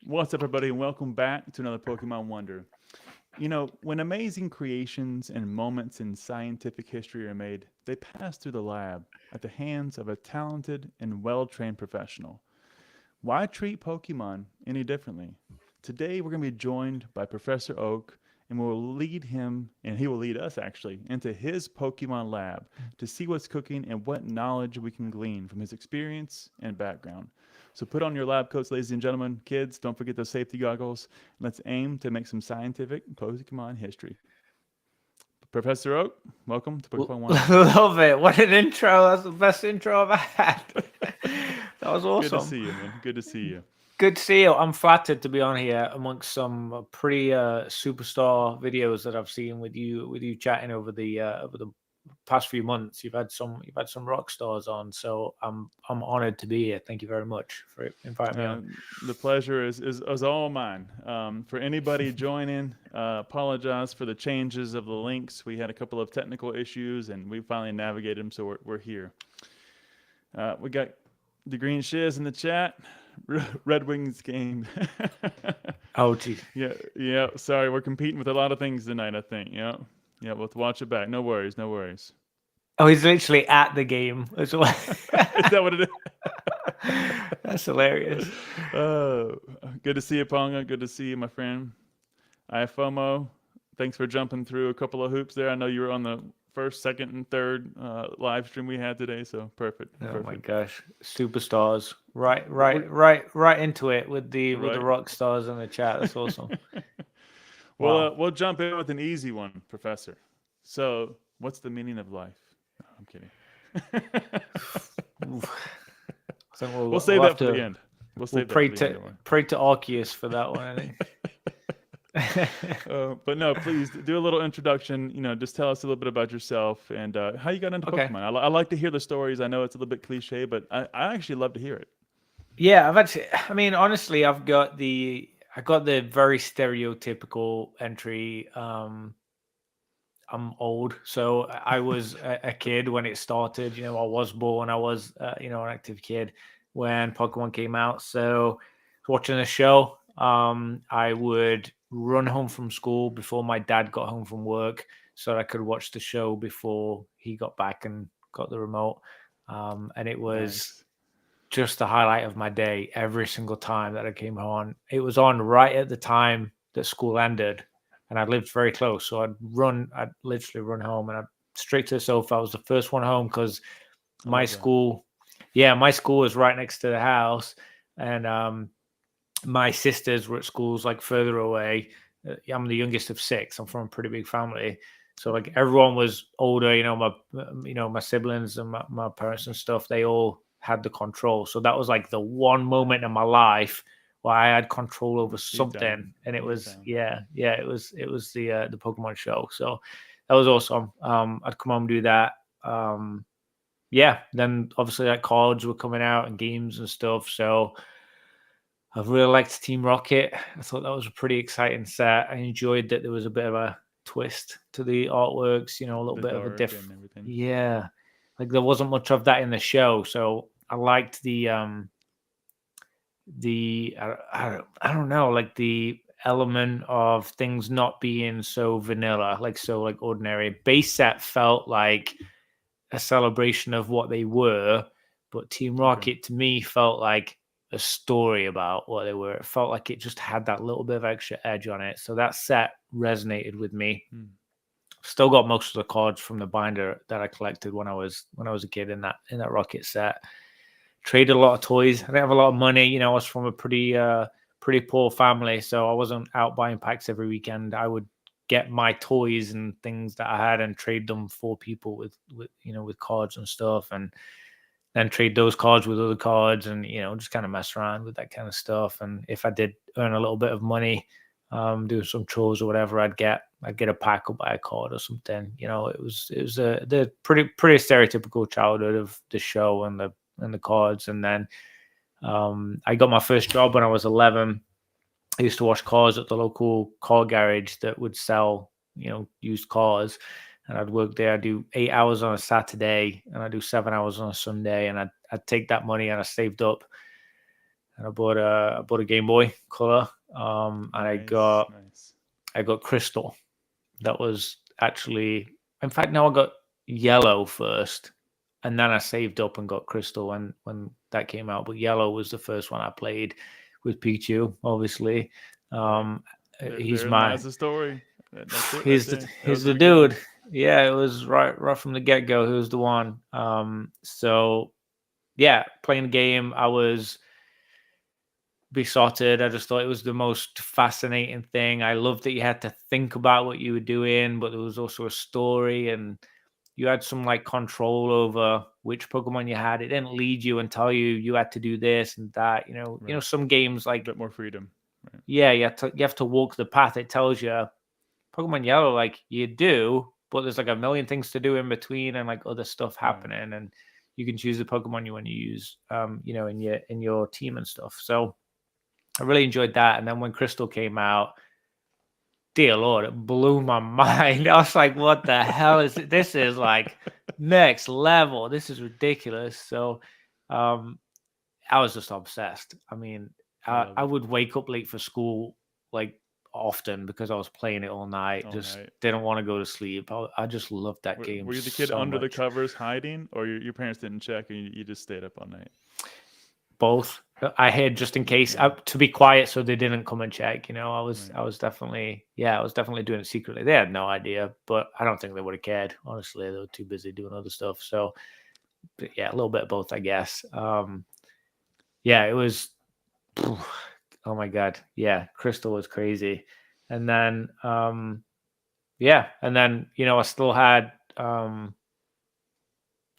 What's up, everybody, and welcome back to another Pokemon Wonder. You know, when amazing creations and moments in scientific history are made, they pass through the lab at the hands of a talented and well-trained professional. Why treat Pokemon any differently? Today, we're going to be joined by Professor Oak, and we'll lead him, and he will lead us actually, into his Pokemon lab to see what's cooking and what knowledge we can glean from his experience and background. So put on your lab coats, ladies and gentlemen. Kids, don't forget those safety goggles. Let's aim to make some scientific Pokemon history. Professor Oak, welcome to Pokemon One. Love it. What an intro. That's the best intro I've had. That was awesome. Good to see you, man. Good to see you. Good to see you. I'm flattered to be on here amongst some pretty superstar videos that I've seen with you chatting over the past few months. You've had some rock stars on, so I'm honored to be here. Thank you very much for inviting me on. The pleasure is all mine. For anybody joining, apologize for the changes of the links. We had a couple of technical issues, and we finally navigated them, so we're here. We got the green shiz in the chat. Red Wings game. Oh, geez. Yeah. Sorry, we're competing with a lot of things tonight, I think. Yeah, we'll watch it back. No worries. Oh, he's literally at the game as well. Is that what it is? That's hilarious. Good to see you, Ponga. Good to see you, my friend. I have FOMO. Thanks for jumping through a couple of hoops there. I know you were on the first, second, and third live stream we had today, so perfect. Oh my gosh, superstars! Right into it with the rock stars in the chat. That's awesome. Well, we'll jump in with an easy one, Professor. So, what's the meaning of life? No, I'm kidding. We'll save that for the end. We'll pray to Arceus for that one, I think. But no, please do a little introduction. Just tell us a little bit about yourself and how you got into Pokemon. I like to hear the stories. I know it's a little bit cliche, but I actually love to hear it. Yeah, honestly, I got the very stereotypical entry. I'm old, so I was a kid when it started. I was born. I was an active kid when Pokemon came out. So watching the show, I would run home from school before my dad got home from work so that I could watch the show before he got back and got the remote. And it was just the highlight of my day every single time that I came home. It was on right at the time that school ended, and I lived very close. So I'd literally run home and I'd straight to the sofa. I was the first one home because my school was right next to the house. And my sisters were at schools like further away. I'm the youngest of 6. I'm from a pretty big family, so like everyone was older. My siblings and my parents and stuff. They all had the control. So that was like the one moment in my life where I had control over something, and it was it was the Pokemon show. So that was awesome. I'd come home and do that. Then obviously like cards were coming out and games and stuff. So I really liked Team Rocket. I thought that was a pretty exciting set. I enjoyed that there was a bit of a twist to the artworks, a little bit of a different. Yeah, like there wasn't much of that in the show, so I liked the I don't know, like the element of things not being so vanilla, like ordinary. Base set felt like a celebration of what they were, but Team Rocket to me felt like a story about what they were. It felt like it just had that little bit of extra edge on it. So that set resonated with me. Still got most of the cards from the binder that I collected when I was a kid in that Rocket set. Traded a lot of toys. I didn't have a lot of money. I was from a pretty poor family, so I wasn't out buying packs every weekend. I would get my toys and things that I had and trade them for people with cards and stuff, and then trade those cards with other cards, and just kind of mess around with that kind of stuff. And if I did earn a little bit of money doing some chores or whatever, I'd get a pack or buy a card or something. It was the pretty stereotypical childhood of the show and the cards. And then I got my first job when I was 11. I used to wash cars at the local car garage that would sell used cars. And I'd work there. I'd do 8 hours on a Saturday, and I'd do 7 hours on a Sunday. And I'd take that money and I saved up and I bought a Game Boy Color, and I got Crystal. That was actually, in fact, now I got Yellow first, and then I saved up and got Crystal when that came out. But Yellow was the first one I played with Pikachu, obviously. He's that's the story. That's it. He's the dude. Yeah, it was right from the get-go. He was the one. So yeah, playing the game, I was besotted. I just thought it was the most fascinating thing. I loved that you had to think about what you were doing, but there was also a story, and you had some like control over which Pokemon you had. It didn't lead you and tell you had to do this and that. Some games like a bit more freedom. Right. Yeah, you have to walk the path. It tells you. Pokemon Yellow, like you do, but there's like a million things to do in between, and like other stuff happening, and you can choose the Pokemon you want to use, in your team and stuff. So I really enjoyed that. And then when Crystal came out, dear Lord, it blew my mind. I was like, what the hell is it? This is like next level. This is ridiculous. So I was just obsessed. I mean, I would wake up late for school, like often, because I was playing it all night. Didn't want to go to sleep. I just loved that game. Were you the kid under the covers hiding, or your parents didn't check and you just stayed up all night? Both. I hid just in case, to be quiet so they didn't come and check. I was definitely doing it secretly. They had no idea, but I don't think they would have cared. Honestly, they were too busy doing other stuff. So yeah, a little bit of both, I guess. It was, oh my God. Yeah. Crystal was crazy. And then, I still had,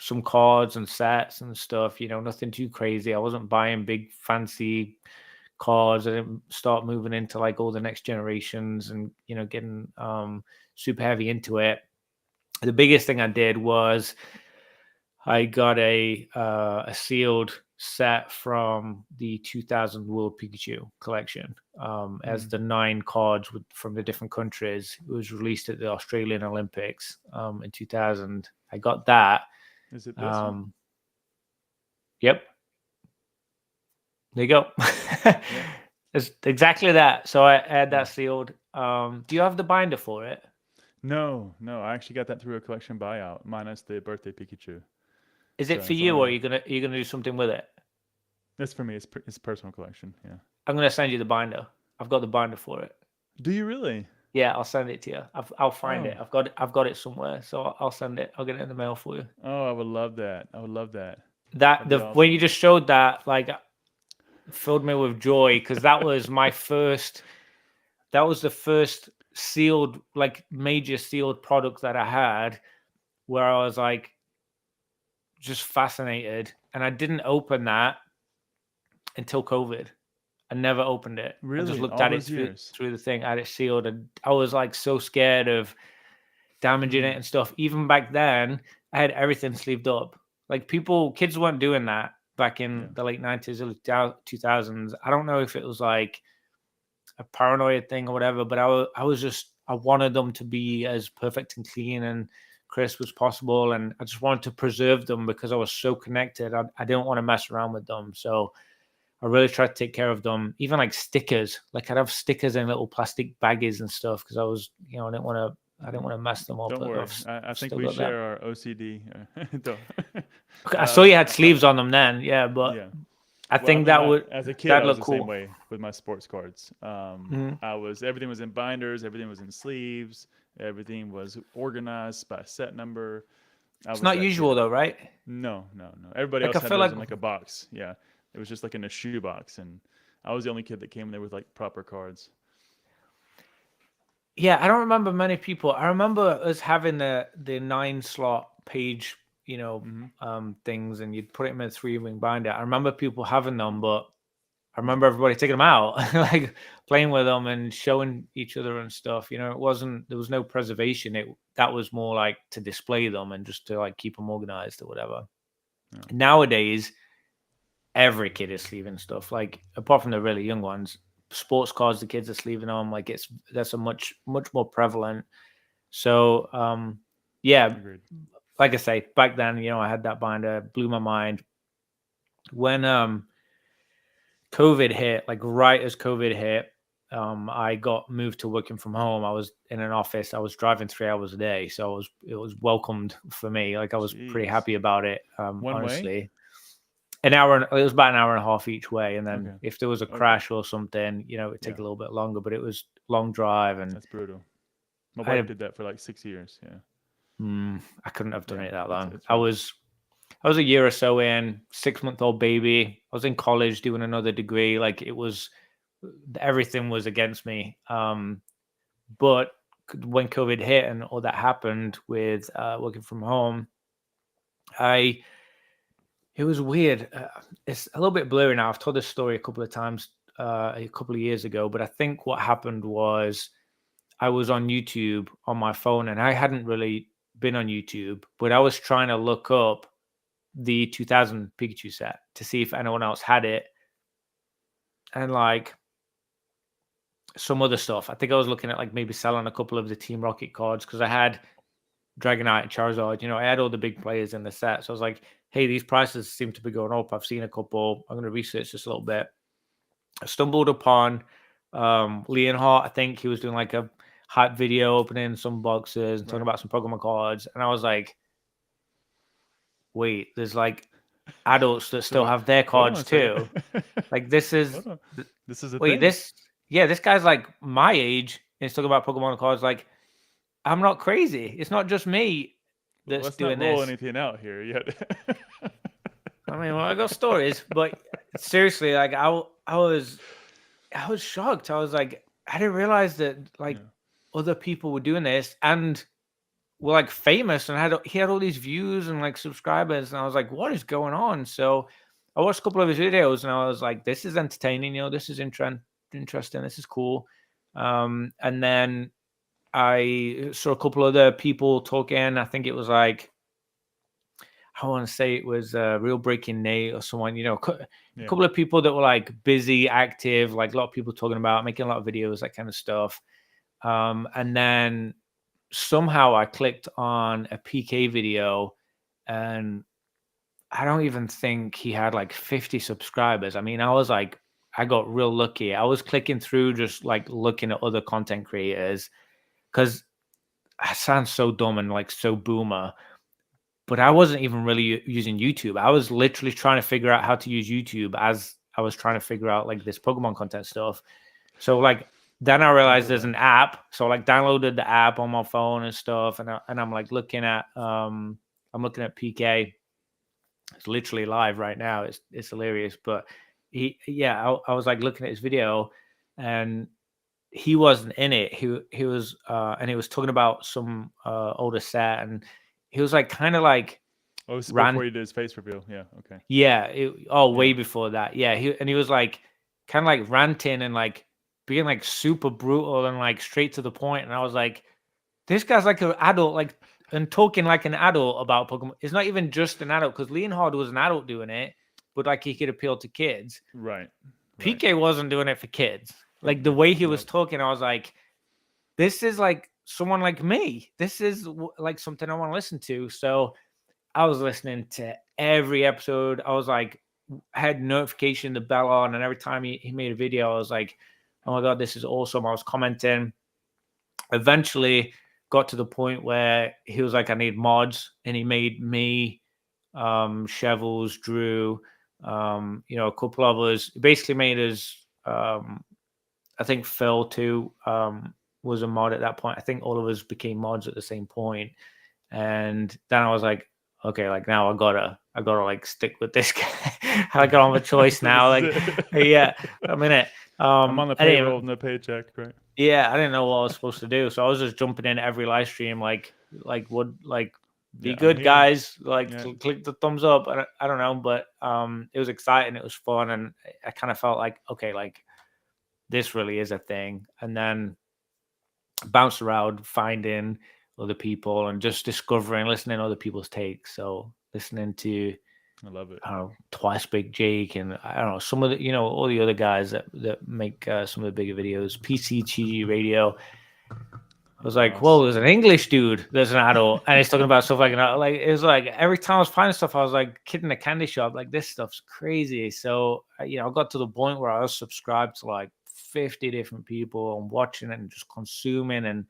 some cards and sets and stuff, nothing too crazy. I wasn't buying big fancy cards. I didn't start moving into like all the next generations and, getting super heavy into it. The biggest thing I did was I got a sealed set from the 2000 World Pikachu collection, as the 9 cards from the different countries. It was released at the Australian Olympics in 2000. I got that. Is it this one? Yep. There you go. It's exactly that. So I had that sealed. Do you have the binder for it? No. I actually got that through a collection buyout, minus the birthday Pikachu. Is it for you, or are you gonna do something with it? That's for me. It's personal collection. Yeah. I'm gonna send you the binder. I've got the binder for it. Do you really? Yeah, I'll send it to you. I'll find it. I've got it somewhere, so I'll send it. I'll get it in the mail for you. Oh, I would love that. When you just showed that, like, filled me with joy, because that was my first. That was the first sealed, like major sealed product that I had, where I was like, just fascinated, and I didn't open that until COVID. I never opened it. Really? I just looked at it through the thing. I had it sealed, and I was like so scared of damaging it and stuff. Even back then, I had everything sleeved up. Like kids weren't doing that back in the late 90s, early 2000s. I don't know if it was like a paranoid thing or whatever, but I wanted them to be as perfect and clean and crisp as possible, and I just wanted to preserve them because I was so connected. I didn't want to mess around with them, so I really tried to take care of them. Even like stickers, like I'd have stickers in little plastic baggies and stuff, because I was, I didn't want to mess them up. Don't worry, I think we share our OCD. I saw you had sleeves on them then, but I think that would, as a kid, I was the same way with my sports cards. Everything was in binders, everything was in sleeves, everything was organized by set number. It's not usual though, right? No. Everybody else had those in like a box. Yeah. It was just like in a shoe box, and I was the only kid that came there with like proper cards. Yeah, I don't remember many people. I remember us having the 9-slot page, things, and you'd put it in a 3-ring binder. I remember people having them, but I remember everybody taking them out, like playing with them and showing each other and stuff. There was no preservation. That was more like to display them and just to like keep them organized or whatever. Yeah. Nowadays, every kid is sleeving stuff, like apart from the really young ones. Sports cards, the kids are sleeving them. Like that's a much more prevalent. So Agreed. Like I say, back then, I had that binder, blew my mind. When COVID hit, like right as COVID hit, I got moved to working from home. I was in an office. I was driving 3 hours a day, so it was welcomed for me. Like I was pretty Jeez. happy about it. One way? Honestly, an hour. It was about an hour and a half each way, and then Okay. if there was a Okay. crash or something, you know, it'd take a little bit longer. But it was long drive, and That's brutal. My I wife did that for like 6 years. Yeah. I couldn't have done Yeah, it that long. it's I rough. was a year or so in, 6-month-old baby. I was in college doing another degree. Like it was, everything was against me. But when COVID hit and all that happened with working from home, it was weird. It's a little bit blurry now. I've told this story a couple of times a couple of years ago, but I think what happened was I was on YouTube on my phone, and I hadn't really been on YouTube, but I was trying to look up the 2000 Pikachu set to see if anyone else had it, and like some other stuff. I think I was looking at like maybe selling a couple of the Team Rocket cards because I had Dragonite and Charizard. You know, I had all the big players in the set, so I was like, hey, these prices seem to be going up. I've seen a couple. I'm going to research this a little bit. I stumbled upon Leonhardt. I think he was doing like a hype video opening some boxes and talking about some Pokemon cards, and I was like, wait, there's like adults that still have their cards too. Like this is a wait, thing. this guy's like my age and he's talking about Pokemon cards. Like, I'm not crazy. It's not just me that's Let's doing not roll this. anything out here yet. I mean, well, I got stories, but seriously, like I was shocked. I was like, I didn't realize that like other people were doing this and were like famous and he had all these views and like subscribers, and I was like, what is going on? So I watched a couple of his videos and I was like, this is entertaining, you know, this is interesting, this is cool. And then I saw a couple other people talking. I think it was like, I want to say it was Real Breaking Nate or someone, you know, a couple of people that were like busy, active, like a lot of people talking about making a lot of videos, that kind of stuff. And then somehow I clicked on a PK video and I don't even think he had like 50 subscribers. I mean, I got real lucky. I was clicking through just like looking at other content creators because I sound so dumb and like so boomer, but I wasn't even really using YouTube. I was literally trying to figure out how to use YouTube as I was trying to figure out like this Pokemon content stuff. So like, then I realized there's an app. So like downloaded the app on my phone and stuff. And I'm like looking at, I'm looking at PK. It's literally live right now. It's hilarious. But I was like looking at his video and he wasn't in it. He was, and he was talking about some older set, and he was like kind of like, oh, this is before he did his face reveal. Yeah, okay. Yeah, way before that. Yeah, he was like kind of like ranting and like being like super brutal and like straight to the point. And I was like, this guy's like an adult, like, and talking like an adult about Pokemon. It's not even just an adult, because Leonhardt was an adult doing it, but like he could appeal to kids. Right. PK wasn't doing it for kids. Like the way he was talking, I was like, this is like someone like me. This is like something I want to listen to. So I was listening to every episode. I was like, had notification, the bell on, and every time he made a video, I was like, oh my God, this is awesome. I was commenting. Eventually got to the point where he was like, I need mods, and he made me, Shovels, Drew, you know, a couple of us. Basically made us, I think Phil too, was a mod at that point. I think all of us became mods at the same point. And then I was like, okay, like now I gotta like stick with this guy. I got on a choice now. Like, yeah, I'm in it. I'm on the payroll, no paycheck, right? Yeah, I didn't know what I was supposed to do, so I was just jumping in every live stream, like be good, guys. Like, click the thumbs up. I don't know, but it was exciting. It was fun, and I kind of felt like, okay, like this really is a thing. And then bounced around, finding other people and just discovering, listening to other people's takes. So listening to, I love it. I don't know, Twice Big Jake, and I don't know, some of the, you know, all the other guys that make some of the bigger videos, PCG Radio. I was like, whoa, there's an English dude that's an adult, and he's talking about stuff like that. Like, it was like every time I was finding stuff, I was like, kid in a candy shop, like, this stuff's crazy. So, I got to the point where I was subscribed to like 50 different people and watching it and just consuming, and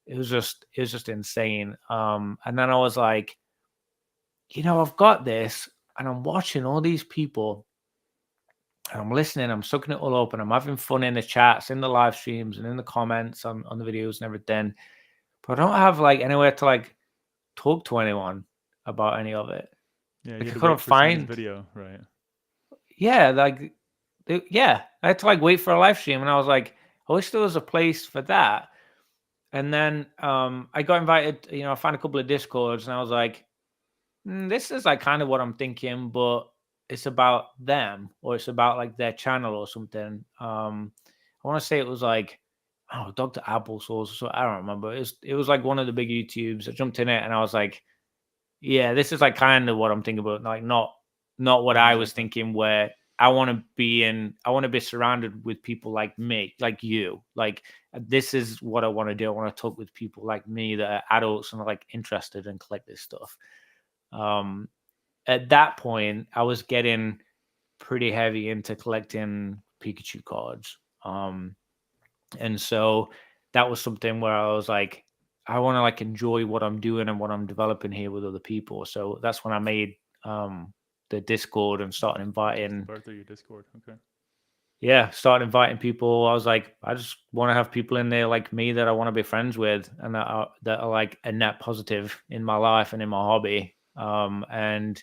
it was just insane. And then I was like, I've got this, and I'm watching all these people, and I'm listening, I'm soaking it all up, and I'm having fun in the chats, in the live streams, and in the comments on the videos and everything. But I don't have like anywhere to like talk to anyone about any of it. Yeah, Like, you I had to couldn't wait for someone's find. video, right? Yeah, like, I had to like wait for a live stream, and I was like, I wish there was a place for that. And then I got invited. I found a couple of Discords, and I was like, this is like kind of what I'm thinking, but it's about them, or it's about like their channel or something. I want to say it was like, Dr. Applesauce, so I don't remember. It was like one of the big YouTubes. I jumped in it, and I was like, yeah, this is like kind of what I'm thinking about. Like, not what I was thinking, where I want to be surrounded with people like me, like you. Like, this is what I want to do. I want to talk with people like me that are adults and are like interested and collect this stuff. At that point, I was getting pretty heavy into collecting Pikachu cards. And so that was something where I was like, I want to like enjoy what I'm doing and what I'm developing here with other people. So that's when I made the Discord and started inviting. Birth of your Discord, okay. Yeah, started inviting people. I was like, I just want to have people in there like me that I want to be friends with, and that are like a net positive in my life and in my hobby. And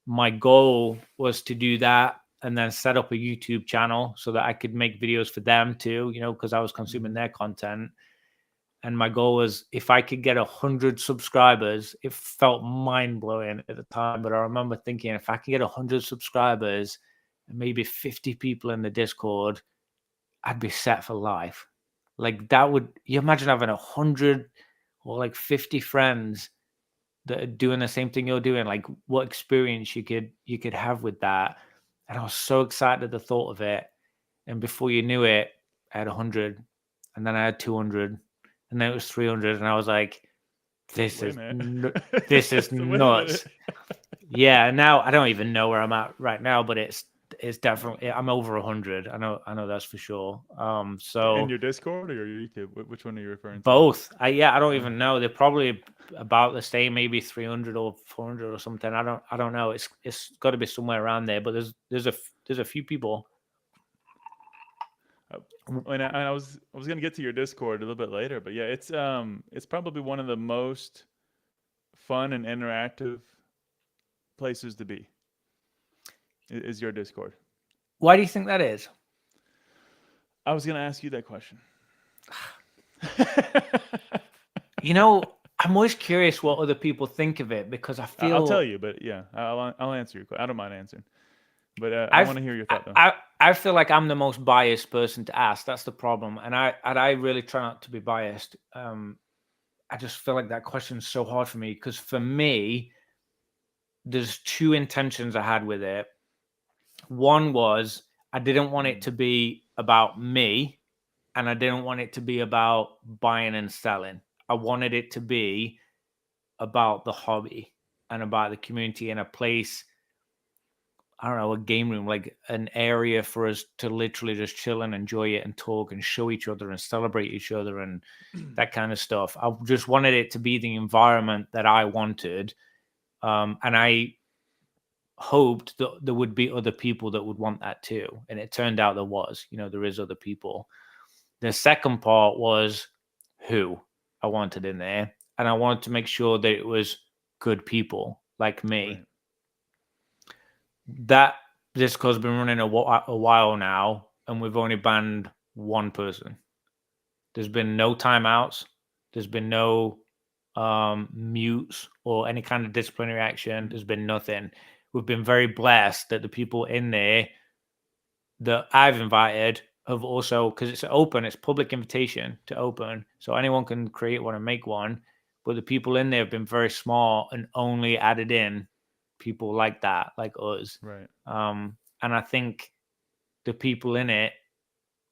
my goal was to do that, and then set up a YouTube channel so that I could make videos for them too, because I was consuming their content. And my goal was, if I could get 100 subscribers, it felt mind blowing at the time. But I remember thinking, if I could get 100 subscribers and maybe 50 people in the Discord, I'd be set for life. Like, you imagine having 100 or like 50 friends that are doing the same thing you're doing, like what experience you could have with that. And I was so excited at the thought of it. And before you knew it, I had 100, and then I had 200, and then it was 300, and I was like, this is nuts. Yeah, now I don't even know where I'm at right now, but it's definitely, I'm over 100. I know that's for sure. So in your Discord or your YouTube, which one are you referring to? Both. I don't even know. They're probably about the same, maybe 300 or 400 or something. I don't know. It's got to be somewhere around there. But there's a few people. And I was gonna get to your Discord a little bit later, but yeah, it's probably one of the most fun and interactive places to be. Is your Discord? Why do you think that is? I was gonna ask you that question. I'm always curious what other people think of it, because I feel. I'll tell you, but yeah, I'll answer your question. I don't mind answering, but I want to hear your thought though. I feel like I'm the most biased person to ask. That's the problem, and I really try not to be biased. I just feel like that question is so hard for me, because for me, there's two intentions I had with it. One was, I didn't want it to be about me, and I didn't want it to be about buying and selling. I wanted it to be about the hobby and about the community, and a place, I don't know, a game room, like an area for us to literally just chill and enjoy it and talk and show each other and celebrate each other and that kind of stuff. I just wanted it to be the environment that I wanted. And I hoped that there would be other people that would want that too. And it turned out there was, there is other people. The second part was who I wanted in there. And I wanted to make sure that it was good people like me. Right. That Discord's been running a while now, and we've only banned one person. There's been no timeouts. There's been no mutes or any kind of disciplinary action. There's been nothing. We've been very blessed that the people in there that I've invited have also, because it's open, it's public invitation to open, so anyone can create one and make one. But the people in there have been very smart and only added in people like that, like us. Right. And I think the people in it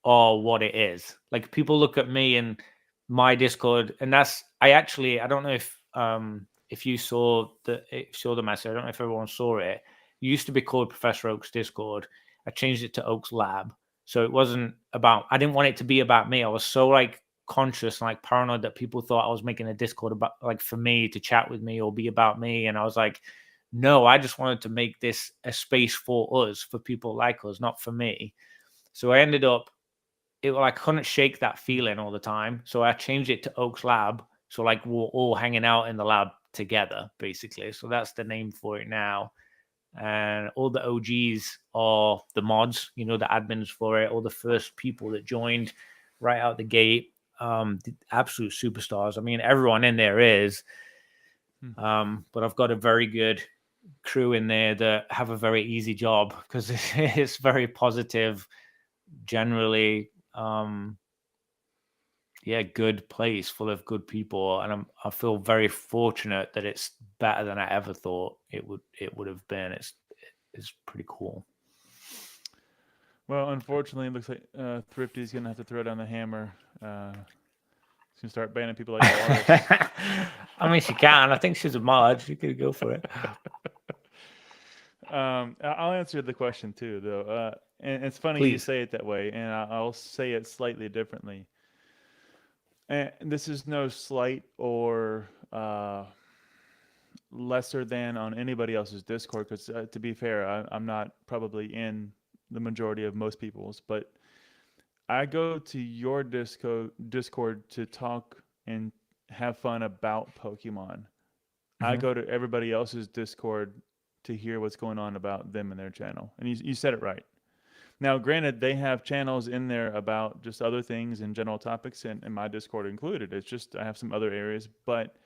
are what it is. Like, people look at me and my Discord, and that's I don't know if you saw the message. I don't know if everyone saw it. It used to be called Professor Oak's Discord. I changed it to Oak's Lab, so it wasn't about. I didn't want it to be about me. I was so like conscious and like paranoid that people thought I was making a Discord about like for me to chat with me or be about me, and I was like, no, I just wanted to make this a space for us, for people like us, not for me. So I ended up. I couldn't shake that feeling all the time. So I changed it to Oak's Lab. So like we're all hanging out in the lab together, basically. So that's the name for it now. And all the OGs are the mods, the admins for it, all the first people that joined right out the gate. The absolute superstars. I mean, everyone in there is. But I've got a very good crew in there that have a very easy job because it's very positive, generally. Good place full of good people, and I feel very fortunate that it's better than I ever thought it would have been. It's pretty cool. Well, unfortunately, it looks like Thrifty's gonna have to throw down the hammer. She's gonna start banning people like Wallace. I mean, she can. I think she's a mod. She could go for it. I'll answer the question too, though. And it's funny Please. you say it that way, and I'll say it slightly differently. And this is no slight or lesser than on anybody else's Discord, because to be fair, I'm not probably in the majority of most people's, but I go to your Discord to talk and have fun about Pokemon. I go to everybody else's Discord to hear what's going on about them and their channel. And you said it right. Now, granted, they have channels in there about just other things and general topics, and my Discord included. It's just I have some other areas. But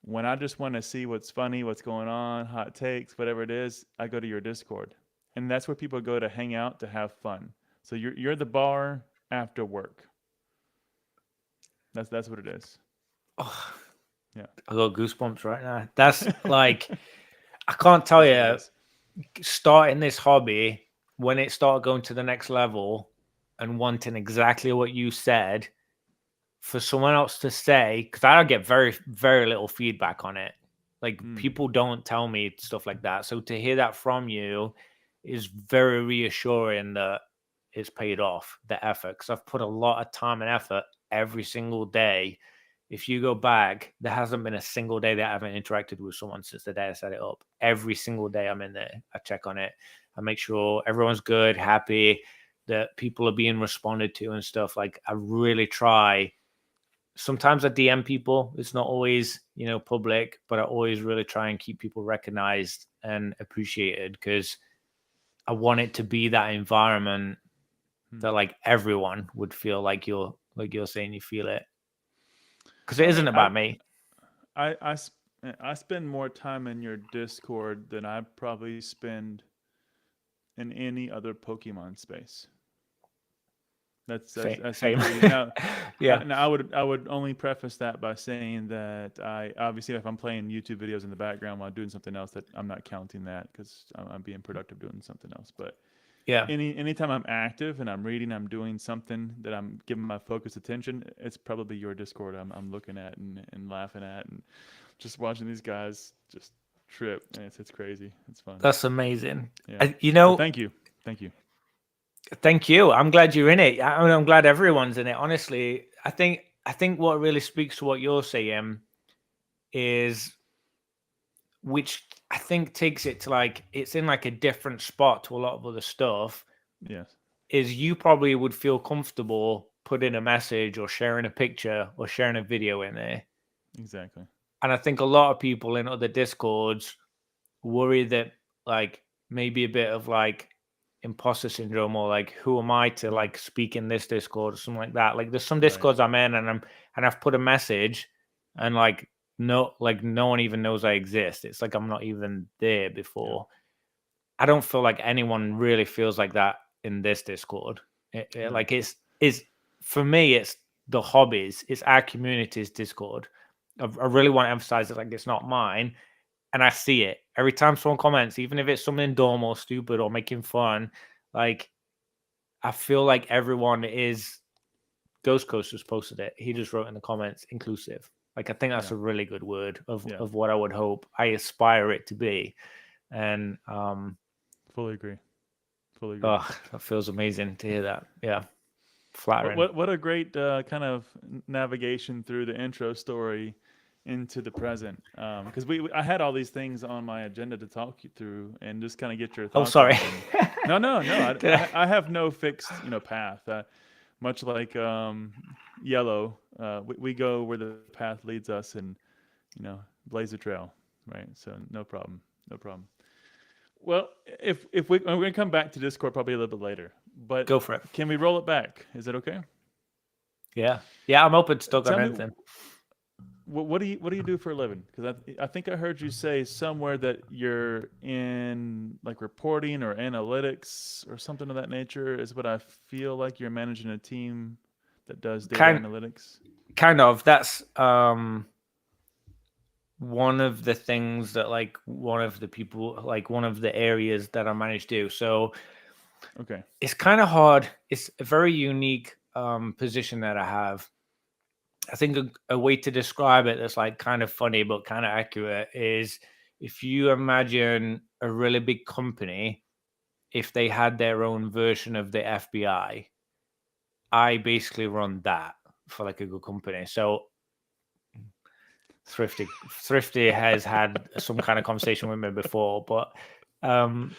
when I just want to see what's funny, what's going on, hot takes, whatever it is, I go to your Discord. And that's where people go to hang out, to have fun. So you're the bar after work. That's what it is. Oh, yeah. I got goosebumps right now. That's like, I can't tell you, starting this hobby, when it started going to the next level and wanting exactly what you said, for someone else to say, because I get very, very little feedback on it. Like people don't tell me stuff like that. So to hear that from you is very reassuring that it's paid off, the effort. Because I've put a lot of time and effort every single day. If you go back, there hasn't been a single day that I haven't interacted with someone since the day I set it up. Every single day I'm in there, I check on it. I make sure everyone's good, happy, that people are being responded to and stuff. Like I really try. Sometimes I DM people. It's not always, public, but I always really try and keep people recognized and appreciated, because I want it to be that environment that like everyone would feel like you're saying you feel it. Because it isn't about me. I spend more time in your Discord than I probably spend in any other Pokemon space. That's same. Now, yeah. Now I would only preface that by saying that I obviously, if I'm playing YouTube videos in the background while doing something else, that I'm not counting that because I'm being productive doing something else. But yeah, anytime I'm active and I'm reading, I'm doing something that I'm giving my focused attention, it's probably your Discord I'm looking at and laughing at and just watching these guys just trip. And it's crazy. It's fun. That's amazing. Yeah. So thank you. Thank you. I'm glad you're in it. I'm glad everyone's in it. Honestly, I think what really speaks to what you're saying is, which I think takes it to like, it's in like a different spot to a lot of other stuff. Yes. Is you probably would feel comfortable putting a message or sharing a picture or sharing a video in there. Exactly. And I think a lot of people in other Discords worry that like maybe a bit of like imposter syndrome, or like, who am I to like speak in this Discord or something like that. Like there's some Discords I'm in and I've put a message and like no one even knows I exist. It's like I'm not even there before. Yeah. I don't feel like anyone really feels like that in this Discord. Like it's for me, it's the hobbies, it's our community's Discord. I really want to emphasize it, like it's not mine. And I see it every time someone comments, even if it's something dumb or stupid or making fun. Like, I feel like everyone is Ghost Coasters posted it. He just wrote in the comments, inclusive. Like, I think that's a really good word of what I would hope. I aspire it to be. And fully agree. Oh, that feels amazing to hear that. Yeah. Flattering. What a great kind of navigation through the intro story into the present, because I had all these things on my agenda to talk you through and just kind of get your thoughts. Oh, sorry. No. I have no fixed path. Much like Yellow, we go where the path leads us, and blaze a trail, right? So no problem. Well, if we're gonna come back to Discord probably a little bit later, but go for it. Can we roll it back? Is that okay? Yeah, I'm open to talk on anything. What do you do for a living? Because I think I heard you say somewhere that you're in like reporting or analytics or something of that nature. Is what I feel like. You're managing a team that does data analytics. Kind of. That's one of the things that one of the areas that I manage to do. So okay, it's kind of hard. It's a very unique position that I have. I think a way to describe it that's kind of funny but kind of accurate is if you imagine a really big company, if they had their own version of the FBI, I basically run that for a good company. So Thrifty has had some kind of conversation with me before, but not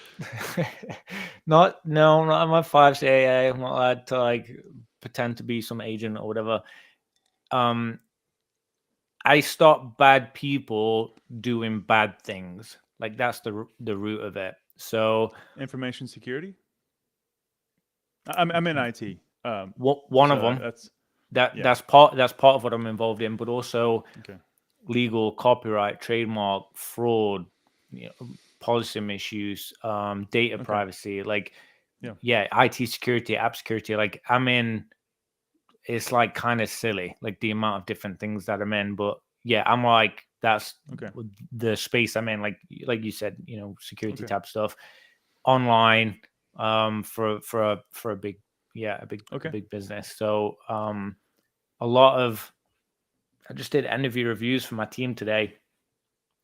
in my 5CAA. I'm not allowed to pretend to be some agent or whatever. I stop bad people doing bad things. That's the root of it. So information security. I'm in IT. One of them. That's part of what I'm involved in, but also legal, copyright, trademark, fraud, policy issues, data privacy, IT security, app security. I'm in. It's kind of silly, the amount of different things that I'm in. But I'm that's the space I'm in. Like you said, security type stuff, online, for a big big business. So a lot of I just did interview reviews for my team today.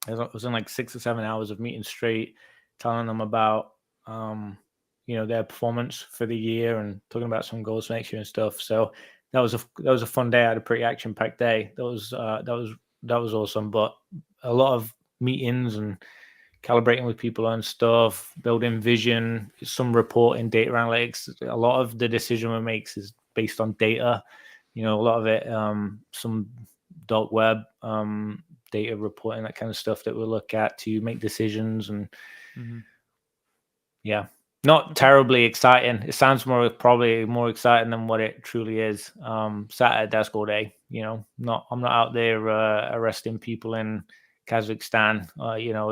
I was in 6 or 7 hours of meetings straight, telling them about their performance for the year and talking about some goals for next year and stuff. So that was a fun day. I had a pretty action-packed day. That was awesome. But a lot of meetings and calibrating with people on stuff, building vision, some reporting, data analytics. A lot of the decision we make is based on data. A lot of it, some dark web data reporting, that kind of stuff that we'll look at to make decisions. And not terribly exciting. It sounds probably more exciting than what it truly is. Sat at a desk all day, I'm not out there arresting people in Kazakhstan,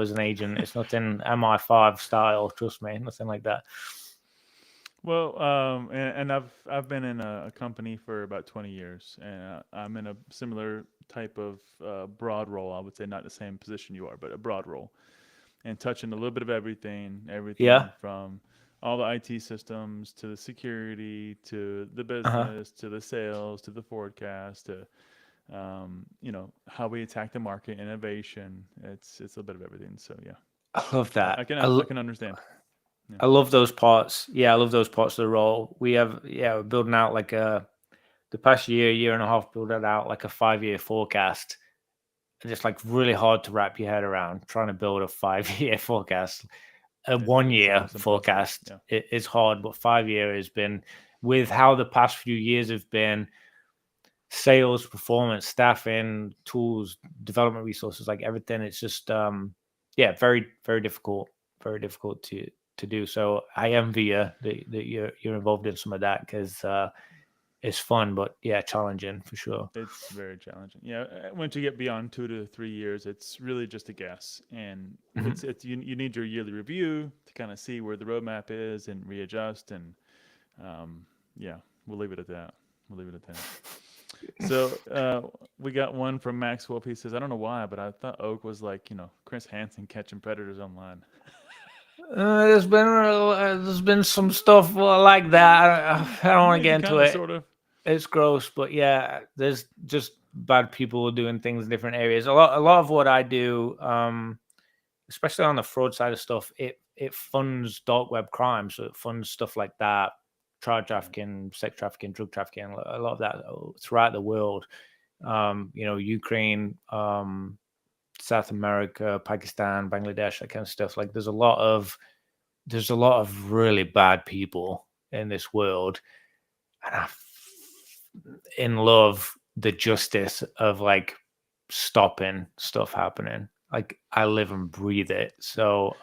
as an agent. It's nothing MI5 style, trust me, nothing like that. Well, and I've been in a company for about 20 years, and I'm in a similar type of broad role. I would say not the same position you are, but a broad role, and touching a little bit of everything from all the IT systems to the security to the business to the sales to the forecast to how we attack the market, innovation. It's a bit of everything. So I love that. I can understand. Yeah. I love those parts. I love those parts of the role. We have, we're building out the past year and a half, building out a 5-year forecast. And it's really hard to wrap your head around trying to build a 5-year forecast. A 1-year forecast is hard, but 5-year has been, with how the past few years have been, sales, performance, staffing, tools, development resources, everything. It's just, very, very difficult to do. So I envy you that you're involved in some of that, because it's fun, but challenging for sure. It's very challenging. Once you get beyond 2 to 3 years, it's really just a guess, and it's you need your yearly review to kind of see where the roadmap is and readjust, and we'll leave it at that. So we got one from Maxwell. He says, I don't know why, but I thought Oak was Chris Hansen catching predators online. There's been some stuff like that. I don't want to get into it. Sort of. It's gross, but yeah, there's just bad people doing things in different areas. A lot of what I do, especially on the fraud side of stuff, it funds dark web crime, so it funds stuff like that, child trafficking, sex trafficking, drug trafficking, a lot of that throughout the world. Ukraine, South America, Pakistan, Bangladesh, that kind of stuff. Like there's a lot of really bad people in this world, and in love the justice of like stopping stuff happening. Like I live and breathe it. So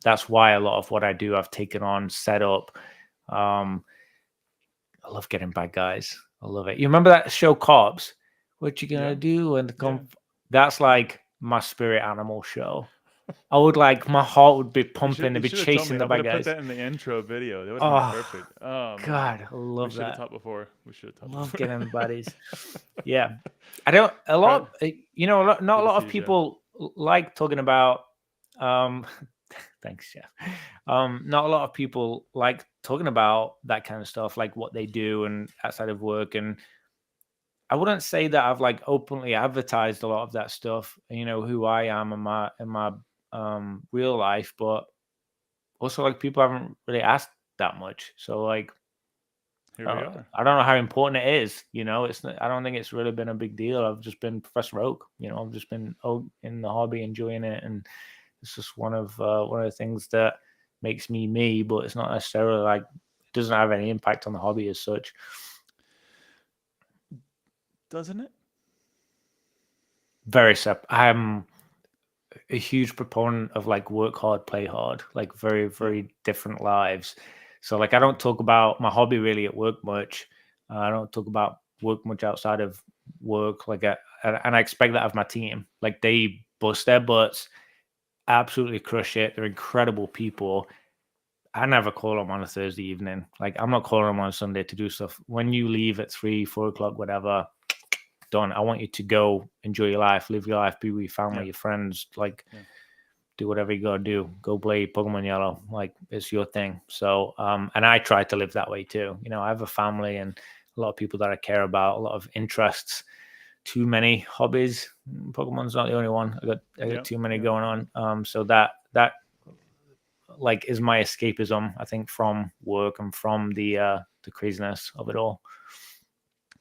that's why a lot of what I do I've taken on, set up. I love getting bad guys. I love it. You remember that show Cops? What you gonna do? And that's like my spirit animal show. I would like my heart would be pumping to be chasing the bad guys. Put that in the intro video. That would have been perfect. Oh God, I love we should have talked before. We should have talked. Love getting buddies. Yeah, I don't. A lot. Not a lot of people like talking about. Thanks, Jeff. Not a lot of people like talking about that kind of stuff, like what they do and outside of work. And I wouldn't say that I've like openly advertised a lot of that stuff. Who I am in my real life, but also like people haven't really asked that much. So like, here we are. I don't know how important it is. It's not, I don't think it's really been a big deal. I've just been Professor Oak. I've just been in the hobby, enjoying it, and it's just one of the things that makes me me. But it's not necessarily like it doesn't have any impact on the hobby as such. Doesn't it? Very separate. I'm a huge proponent of like work hard, play hard, like very, very different lives. So like I don't talk about my hobby really at work much. I don't talk about work much outside of work. And I expect that of my team. Like they bust their butts, absolutely crush it. They're incredible people. I never call them on a Thursday evening. Like I'm not calling them on a Sunday to do stuff. When you leave at 3, 4 o'clock, whatever, done. I want you to go enjoy your life, live your life, be with your family, your friends, like do whatever you gotta do. Go play Pokemon Yellow. Like it's your thing. So and I try to live that way too. I have a family and a lot of people that I care about, a lot of interests, too many hobbies. Pokemon's not the only one. I got too many going on. So that like is my escapism, I think, from work and from the craziness of it all.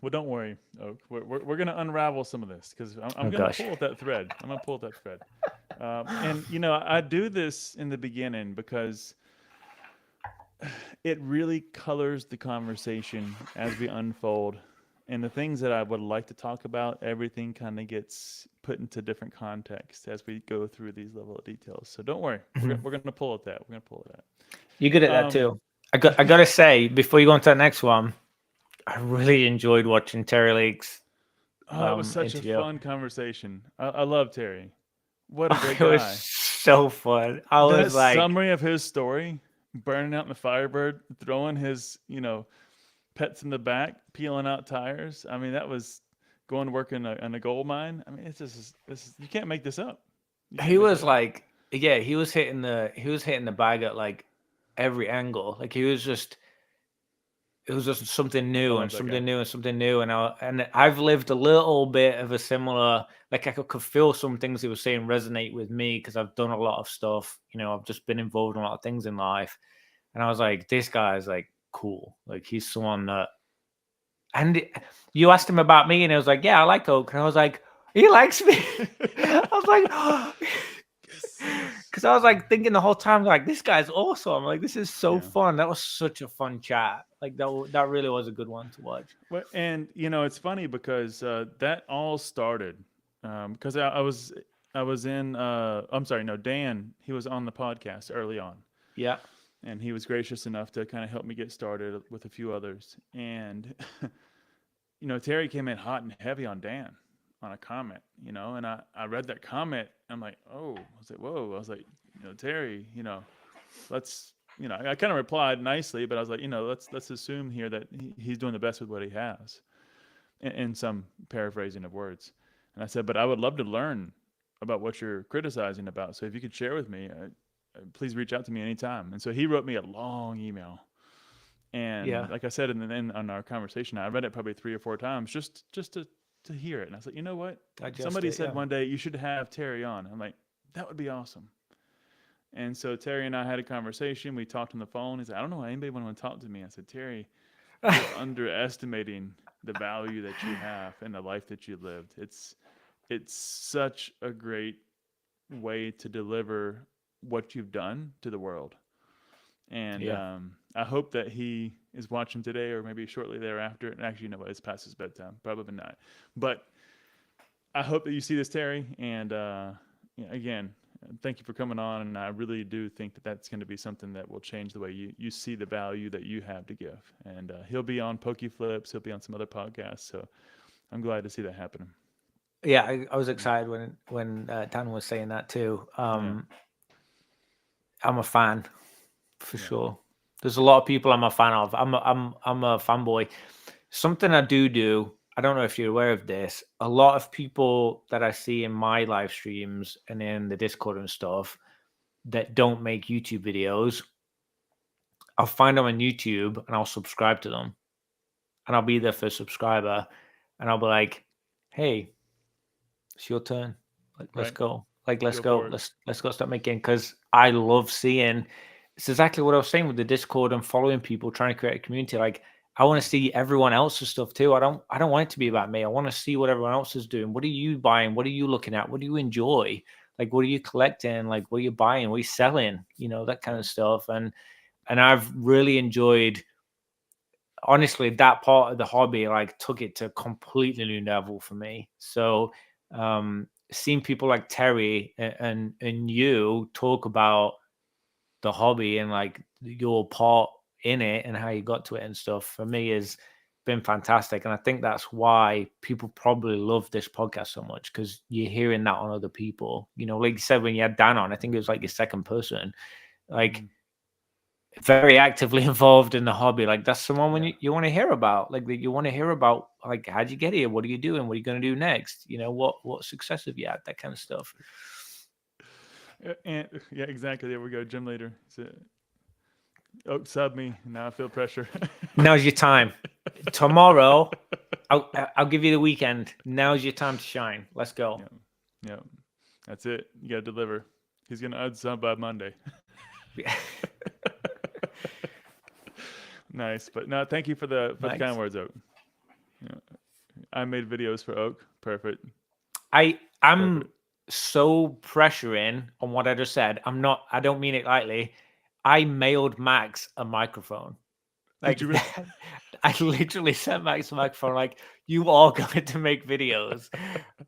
Well, don't worry, Oak. We're going to unravel some of this because I'm going to pull at that thread. I'm going to pull at that thread. And, I do this in the beginning because it really colors the conversation as we unfold. And the things that I would like to talk about, everything kind of gets put into different context as we go through these level of details. So don't worry. We're going to pull at that. We're going to pull at that. You're good at that too. I got to say, before you go on to the next one, I really enjoyed watching Terry Lake's. It was such a fun conversation. I love Terry. What a great guy. It was so fun. I was like, summary of his story, burning out in the Firebird, throwing his, pets in the back, peeling out tires. I mean, that was going to work in a gold mine. I mean, it's just you can't make this up. He was like, he was hitting the bag at like every angle. Like it was just something new and something new and something new. And I've lived a little bit of a similar, like I could feel some things he was saying resonate with me because I've done a lot of stuff. I've just been involved in a lot of things in life. And I was like, this guy is like cool. Like he's someone that, and you asked him about me and he was like, yeah, I like Oak. And I was like, he likes me. I was like, because I was like thinking the whole time, like, this guy's awesome. Like, this is so fun. That was such a fun chat. Like, that really was a good one to watch. Well, and it's funny because that all started because I was in. I'm sorry, no, Dan. He was on the podcast early on. Yeah. And he was gracious enough to kind of help me get started with a few others. And Terry came in hot and heavy on Dan on a comment, and I read that comment. I'm like, oh, I was like, whoa. I was like, Terry, let's, I kind of replied nicely, but I was like, let's assume here that he's doing the best with what he has, in some paraphrasing of words. And I said, but I would love to learn about what you're criticizing about. So if you could share with me, please reach out to me anytime. And so he wrote me a long email. And like I said on our conversation, I read it probably 3 or 4 times just to hear it. And I was like, you know what? Somebody said one day you should have Terry on. I'm like, that would be awesome. And so Terry and I had a conversation. We talked on the phone. He said, I don't know why anybody would want to talk to me. I said, Terry, you're underestimating the value that you have and the life that you lived. It's such a great way to deliver what you've done to the world. And I hope that he is watching today or maybe shortly thereafter. And actually, it's past his bedtime. Probably not. But I hope that you see this, Terry. And again, thank you for coming on. And I really do think that that's going to be something that will change the way you see the value that you have to give. And he'll be on PokeFlips. He'll be on some other podcasts. So I'm glad to see that happening. Yeah, I was excited when Dan was saying that too. I'm a fan for sure. There's a lot of people I'm a fan of. I'm a fanboy. Something I do. I don't know if you're aware of this. A lot of people that I see in my live streams and in the Discord and stuff that don't make YouTube videos, I'll find them on YouTube and I'll subscribe to them. And I'll be their first subscriber. And I'll be like, hey, it's your turn. Let's go. Let's go. Let's go start making, because I love seeing. It's exactly what I was saying with the Discord and following people, trying to create a community. Like, I want to see everyone else's stuff too. I don't want it to be about me. I want to see what everyone else is doing. What are you buying? What are you looking at? What do you enjoy? Like, what are you collecting? Like, what are you buying? What are you selling? That kind of stuff. And I've really enjoyed, honestly, that part of the hobby. Like, took it to a completely new level for me. So seeing people like Terry and you talk about the hobby and like your part in it and how you got to it and stuff, for me has been fantastic. And I think that's why people probably love this podcast so much, because you're hearing that on other people. Like you said, when you had Dan on, I think it was like your second person, like very actively involved in the hobby. Like, that's someone when you want to hear about, like, you want to hear about, like, how'd you get here? What are you doing? What are you going to do next? What success have you had? That kind of stuff. And exactly. There we go. Gym leader. Oak sub me. Now I feel pressure. Now's your time. Tomorrow, I'll give you the weekend. Now's your time to shine. Let's go. Yeah. That's it. You got to deliver. He's going to unsub by Monday. Nice. But no, thank you for the kind words, Oak. I made videos for Oak. Perfect. I'm so pressuring on what I just said. I don't mean it lightly. I mailed Max a microphone. Like, did you really? I literally sent Max a microphone. Like, you are going to make videos.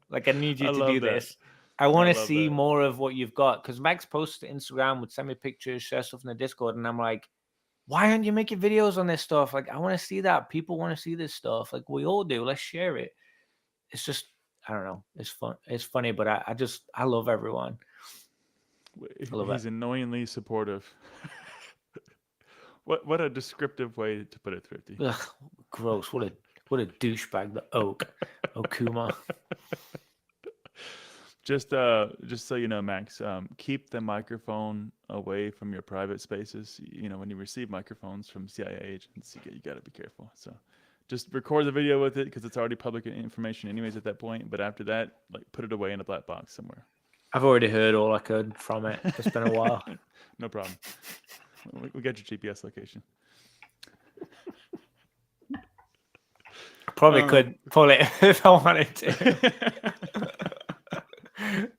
Like, I need you to do this. I want to see more of what you've got, because Max posts to Instagram, would send me pictures, share stuff in the Discord, and I'm like, why aren't you making videos on this stuff? Like, I want to see that. People want to see this stuff. Like, we all do. Let's share it. It's just, I don't know. It's fun. It's funny, but I love everyone. He's annoyingly supportive. What a descriptive way to put it, Thrifty. Ugh, gross. What a douchebag, the Okuma. Just so you know, Max, keep the microphone away from your private spaces. When you receive microphones from CIA agents, you got to be careful. So just record the video with it, because it's already public information anyways at that point. But after that, like, put it away in a black box somewhere. I've already heard all I could from it. It's been a while. No problem. We got your GPS location. Probably could pull it if I wanted to.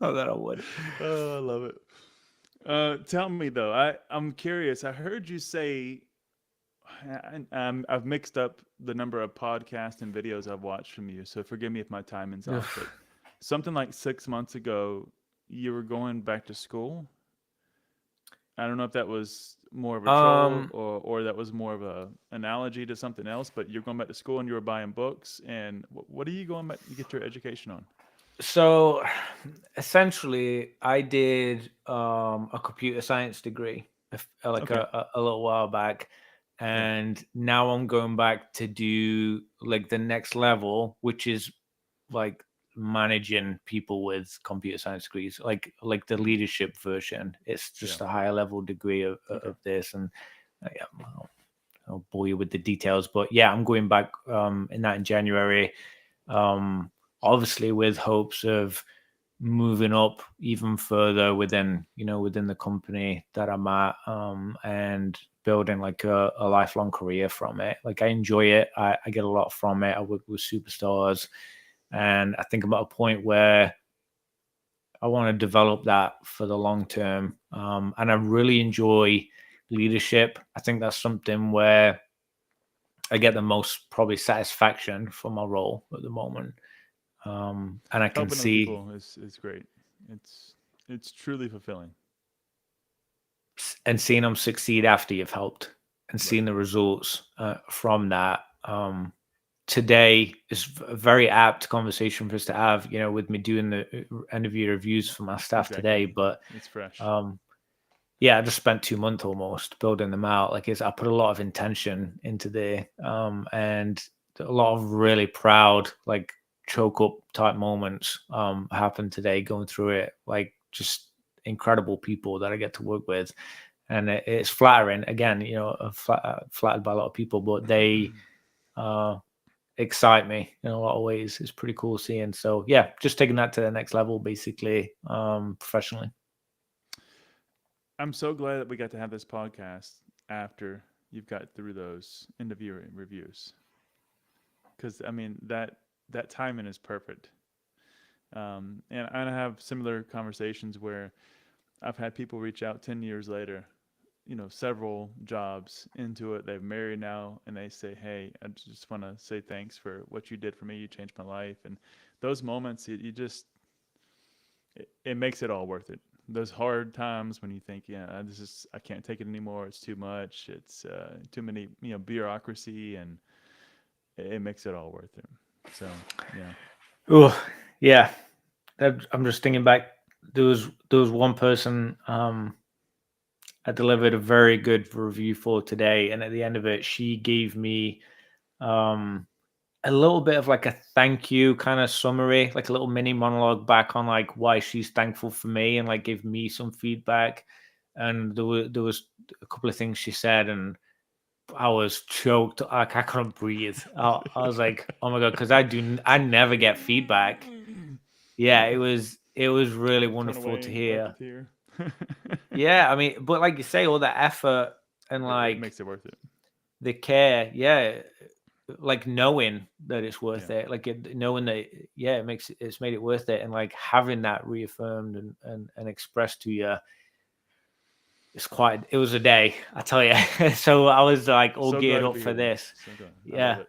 Not that I would. Oh, I love it. Tell me though, I'm curious. I heard you say, I've mixed up the number of podcasts and videos I've watched from you, so forgive me if my timing's off. But something like 6 months ago, you were going back to school. I don't know if that was more of a troll or that was more of a analogy to something else, but you're going back to school and you were buying books. And what are you going back to get your education on? So essentially, I did a computer science degree a little while back. And now I'm going back to do like the next level, which is like managing people with computer science degrees, like the leadership version. It's just a higher level degree of this. And I I'll bore you with the details, but yeah, I'm going back in January. Obviously with hopes of moving up even further within the company that I'm at, and building like a lifelong career from it. Like I enjoy it. I get a lot from it. I work with superstars, and I think I'm at a point where I want to develop that for the long term. And I really enjoy leadership. I think that's something where I get the most probably satisfaction from my role at the moment. And I can Helping other see people is great. It's truly fulfilling. and seeing them succeed after you've helped, and seeing the results from that. Today is a very apt conversation for us to have, with me doing the interview reviews for my staff today. But it's fresh. yeah, I just spent 2 months almost building them out. Like I put a lot of intention into there, and a lot of really proud, like choke up type moments happened today going through it. Like just incredible people that I get to work with, and it's flattering. Again, flattered by a lot of people, but they excite me in a lot of ways. It's pretty cool seeing. So yeah, just taking that to the next level, basically, professionally. I'm so glad that we got to have this podcast after you've got through those interview reviews, because I mean that timing is perfect. And I have similar conversations where I've had people reach out 10 years later, several jobs into it. They've married now, and they say, "Hey, I just want to say thanks for what you did for me. You changed my life." And those moments, it makes it all worth it. Those hard times when you think, yeah, I can't take it anymore. It's too much. It's too many, bureaucracy, and it makes it all worth it. So, yeah. Oh, yeah. I'm just thinking back. There was one person I delivered a very good review for today, and at the end of it, she gave me a little bit of like a thank you kind of summary, like a little mini monologue back on like why she's thankful for me, and like gave me some feedback. And there was a couple of things she said, and I was choked. Like I couldn't breathe. I was like, oh my God, because I never get feedback. Yeah, it was really wonderful to hear. Yeah, I mean, but like you say, all the effort and like it makes it worth it. The care, yeah, like knowing that it's worth it, like knowing that, yeah, it's made it worth it, and like having that reaffirmed and expressed to you. It was a day, I tell you. So I was like all geared up for this. Yeah,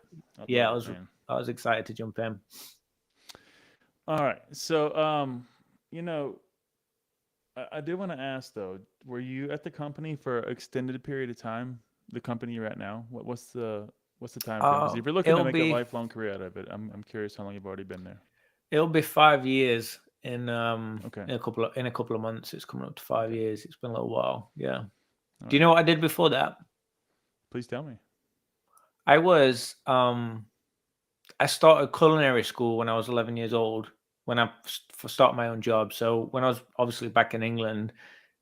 I was excited to jump in. All right, so I do want to ask though, were you at the company for an extended period of time? The company you're at now, what's the time frame? 'Cause if you're looking to make a lifelong career out of it, I'm curious how long you've already been there. It'll be 5 years in a couple of months. It's coming up to 5 years. It's been a little while. Yeah. Do you know what I did before that? Please tell me. I was I started culinary school when I was 11 years old, when I started my own job. So when I was obviously back in England,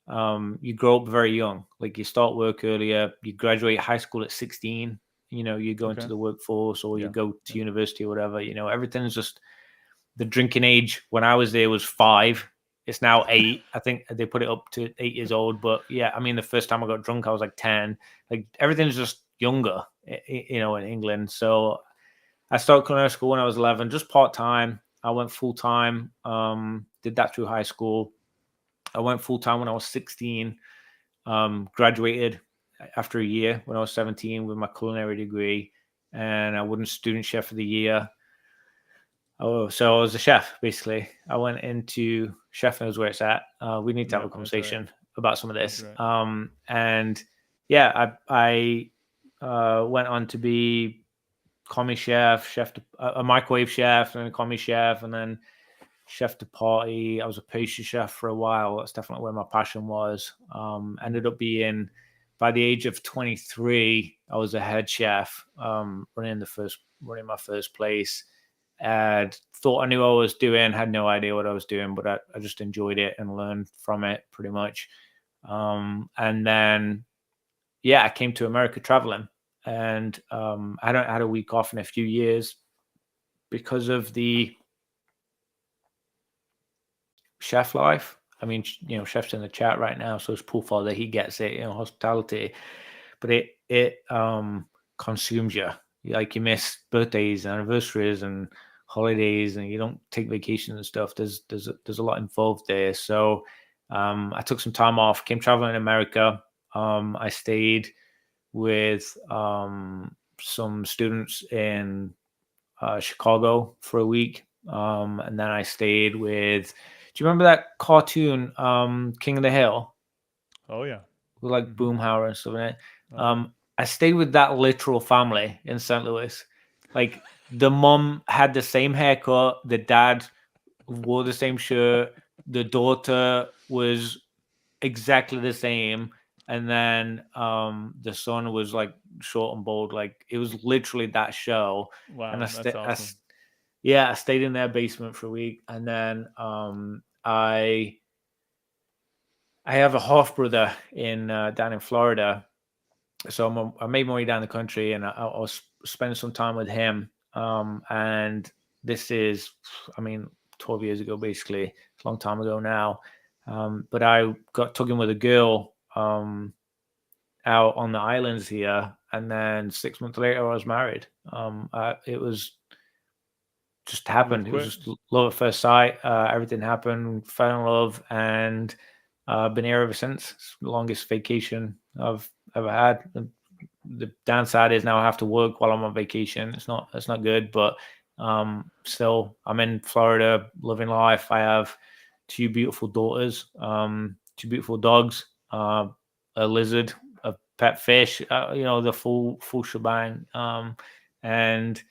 you grow up very young. Like you start work earlier, you graduate high school at 16, you go into the workforce, or you go to university or whatever. Everything's just, the drinking age when I was there was 5. It's now 8. I think they put it up to 8 years old. But yeah, I mean, the first time I got drunk, I was like 10. Like everything's just younger, in England. So I started culinary school when I was 11, just part-time. I went full-time, did that through high school. I went full-time when I was 16, graduated after a year when I was 17 with my culinary degree, and I won student chef of the year. Oh, so I was a chef, basically. I went into chef knows where it's at. We need to have a conversation about some of this. And yeah, I went on to be commis chef, a microwave chef, and a commis chef, and then chef de partie. I was a pastry chef for a while. That's definitely where my passion was. Ended up being, by the age of 23, I was a head chef, running my first place. And thought I knew what I was doing, had no idea what I was doing, but I just enjoyed it and learned from it pretty much. And then, yeah, I came to America traveling, and I hadn't had a week off in a few years because of the chef life. I mean, chef's in the chat right now, so it's Paul Father, he gets it, hospitality, but it consumes you. Like, you miss birthdays, anniversaries, and holidays, and you don't take vacations and stuff. There's a lot involved there. So I took some time off, came traveling in America. I stayed with some students in Chicago for a week, and then I stayed with. Do you remember that cartoon, King of the Hill? Oh yeah, With like Boomhauer and stuff in it. Uh-huh. I stayed with that literal family in St. Louis. Like, the mom had the same haircut, the dad wore the same shirt, the daughter was exactly the same, and then the son was like short and bald. Like, it was literally that show. Wow, And that's awesome. I stayed in their basement for a week, and then I have a half brother in down in Florida, so I made my way down the country, and I was spending some time with him. And this is, 12 years ago, basically. It's a long time ago now. But I got talking with a girl out on the islands here, and then 6 months later, I was married. It was just happened. It was just love at first sight. Everything happened, fell in love, and I've been here ever since. It's the longest vacation I've ever had. The downside is now I have to work while I'm on vacation. It's not good, but still, I'm in Florida, living life. I have 2 beautiful daughters, 2 beautiful dogs, a lizard, a pet fish, the full shebang. And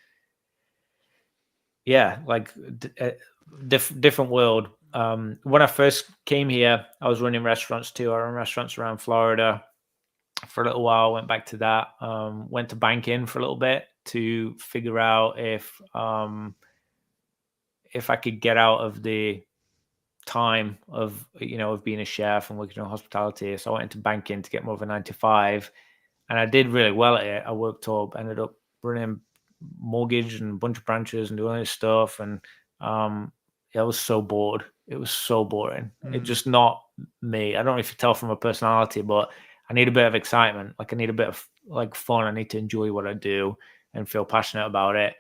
yeah, like different world. When I first came here, I was running restaurants too. I ran restaurants around Florida for a little while. Went back to that. Went to banking for a little bit to figure out if I could get out of the time of being a chef and working in hospitality. So I went into banking to get more of a 9-to-5, and I did really well at it. I worked up, ended up running mortgage and a bunch of branches and doing this stuff, and I was so bored. It was so boring. It's just not me. I don't know if you tell from my personality, but I need a bit of excitement. Like, I need a bit of like fun. I need to enjoy what I do and feel passionate about it.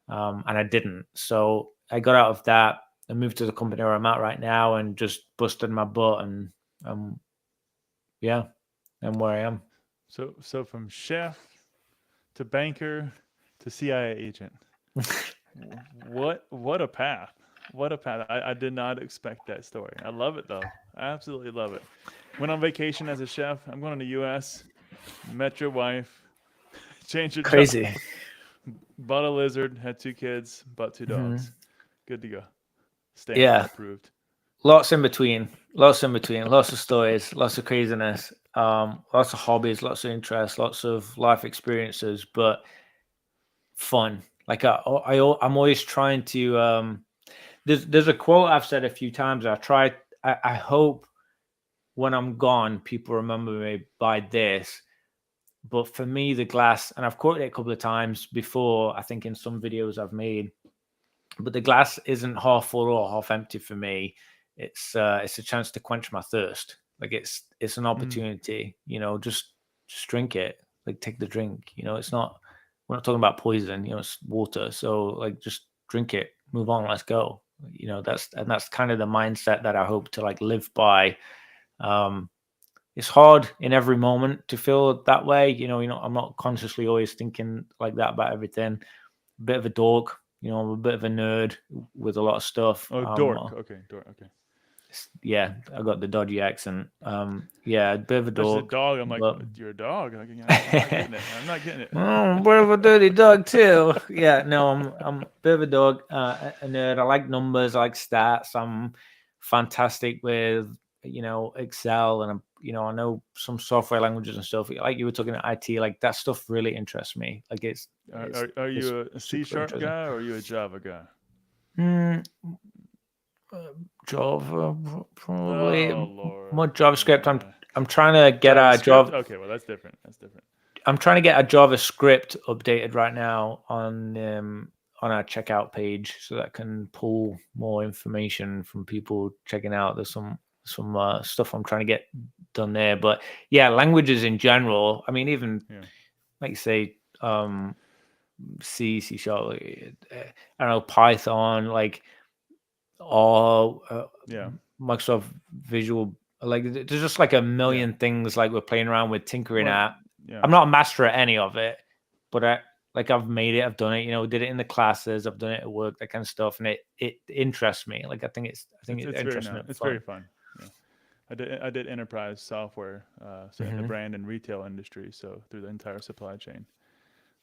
And I didn't. So I got out of that and moved to the company where I'm at right now, and just busted my butt, and I'm where I am. So from chef to banker to CIA agent. What a path. What a path. I did not expect that story. I love it though. I absolutely love it. Went on vacation as a chef. I'm going to the US. Met your wife. Changed your Crazy. job. Bought a lizard. Had 2 kids. Bought 2 dogs. Good to go. Stamp approved. Lots in between. Lots of stories. Lots of craziness. Lots of hobbies. Lots of interests. Lots of life experiences. But fun. Like, I'm always trying to. There's a quote I've said a few times. I hope when I'm gone, people remember me by this. But for me, the glass, and I've quoted it a couple of times before, I think in some videos I've made, but the glass isn't half full or half empty for me. It's a chance to quench my thirst. Like, it's an opportunity, just drink it. Like, take the drink, it's not, we're not talking about poison, it's water. So like, just drink it, move on, let's go. That's kind of the mindset that I hope to like live by. It's hard in every moment to feel that way. I'm not consciously always thinking like that about everything. A bit of a dork, I'm a bit of a nerd with a lot of stuff. Oh, dork. Okay, dork. Okay. Yeah, I got the dodgy accent. Yeah, a bit of a dork. There's a dog. I'm like, you're a dog. I'm not getting it. I'm a bit of a dirty dog too. Yeah, no, I'm a bit of a dog, a nerd. I like numbers, I like stats. I'm fantastic with Excel, and I know some software languages and stuff. Like you were talking about IT, like that stuff really interests me. Like Are you a C# guy or are you a Java guy? Java, probably. Oh, Lord. More JavaScript. I'm trying to get a job. Okay, well that's different. I'm trying to get a JavaScript updated right now on our checkout page so that I can pull more information from people checking out. There's some stuff I'm trying to get done there. But yeah, languages in general. I mean, even like you say, C, C#, I don't know, Python, like all Microsoft Visual. Like there's just like a million things like we're playing around with, tinkering at. I'm not a master at any of it, but I've made it, I've done it, did it in the classes, I've done it at work, that kind of stuff, and it interests me. Like I think it's interesting. It's very fun. Yeah. I did enterprise software, so in the brand and retail industry, so through the entire supply chain.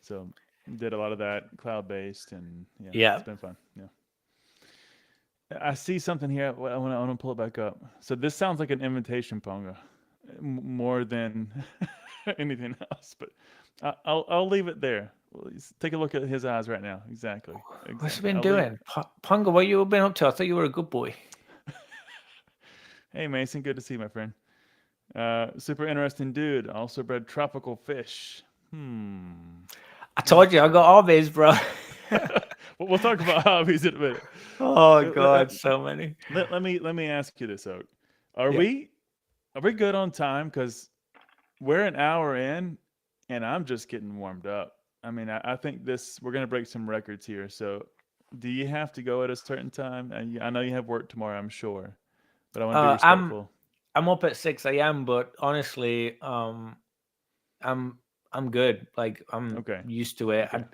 So did a lot of that cloud-based, and it's been fun. Yeah. I see something here. I want to pull it back up. So this sounds like an invitation, Ponga, more than anything else. But I'll leave it there. Take a look at his eyes right now. Exactly. What's he been doing? Ponga, what you been up to? I thought you were a good boy. Hey, Mason. Good to see you, my friend. Super interesting dude. Also bred tropical fish. I told you I got hobbies, bro. We'll talk about hobbies in a minute. Oh God, so many. Let me ask you this, Oak. Are we good on time? Because we're an hour in, and I'm just getting warmed up. I mean, I think we're gonna break some records here. So, do you have to go at a certain time? I know you have work tomorrow, I'm sure, but I want to be respectful. I'm up at 6 a.m., but honestly, I'm good. Like I'm used to it. Okay.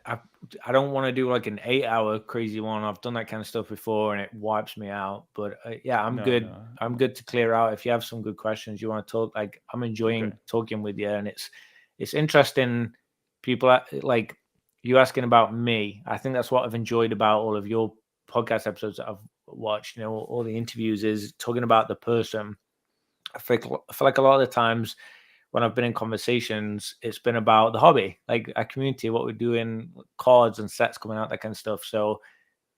I don't want to do like an 8-hour crazy one. I've done that kind of stuff before, and it wipes me out. But I'm good. No. I'm good to clear out. If you have some good questions you want to talk, like I'm enjoying talking with you, and it's interesting. People like you asking about me. I think that's what I've enjoyed about all of your podcast episodes that I've watched. All the interviews is talking about the person. I feel like a lot of the times when I've been in conversations, it's been about the hobby, like a community, what we're doing, cards and sets coming out, that kind of stuff. So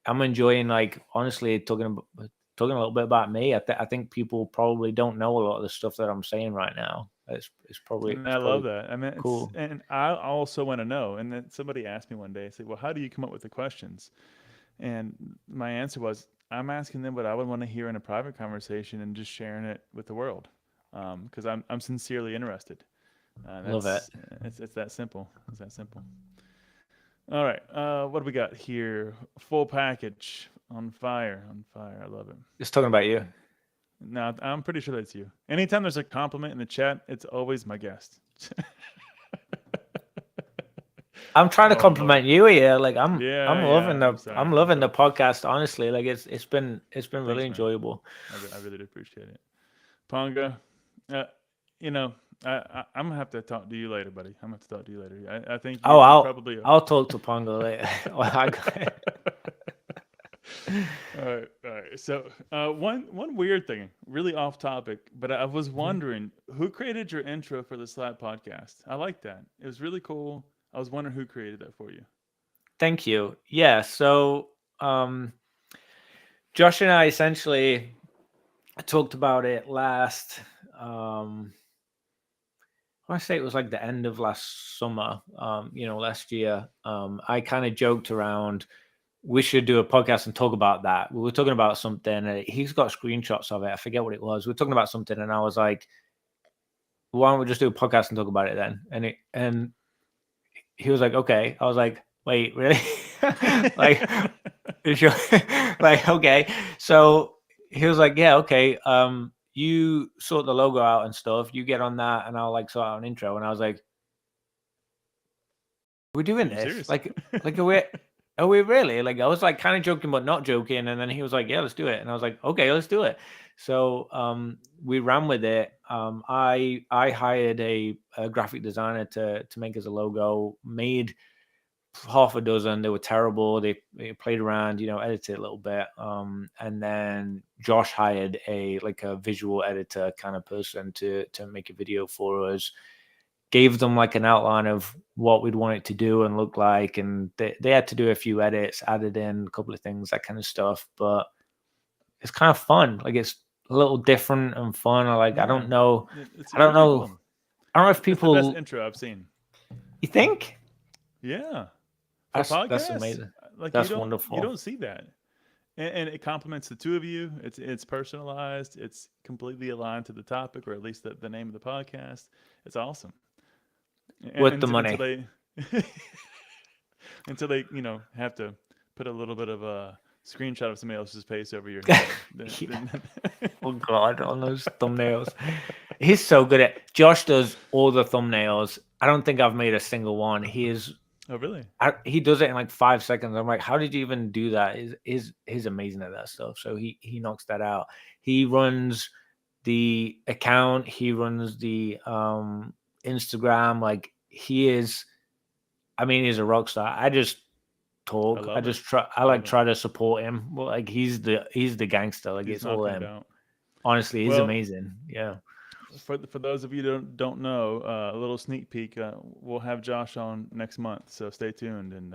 I'm enjoying, like, honestly, talking a little bit about me. I think people probably don't know a lot of the stuff that I'm saying right now. It's probably. And I love that. I mean, cool. And I also want to know. And then somebody asked me one day, say, "Well, how do you come up with the questions?" And my answer was, I'm asking them what I would want to hear in a private conversation and just sharing it with the world. Because I'm sincerely interested. Love it. It's that simple. It's that simple. All right. What do we got here? Full package. On fire. I love it. Just talking about you. No, I'm pretty sure that's you. Anytime there's a compliment in the chat, it's always my guest. I'm trying to compliment you here. Like I'm loving the podcast. Honestly, like it's been really enjoyable. I really appreciate it. Ponga, I'm gonna have to talk to you later, buddy. I'm gonna have to talk to you later. I think. I'll talk to Ponga later. All right. So, one weird thing, really off topic, but I was wondering who created your intro for the Slabbed Podcast. I like that. It was really cool. I was wondering who created that for you. Thank you. Yeah. So, Josh and I essentially talked about it last. I say it was like the end of last summer. Last year. I kind of joked around. We should do a podcast and talk about that. We were talking about something. He's got screenshots of it. I forget what it was. We were talking about something, and I was like, "Why don't we just do a podcast and talk about it then?" And he was like, "Okay." I was like, "Wait, really?" Like, like, okay. So he was like, "Yeah, okay. You sort the logo out and stuff. You get on that, and I'll like sort out an intro." And I was like, "We're doing this? Serious? Like, are we really?" Like, I was like kind of joking, but not joking. And then he was like, "Yeah, let's do it." And I was like, "Okay, let's do it." So we ran with it. I hired a graphic designer to make us a logo, made half a dozen. They were terrible. They played around, edited a little bit. And then Josh hired a visual editor kind of person to make a video for us. Gave them like an outline of what we'd want it to do and look like, and they had to do a few edits, added in a couple of things, that kind of stuff. But it's kind of fun. Like, it's a little different and fun. I don't know. I don't know. Cool. I don't know if people. It's the best intro I've seen. You think? Yeah. For That's podcasts, amazing. like That's you wonderful. don't see that. And it complements the two of you. It's personalized. It's completely aligned to the topic, or at least the name of the podcast. It's awesome. Worth the Until money. they until they have to put a little bit of a screenshot of somebody else's face over your head. Yeah. Oh God, on those thumbnails. He's so good at. Josh does all the thumbnails. I don't think I've made a single one. Oh really? He does it in like 5 seconds. I'm like, how did you even do that? He's amazing at that stuff. So he knocks that out. He runs the account. He runs the Instagram. Like he is. I mean, he's a rock star. I just talk. I just try. I like try to support him. Well, like he's the gangster. Like He's it's all knocking it him. out. Honestly, he's Well, amazing. Yeah. For those of you who don't know, a little sneak peek. We'll have Josh on next month, so stay tuned, and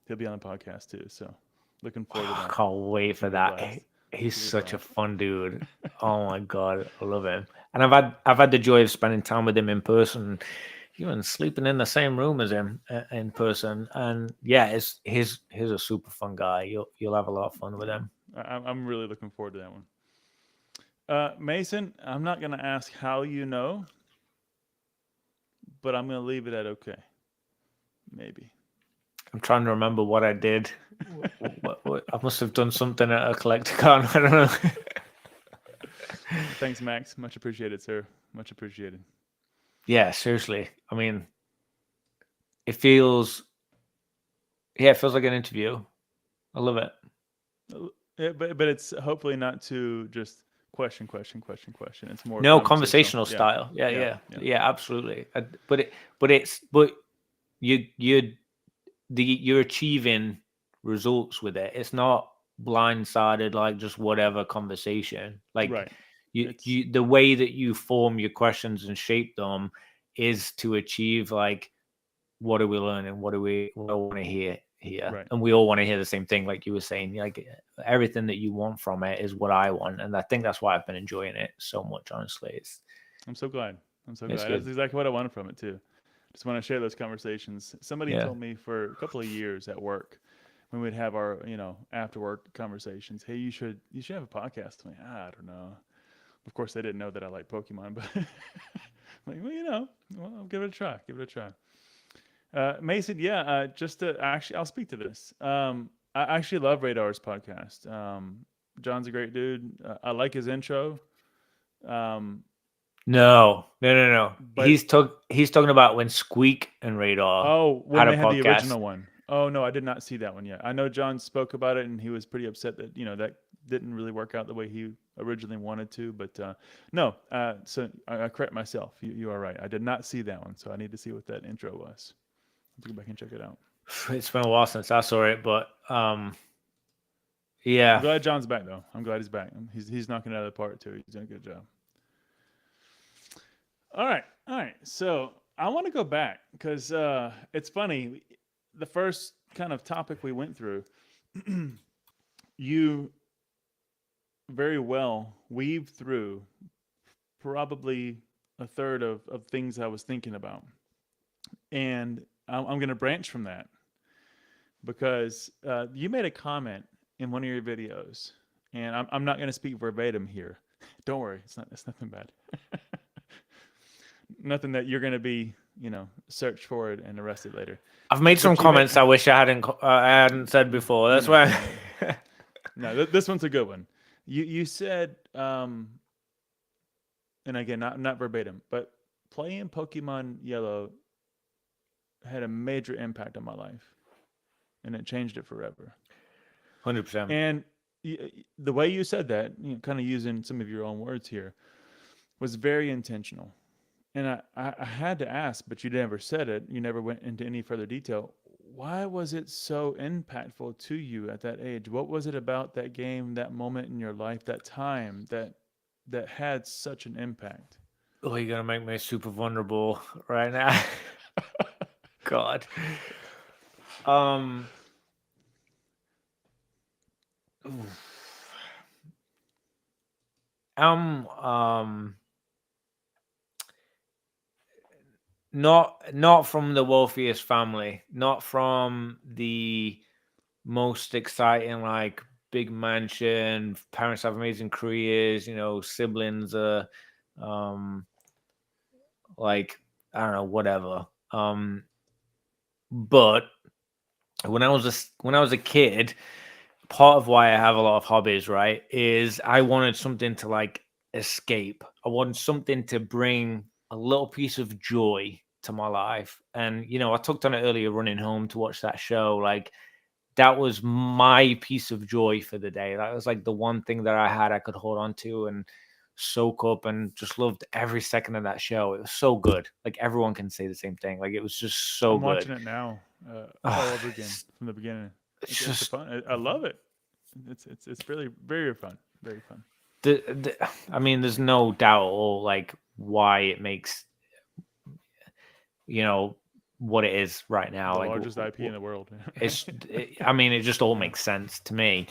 he'll be on the podcast too. So looking forward to that. I can't wait for that. Blast. He's such a fun dude. Oh my God, I love him. And I've had the joy of spending time with him in person, even sleeping in the same room as him in person. And yeah, he's a super fun guy. You'll have a lot of fun with him. I'm really looking forward to that one. Mason, I'm not going to ask how you know, but I'm going to leave it at okay. Maybe. I'm trying to remember what I did. What, I must have done something at a CollectorCon. I don't know. Thanks, Max. Much appreciated, sir. Much appreciated. Yeah, seriously. I mean, it feels like an interview. I love it. Yeah, but it's hopefully not too just question. It's more conversational style. Yeah, absolutely. But you're achieving results with it. It's not blindsided like just whatever conversation. Like right. you the way that you form your questions and shape them is to achieve like what are we learning? What do I want to hear here? Right. And we all want to hear the same thing, like you were saying. Like everything that you want from it is what I want, and I think that's why I've been enjoying it so much. Honestly, I'm so glad. Good. That's exactly what I wanted from it too. Just want to share those conversations. Somebody told me for a couple of years at work when we'd have our after work conversations. Hey, you should have a podcast. I'm like, I don't know. Of course, they didn't know that I like Pokemon, but like, well, I'll give it a try. Mason, just to actually, I'll speak to this. I actually love Radar's podcast. John's a great dude. I like his intro. No. But he's talking about when Squeak and Radar when they had the original one. Oh no, I did not see that one yet. I know John spoke about it and he was pretty upset that that didn't really work out the way he originally wanted to. But no, so I correct myself. You are right. I did not see that one, so I need to see what that intro was. I'll go back and check it out. It's been a while since I saw it, but yeah. I'm glad John's back though. I'm glad he's back. He's knocking it out of the park too. He's doing a good job. All right. So I want to go back because it's funny. The first kind of topic we went through, you very well weaved through probably a third of things I was thinking about. And I'm going to branch from that because you made a comment in one of your videos, and I'm not going to speak verbatim here. Don't worry. It's nothing bad. Nothing that you're going to be, searched for it and arrested later. I've made some comments I wish I hadn't said before. That's why. No, this one's a good one. You said, and again, not verbatim, but playing Pokemon Yellow had a major impact on my life, and it changed it forever. 100%. And the way you said that, kind of using some of your own words here, was very intentional. And I had to ask, but you never said it. You never went into any further detail. Why was it so impactful to you at that age? What was it about that game, that moment in your life, that time that had such an impact? Oh, you're going to make me super vulnerable right now. God. not from the wealthiest family, not from the most exciting, like big mansion, parents have amazing careers, siblings are um like, I don't know, whatever. But when I was a kid, part of why I have a lot of hobbies, right, is I wanted something to like escape. I wanted something to bring a little piece of joy to my life. And I talked on it earlier, running home to watch that show. Like, that was my piece of joy for the day. That was like the one thing that I had I could hold on to and soak up, and just loved every second of that show. It was so good. Like, everyone can say the same thing. Like, it was just so I'm good. watching it now, all Ah, over again from the beginning. it's It's a just fun. I love it. It's really very fun. Very fun. I mean, there's no doubt at all like why it makes what it is right now. The Like, largest IP in the world. I mean, it just all Yeah. makes sense to me.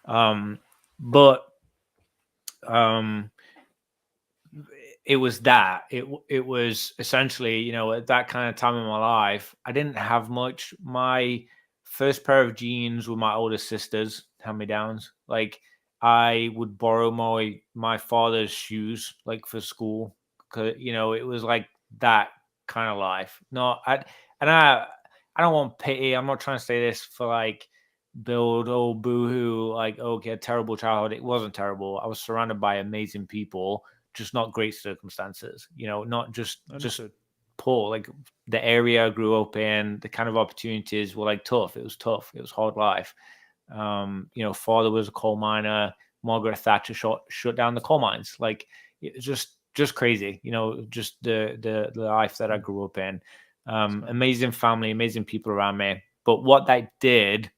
But um, it was that it was essentially, at that kind of time in my life, I didn't have much. My first pair of jeans were my older sister's hand me downs. Like, I would borrow my father's shoes like for school, because it was like that kind of life. No, and I don't want pity. I'm not trying to say this for like build, oh boohoo, like, okay, terrible childhood. It wasn't terrible. I was surrounded by amazing people, just not great circumstances, not just Understood. poor. Like, the area I grew up in, the kind of opportunities were like tough. It was tough. It was hard life. Father was a coal miner. Margaret Thatcher shut down the coal mines. Like, it's just crazy, just the life that I grew up in. Smart. Amazing family, amazing people around me. But what that did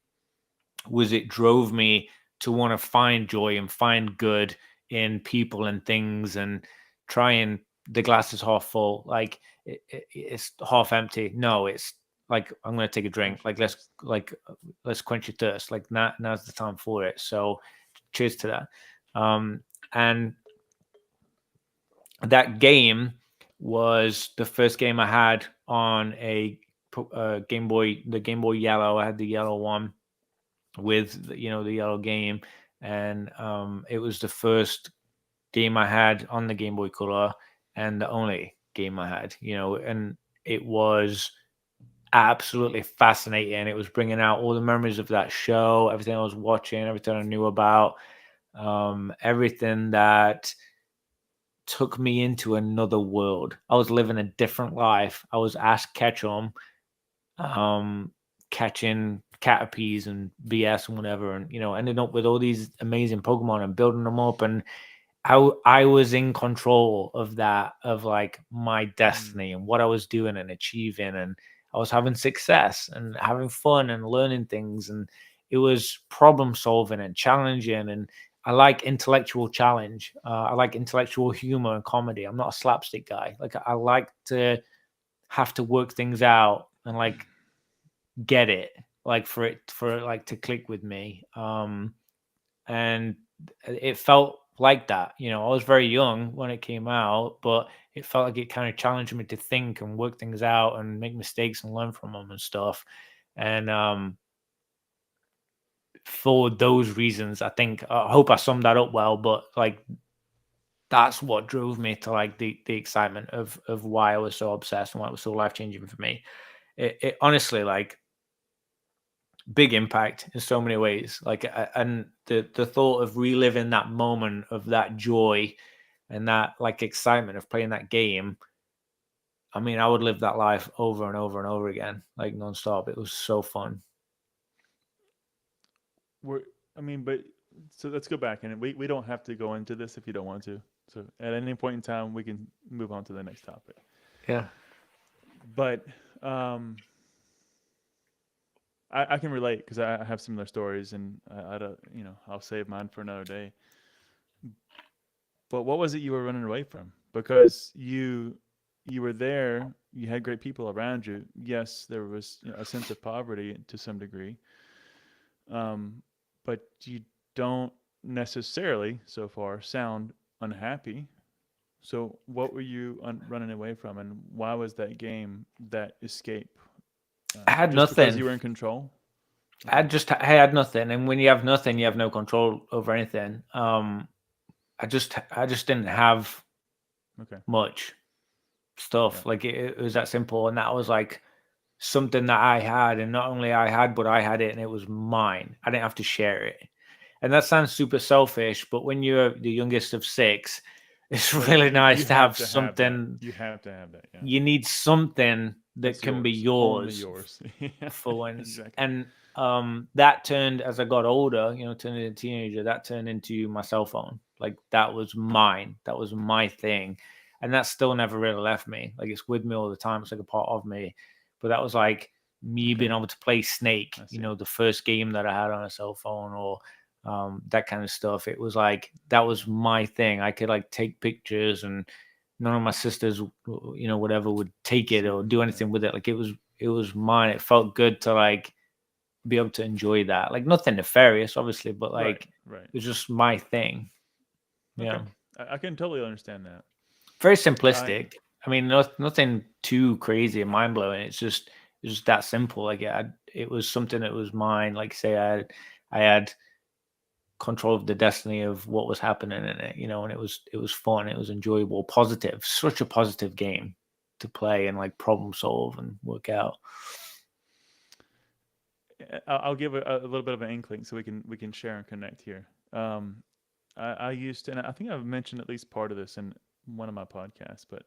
was it drove me to want to find joy and find good in people and things, and try and the glass is half full. Like, it's half empty. No, it's like, I'm gonna take a drink. Quench your Like, thirst. let's quench your thirst. Like, now's the time for it. So cheers to that. And that game was the first game I had on a Game Boy, the Game Boy Yellow. I had the yellow one with the yellow game, and it was the first game I had on the Game Boy Color, and the only game I had, and it was absolutely fascinating. It was bringing out all the memories of that show, everything I was watching, everything I knew about, everything that took me into another world. I was living a different life. I was Ash Ketchum, catching Caterpies and BS and whatever, and ended up with all these amazing Pokemon and building them up. And I was in control of that, of like my Mm. destiny and what I was doing and achieving, and I was having success and having fun and learning things, and it was problem solving and challenging. And I like intellectual challenge. I like intellectual humor and comedy. I'm not a slapstick guy. Like, I like to have to work things out and like get it, like for it like to click with me. And it felt like that. I was very young when it came out, but it felt like it kind of challenged me to think and work things out and make mistakes and learn from them and stuff. And for those reasons, I hope I summed that up well, but like, that's what drove me to like the excitement of why I was so obsessed and why it was so life changing for me. It honestly, like, big impact in so many ways. Like, and the thought of reliving that moment of that joy and that like excitement of playing that game, I mean, I would live that life over and over and over again, like nonstop. It was so fun. We're, I mean, but so let's go back, and we don't have to go into this if you don't want to. So at any point in time, we can move on to the next topic. Yeah. But um, I can relate because I have similar stories, and I don't, I'll save mine for another day. But what was it you were running away from? Because you were there, you had great people around you. Yes, there was a sense of poverty to some degree, but you don't necessarily, so far, sound unhappy. So, what were you running away from, and why was that game that escape? I had Just because nothing. you were in control? I Okay. just I had nothing, and when you have nothing, you have no control over anything. I just didn't have Okay. much Yeah. stuff. Like it was that simple, and that was like something that I had, and not only I had, but I had it, and it was mine. I didn't have to share it. And that sounds super selfish, but when you're the youngest of six, it's But really you nice to have have to have that. something. You have to have that. Yeah. You need something that That's can be yours. Only yours yours. Yeah. for once. Exactly. And that turned as I got older, turned into a teenager, that turned into my cell phone. Like that was mine. That was my thing. And that still never really left me. Like it's with me all the time. It's like a part of me. But that was like me being Okay. able to play Snake, I see. the first game that I had on a cell phone, or that kind of stuff. It was like that was my thing. I could like take pictures, and none of my sisters, whatever, would take it See or it. do Yeah. anything with it. Like it was mine. It felt good to like be able to enjoy that. Like nothing nefarious, obviously, but Right. like Right. it was just my thing. Okay. Yeah. I can totally understand that. Very I simplistic. I mean, nothing too crazy and mind blowing. It's just that simple. Like it was something that was mine. Like say I had control of the destiny of what was happening in it, and it was fun, it was enjoyable, positive, such a positive game to play and like problem solve and work out. I'll give a little bit of an inkling so we can share and connect here. I used to, and I think I've mentioned at least part of this in one of my podcasts, but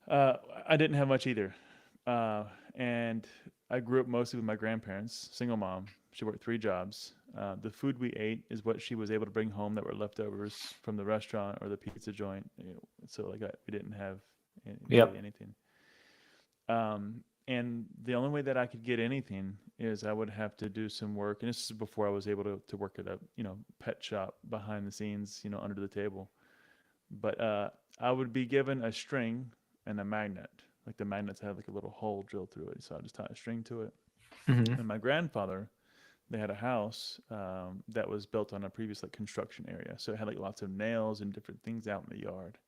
I didn't have much either. And I grew up mostly with my grandparents, single mom. She worked 3 jobs. The food we ate is what she was able to bring home that were leftovers from the restaurant or the pizza joint. So like we didn't have really Yep. anything. And the only way that I could get anything is I would have to do some work. And this is before I was able to work at a pet shop behind the scenes, under the table. But I would be given a string and a magnet. Like the magnets had like a little hole drilled through it, so I just tie a string to it. Hmm. And my grandfather, they had a house that was built on a previous like construction area, so it had like lots of nails and different things out in the yard.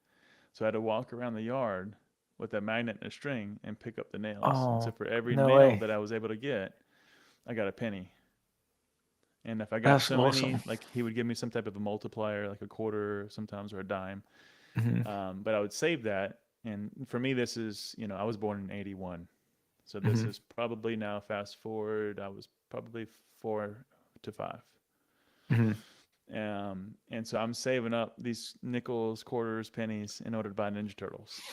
So I had to walk around the yard with a magnet and a string and pick up the nails. And so Oh, for every no nail way. that I was able to get, I got a penny. And if I got That's so many, awesome. like he would give me some type of a multiplier, like a quarter sometimes or a dime. Hmm. But I would save that. And for me, this is, I was born in 81. So this Hmm. is probably now fast forward. I was probably 4 to 5. Hmm. And so I'm saving up these nickels, quarters, pennies in order to buy Ninja Turtles.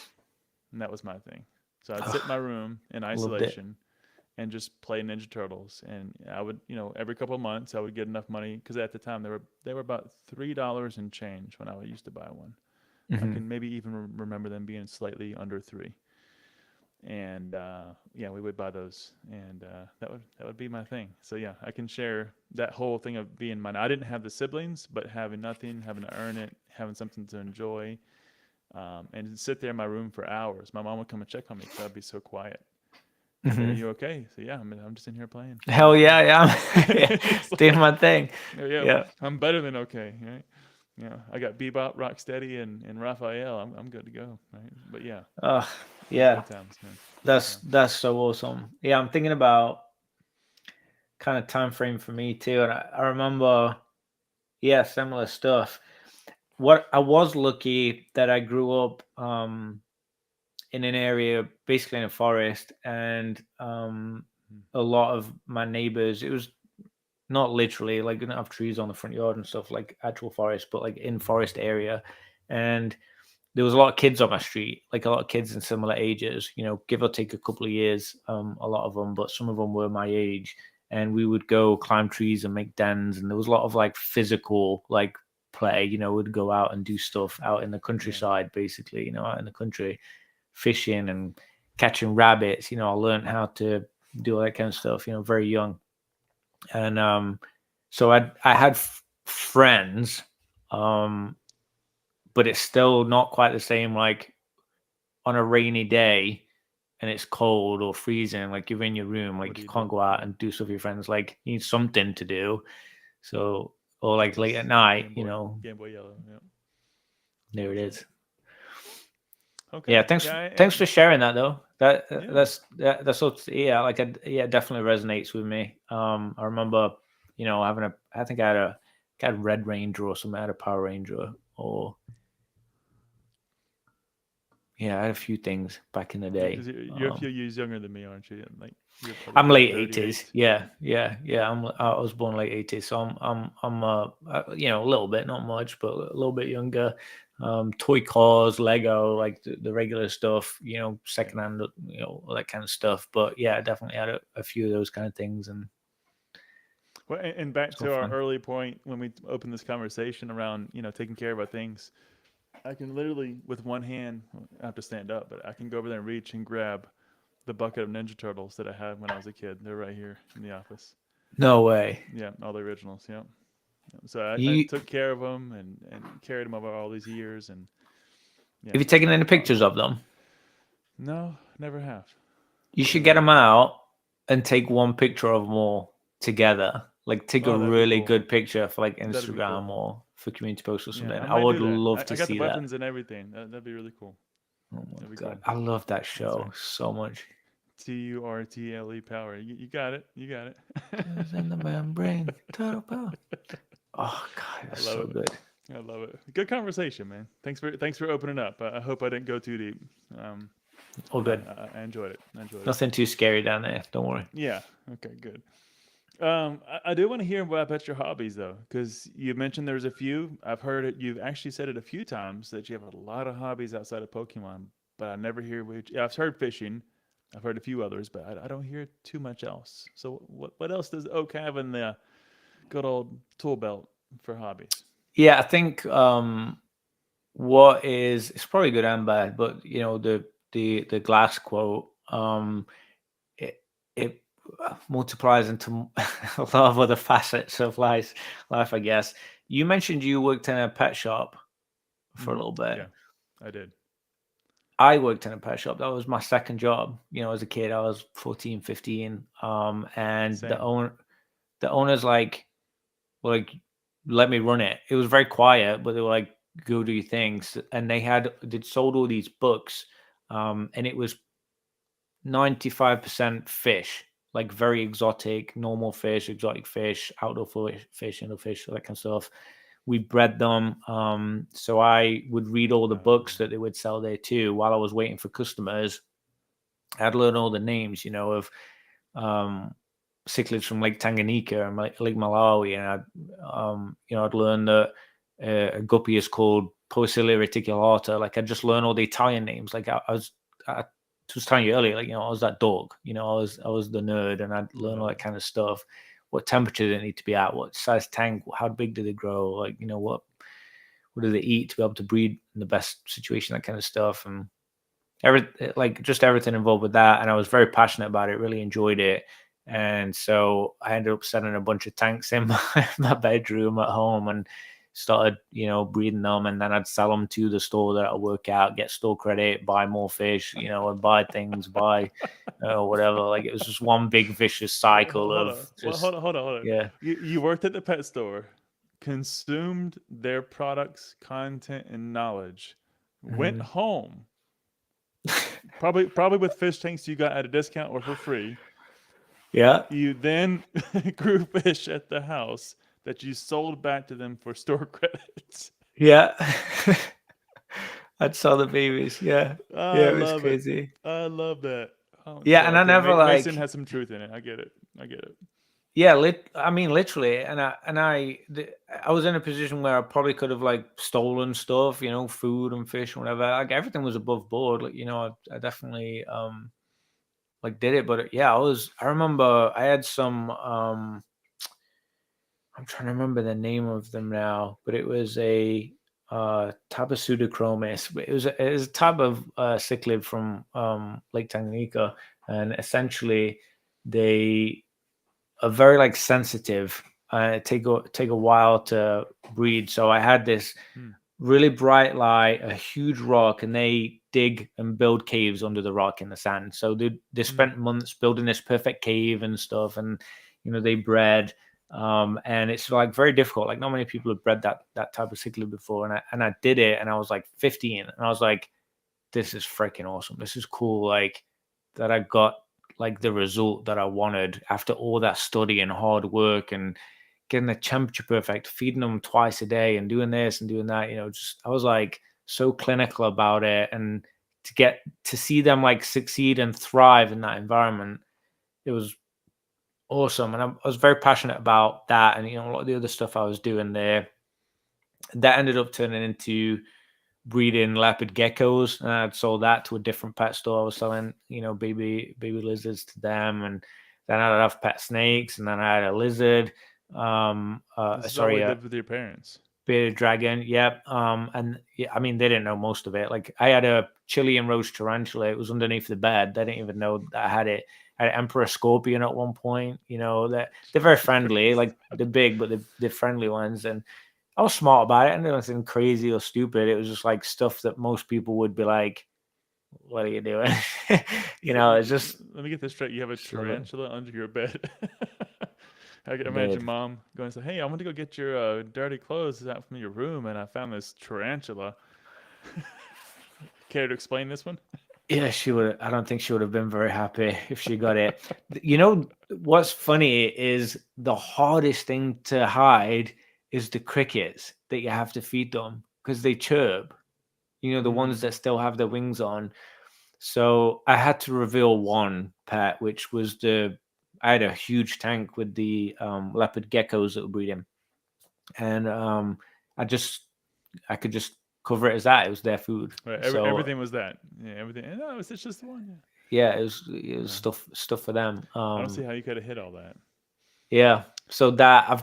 And that was my thing. So I'd sit in my room in Loved it. isolation and just play Ninja Turtles. And I would, every couple of months I would get enough money because at the time they were about $3 and change when I used to buy one. I Hmm. can maybe even remember them being slightly under 3. And yeah, we would buy those, and that would be my thing. So yeah, I can share that whole thing of being mine. I didn't have the siblings, but having nothing, having to earn it, having something to enjoy, and sit there in my room for hours. My mom would come and check on me because I'd be so quiet. She's like, "Are Hmm. you okay?" So yeah, I'm just in here playing. What are Hell you yeah, doing? yeah. It's Doing like, my thing. yeah, Yeah. I'm better than okay, right? Yeah, I got Bebop, Rocksteady, and Raphael. I'm good to go, right? But yeah, uh it was yeah, good times, man. Good that's times. that's so awesome. Yeah, I'm thinking about kind of time frame for me too, and I remember, yeah, similar stuff. What I was lucky that I grew up in an area basically in a forest, and Mm. a lot of my neighbors, it was not literally like we don't have trees on the front yard and stuff like actual forest, but like in forest area. And there was a lot of kids on my street, like a lot of kids in similar ages, give or take a couple of years, a lot of them, but some of them were my age. And we would go climb trees and make dens, and there was a lot of like physical like play, we'd go out and do stuff out in the Yeah. countryside, basically, out in the country, fishing and catching rabbits. I learned how to do all that kind of stuff, very young. And so I had friends, um, but it's still not quite the same. Like on a rainy day and it's cold or freezing, like you're in your room, What like do you you can't do? go out Yeah. and do stuff with your friends. Like you need something to do. So or like late at Tetris, night, Game Boy, Game Boy Yellow. Yeah. there it That's right. is. Okay. Yeah, thanks for sharing that though. That's so yeah, like it definitely resonates with me. I remember, I think I had a Red Ranger or something. I had a Power Ranger, or yeah, I had a few things back in the day. Because you're a few years younger than me, aren't you? Like you're probably I'm late 38. 80s. Yeah. I was born late 80s, so I'm a little bit, not much, but a little bit younger. Toy cars, Lego, like the regular stuff, secondhand, all that kind of stuff. But yeah, I definitely had a few of those kind of things, and Well, and back it's all to our fun. early point when we opened this conversation around, taking care of our things. I can literally, with one hand, I have to stand up, but I can go over there and reach and grab the bucket of Ninja Turtles that I had when I was a kid. They're right here in the office. No way. Yeah, all the originals. Yeah. So I You took care of them and carried them over all these years. And yeah, Have you taken any pictures of them? No, never have. You should get them out and take one picture of them all together. Like take a really good picture for like Instagram or for community posts or something. Yeah, I would do that. love to I got see the that. weapons and everything. That'd be really cool. Oh my god, I love that show so much. TURTLE power. You got it. You got it. In the membrane, turtle power. Oh god, that's so good. I love it. Good conversation, man. Thanks for opening up. I hope I didn't go too deep. All good. I enjoyed it. Nothing too scary down there. Don't worry. Yeah. Okay. Good. I do want to hear about your hobbies though, because you mentioned there's a few. I've heard it. You've actually said it a few times that you have a lot of hobbies outside of Pokemon, but I never hear which. Yeah, I've heard fishing. I've heard a few others, but I don't hear too much else. So what else does Oak have in the good old tool belt for hobbies? Yeah, I think it's probably good and bad, but the glass quote, it multiplies into a lot of other facets of life, I guess. You mentioned you worked in a pet shop for a little bit. Yeah, I did. I worked in a pet shop. That was my second job. As a kid, I was 14, 15. And Same. the owners let me run it. It was very quiet, but they were like, go do your things. And they'd sold all these books. And it was 95% fish, like very exotic, normal fish, exotic fish, outdoor fish, indoor fish, all that kind of stuff. We bred them. So I would read all the books that they would sell there too. While I was waiting for customers, I'd learn all the names, of cichlids from Lake Tanganyika and Lake Malawi. And I'd learn that a guppy is called Poecilia reticulata. Like I just learned all the Italian names. Like I was telling you earlier, like, I was that dog, I was the nerd, and I'd learn all that kind of stuff. What temperature they need to be at, what size tank, how big do they grow, like, what do they eat to be able to breed in the best situation, that kind of stuff. And everything involved with that. And I was very passionate about it, really enjoyed it. And so I ended up setting a bunch of tanks in my bedroom at home and started, breeding them, and then I'd sell them to the store that I work out, get store credit, buy more fish, and buy things, buy whatever. Like it was just one big vicious cycle hold on. Yeah. You worked at the pet store, consumed their products, content, and knowledge, went home, probably with fish tanks you got at a discount or for free. Yeah. You then grew fish at the house that you sold back to them for store credits. Yeah. I'd sell the babies. Yeah. It was crazy. I love that. Oh, yeah. And I never Mason has some truth in it. I get it. Yeah. Literally. And I was in a position where I probably could have stolen stuff, food and fish and whatever. Like everything was above board. Like, I definitely, did it. But yeah, I remember I had some, I'm trying to remember the name of them now, but it was a type of Pseudochromis. It was a type of cichlid from Lake Tanganyika, and essentially they are very sensitive. Take a while to breed. So I had this really bright light, a huge rock, and they dig and build caves under the rock in the sand. So they spent months building this perfect cave and stuff, and they bred. And it's very difficult. Like not many people have bred that type of cichlid before. And I did it, and I was 15, and I was like, this is freaking awesome. This is cool. Like that I got like the result that I wanted after all that study and hard work and getting the temperature perfect, feeding them twice a day and doing this and doing that, just I was like so clinical about it. And to get to see them like succeed and thrive in that environment, it was awesome. And I was very passionate about that. And, a lot of the other stuff I was doing there, that ended up turning into breeding leopard geckos. And I'd sold that to a different pet store. I was selling, baby lizards to them. And then I'd have pet snakes. And then I had a lizard. This is all you did with your parents. Bearded dragon, yep. And yeah, I mean, they didn't know most of it. Like I had a Chilean rose tarantula. It was underneath the bed. They didn't even know that I had it. I had an emperor scorpion at one point. They're very friendly. Like they're big, but they're friendly ones. And I was smart about it. I didn't do anything crazy or stupid. It was just like stuff that most people would be like, "What are you doing?" It's just. Let me get this straight. You have a tarantula under your bed. I can imagine mom going and say, "Hey, I want to go get your dirty clothes out from your room, and I found this tarantula." Care to explain this one? Yeah, she would. I don't think she would have been very happy if she got it. What's funny is the hardest thing to hide is the crickets that you have to feed them because they chirp. The ones that still have their wings on. So I had to reveal one pet, which was I had a huge tank with the leopard geckos that were breeding, and I could just cover it as that. It was their food. Right. Everything was that. Yeah, everything. No, it's just the one. Yeah, it was stuff for them. I don't see how you could have hit all that. Yeah. So that I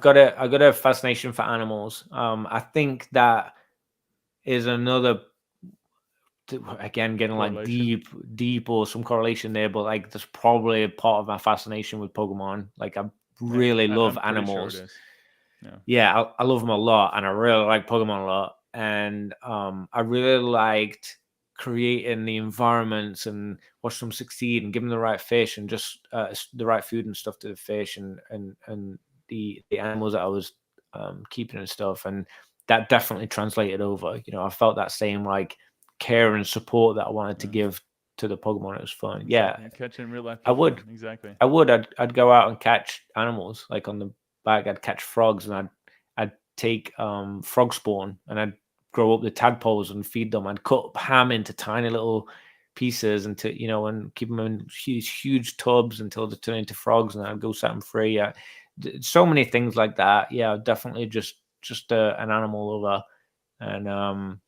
got a fascination for animals. I think that is another. Again, getting like deep or some correlation there, but like there's probably a part of my fascination with Pokemon. Like I really love animals. Sure it is. Yeah, I love them a lot, and I really like Pokemon a lot. And I really liked creating the environments and watch them succeed and give them the right fish and just the right food and stuff to the fish and the animals that I was keeping and stuff. And that definitely translated over. I felt that same like care and support that I wanted to give to the Pokemon. It was fun. Exactly. Yeah, catch in real life. I would. Exactly. I would. I'd go out and catch animals. Like on the back, I'd catch frogs, and I'd take frog spawn, and I'd grow up the tadpoles and feed them. I'd cut ham into tiny little pieces until and keep them in huge tubs until they turn into frogs, and I'd go set them free. Yeah, so many things like that. Yeah, definitely just an animal lover, and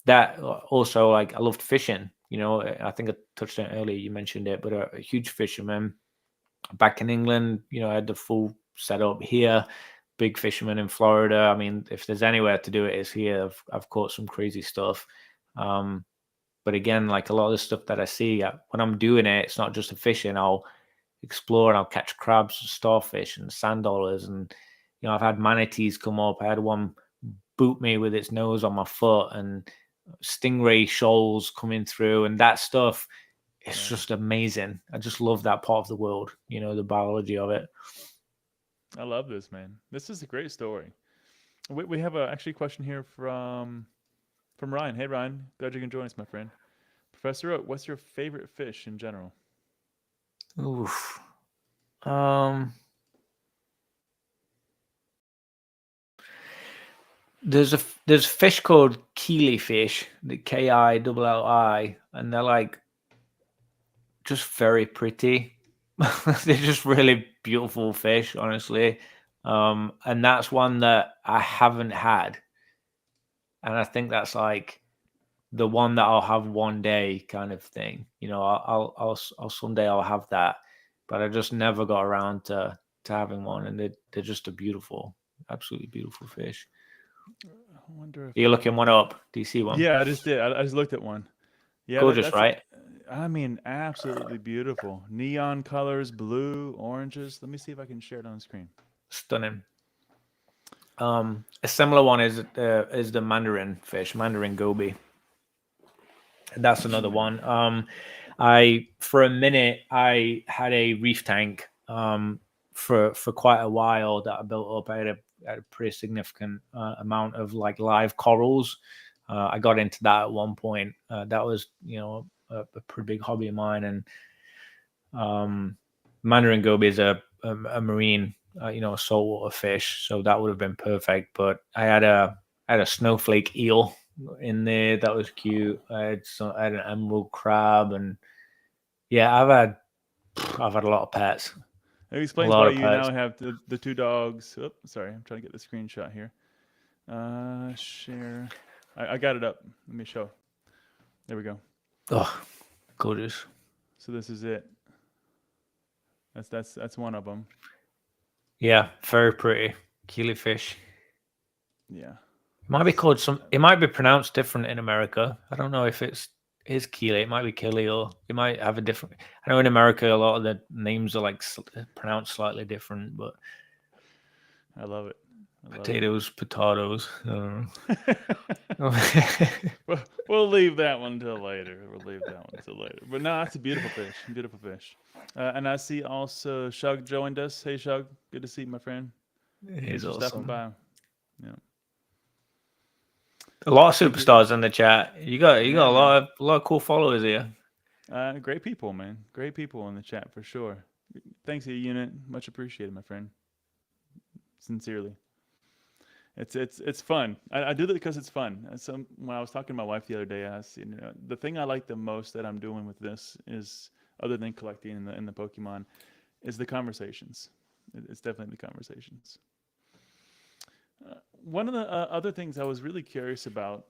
that also, like, I loved fishing. I think I touched on it earlier. You mentioned it, but a huge fisherman back in England. I had the full setup here. Big fisherman in Florida. I mean, if there's anywhere to do it, it's here. I've caught some crazy stuff. But again, like a lot of the stuff that I see when I'm doing it, it's not just a fishing. I'll explore and I'll catch crabs, starfish, and sand dollars. And I've had manatees come up. I had one boot me with its nose on my foot, and stingray shoals coming through, and that stuff. It's just amazing. I just love that part of the world. The biology of it. I love this, man. This is a great story. We have a question here from Ryan. Hey, Ryan. Glad you can join us, my friend. Professor Oak, what's your favorite fish in general? Oof. There's a fish called Keeley fish, the Killi, and they're like just very pretty. They're just really beautiful fish, honestly. And that's one that I haven't had. And I think that's like the one that I'll have one day kind of thing. I'll someday I'll have that, but I just never got around to having one. And they're just a beautiful, absolutely beautiful fish. I wonder if you're looking one up. Do you see one? Yeah, I just did. I just looked at one. Yeah, gorgeous, right? I mean, absolutely beautiful. Neon colors, blue, oranges. Let me see if I can share it on screen. Stunning. A similar one is the mandarin fish, mandarin goby. That's another one. For a minute I had a reef tank for quite a while that I built up. I had a pretty significant amount of like live corals I got into that at one point. That was, a pretty big hobby of mine. And Mandarin goby is a marine, saltwater fish, so that would have been perfect. But I had a snowflake eel in there that was cute. I had an emerald crab, and yeah, I've had a lot of pets. It explains why you now have the two dogs. Oh, sorry, I'm trying to get the screenshot here. Share. I got it up. Let me show. There we go. Oh, gorgeous. So this is it. That's one of them. Yeah, very pretty. Killifish. Yeah. It might be called it might be pronounced different in America. I don't know if it's Keely. It might be Killy, or it might have a different. I know in America a lot of the names are like pronounced slightly different, but I love it. Potatoes. I don't know. We'll leave that one till later. But no, that's a beautiful fish. Beautiful fish. And I see also Shug joined us. Hey Shug, good to see you, my friend. He's awesome. Stopping by. Yeah. A lot of superstars in the chat. You got a lot of cool followers here. Great people, man. Great people in the chat for sure. Thanks, unit. Much appreciated, my friend. Sincerely. It's fun. I do that because it's fun. So when I was talking to my wife the other day, I asked, the thing I like the most that I'm doing with this is, other than collecting in the Pokemon, is the conversations. It's definitely the conversations. One of the other things I was really curious about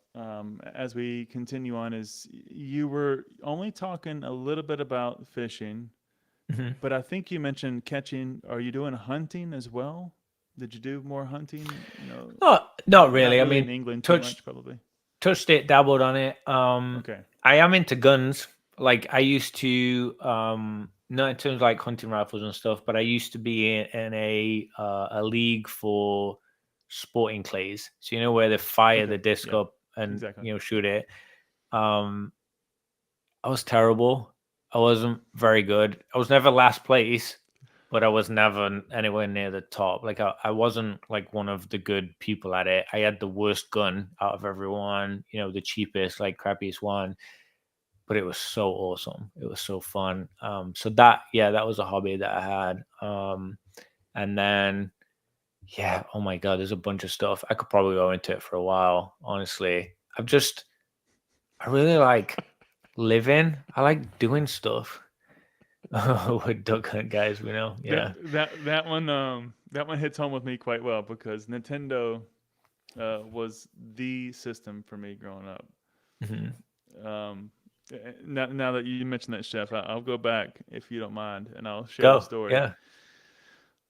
as we continue on is you were only talking a little bit about fishing, but I think you mentioned catching. Are you doing hunting as well? Did you do more hunting? Not really. I mean, in England, probably touched it, dabbled on it. Okay. I am into guns. Like I used to, not in terms of like hunting rifles and stuff, but I used to be in a league for sporting clays. So where they fire the disc up and shoot it. I was terrible. I wasn't very good. I was never last place, but I was never anywhere near the top. Like I wasn't like one of the good people at it. I had the worst gun out of everyone, the cheapest, like crappiest one. But it was so awesome. It was so fun. So that was a hobby that I had. And then, oh my God, there's a bunch of stuff. I could probably go into it for a while, honestly. I really like living. I like doing stuff. With Duck Hunt, guys, we know. Yeah. That one hits home with me quite well because Nintendo was the system for me growing up. Now that you mentioned that, Chef, I'll go back if you don't mind, and I'll share the story. Yeah.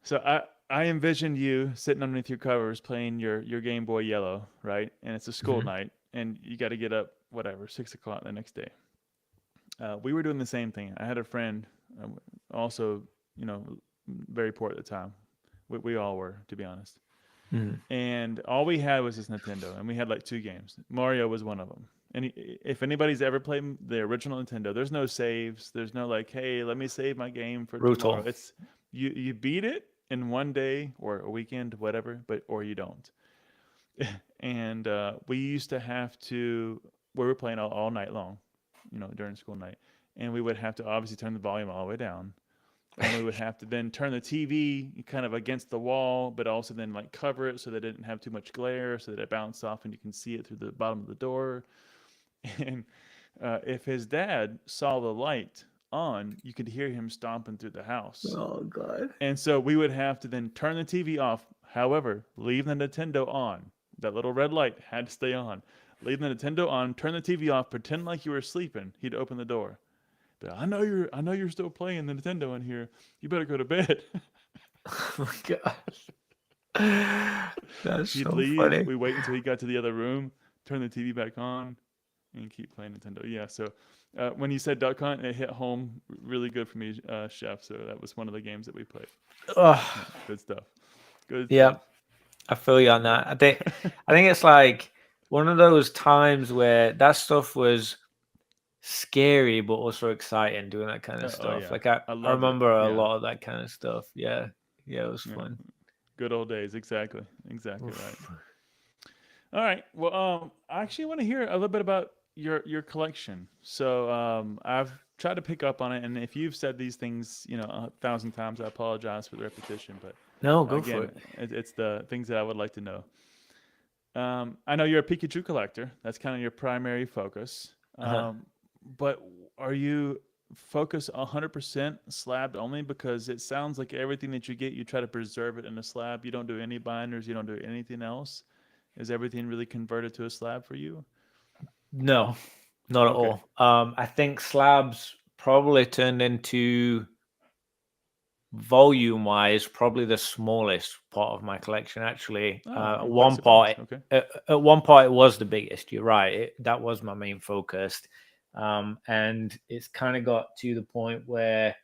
So I envisioned you sitting underneath your covers playing your Game Boy Yellow, right? And it's a school night, and you got to get up 6 o'clock the next day. We were doing the same thing. I had a friend, also, very poor at the time. We all were, to be honest. And all we had was this Nintendo, and we had like 2 games. Mario was one of them. And if anybody's ever played the original Nintendo, there's no saves. There's no like, hey, let me save my game for tomorrow. It's you beat it in one day or a weekend, whatever, or you don't. And we used to have to. We were playing all night long, during school night, and we would have to obviously turn the volume all the way down. And we would have to then turn the TV kind of against the wall, but also then like cover it so that it didn't have too much glare, so that it bounced off and you can see it through the bottom of the door. And if his dad saw the light on, you could hear him stomping through the house. Oh, God. And so we would have to then turn the TV off. However, leave the Nintendo on. That little red light had to stay on. Leave the Nintendo on, turn the TV off, pretend like you were sleeping. He'd open the door. But I know you're still playing the Nintendo in here. You better go to bed. Oh my gosh. That's He'd so leave. funny. We wait until he got to the other room, turn the TV back on, and keep playing Nintendo. Yeah, so when you said Duck Hunt, it hit home really good for me, Chef. So that was one of the games that we played. Good stuff. Good stuff. I feel you on that. I think it's like one of those times where that stuff was scary but also exciting, doing that kind of stuff. Yeah. Like I remember a lot of that kind of stuff. Yeah, it was fun. Good old days. Exactly Oof. All right. Well, I actually want to hear a little bit about your collection. So, I've tried to pick up on it, and if you've said these things, 1,000 times, I apologize for the repetition. But No, go for again, it. it's the things that I would like to know. I know you're a Pikachu collector. That's kind of your primary focus. Uh-huh. But are you focused 100% slabbed only? Because it sounds like everything that you get, you try to preserve it in a slab. You don't do any binders. You don't do anything else. Is everything really converted to a slab for you? No, not at Okay. all. I think slabs probably turned into volume wise, probably the smallest part of my collection. Actually, Oh, at I'm quite one surprised. part, Okay. at one part, it was the biggest. You're right. That was my main focus, and it's kind of got to the point where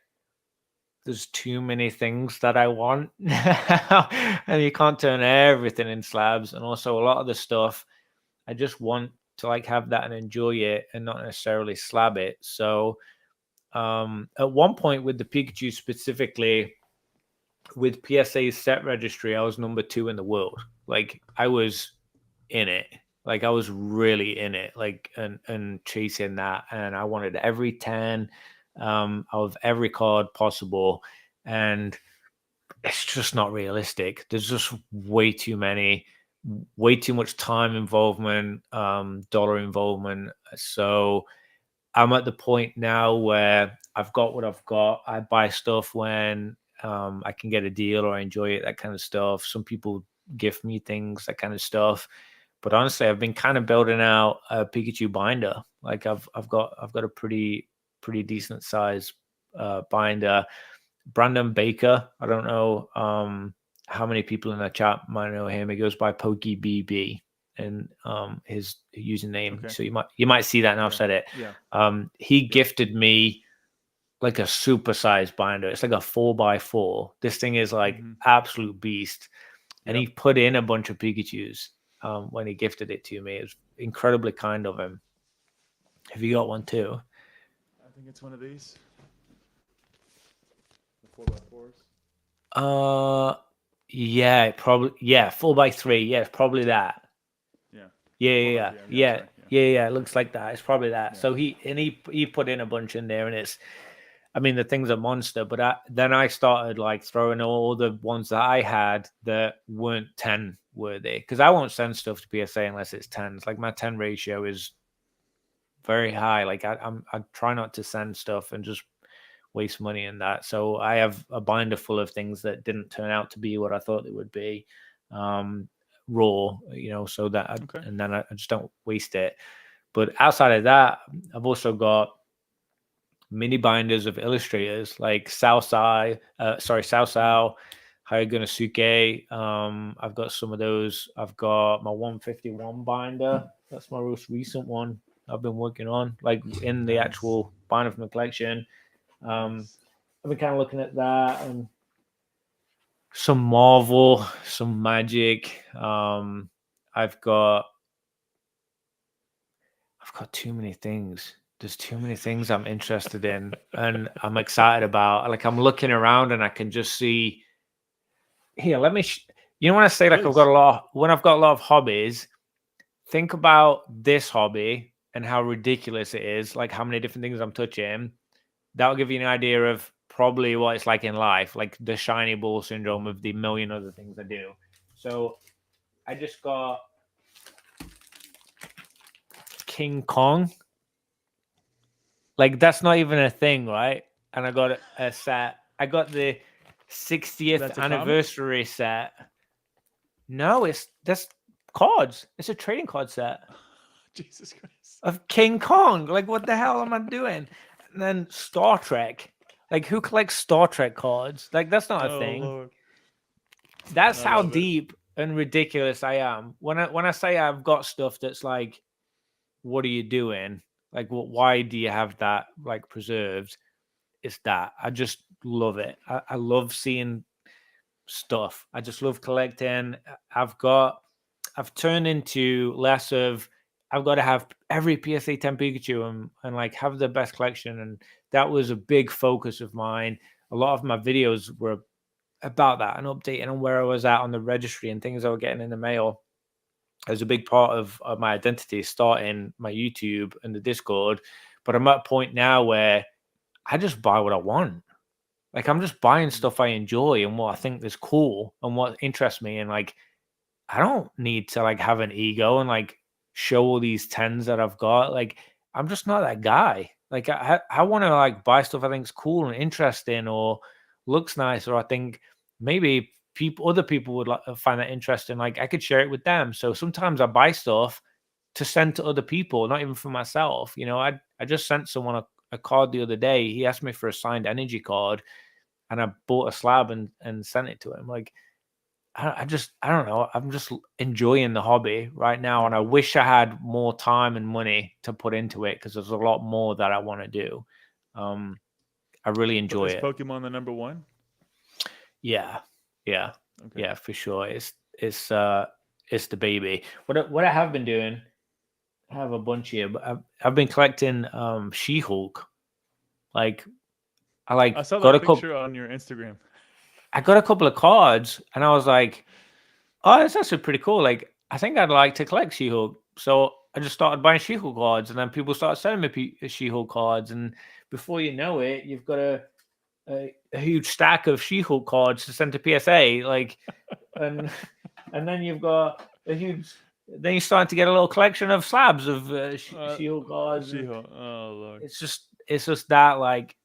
there's too many things that I want, and you can't turn everything in slabs. And also, a lot of the stuff I just want to like have that and enjoy it, and not necessarily slab it. So, at one point with the Pikachu specifically, with PSA's set registry, I was number 2 in the world. Like I was in it. Like I was really in it. Like and chasing that. And I wanted every 10 of every card possible. And it's just not realistic. There's just way too many, way too much time involvement, dollar involvement. So I'm at the point now where I've got what I've got. I buy stuff when I can get a deal or I enjoy it, that kind of stuff. Some people gift me things, that kind of stuff. But honestly, I've been kind of building out a Pikachu binder. Like I've got a pretty decent size binder. Brandon Baker, I don't know how many people in the chat might know him. He goes by PokeBB and his username. Okay. So you might see that now. I've Yeah. said it. Yeah. He gifted me like a supersized binder. It's like a 4x4. This thing is like Mhm. absolute beast. And Yep. he put in a bunch of Pikachus when he gifted it to me. It was incredibly kind of him. Have you got one too? I think it's one of these. The 4x4s. Yeah, probably. Yeah, 4x3. Yeah, it's probably that. Yeah. Yeah. 4x3. Yeah. Sorry. Yeah. It looks like that. It's probably that. Yeah. So he put in a bunch in there, and it's, I mean, the thing's a monster. But then I started like throwing all the ones that I had that weren't 10 worthy, because I won't send stuff to PSA unless it's 10s. Like my 10 ratio is very high. Like I try not to send stuff and just waste money in that. So I have a binder full of things that didn't turn out to be what I thought it would be. Raw, so that and then I just don't waste it. But outside of that, I've also got mini binders of illustrators like Sao, Hayagunasuke. I've got some of those. I've got my 151 binder. That's my most recent one I've been working on, like in the actual binder from the collection. I've been kind of looking at that and some Marvel, some Magic. I've got too many things. There's too many things I'm interested in and I'm excited about. Like I'm looking around and I can just see. Here, let me. When I say like I've got a lot. When I've got a lot of hobbies, think about this hobby and how ridiculous it is. Like how many different things I'm touching. That'll give you an idea of probably what it's like in life, like the shiny ball syndrome of the million other things I do. So I just got King Kong. Like that's not even a thing, right? And I got a set. I got the 60th anniversary set. No, that's cards. It's a trading card set. Jesus Christ. Of King Kong. Like what the hell am I doing? And then Star Trek. Like who collects Star Trek cards? Like that's not a thing. Lord. That's how deep and ridiculous I am. When I say I've got stuff that's like, what are you doing? Like, why do you have that like preserved? It's that I just love it. I love seeing stuff. I just love collecting. I've turned into less of I've got to have every PSA 10 Pikachu and like have the best collection. And that was a big focus of mine. A lot of my videos were about that and updating on where I was at on the registry and things I was getting in the mail. as a big part of my identity, starting my YouTube and the Discord. But I'm at a point now where I just buy what I want. Like, I'm just buying stuff I enjoy and what I think is cool and what interests me. And like, I don't need to like have an ego and like show all these tens that I've got. Like, I'm just not that guy. Like, I want to like buy stuff I think is cool and interesting or looks nice, or I think maybe other people would find that interesting. Like, I could share it with them. So sometimes I buy stuff to send to other people, not even for myself. You know, I just sent someone a card the other day. He asked me for a signed energy card, and I bought a slab and sent it to him. Like, I don't know. I'm just enjoying the hobby right now, and I wish I had more time and money to put into it because there's a lot more that I want to do. I really enjoy Is it. Pokemon the number one? Yeah, Okay. yeah, for sure. It's the baby. What I have been doing, I have a bunch here, but I've been collecting She-Hulk. Like, I saw got that a couple. picture on your Instagram. I got a couple of cards, and I was like, oh, that's actually pretty cool. Like, I think I'd like to collect She-Hulk. So I just started buying She-Hulk cards, and then people started sending me She-Hulk cards. And before you know it, you've got a huge stack of She-Hulk cards to send to PSA. Like, and then you've got a huge. Then you're starting to get a little collection of slabs of She-Hulk cards. She-Hulk. Oh Lord. It's just that, like,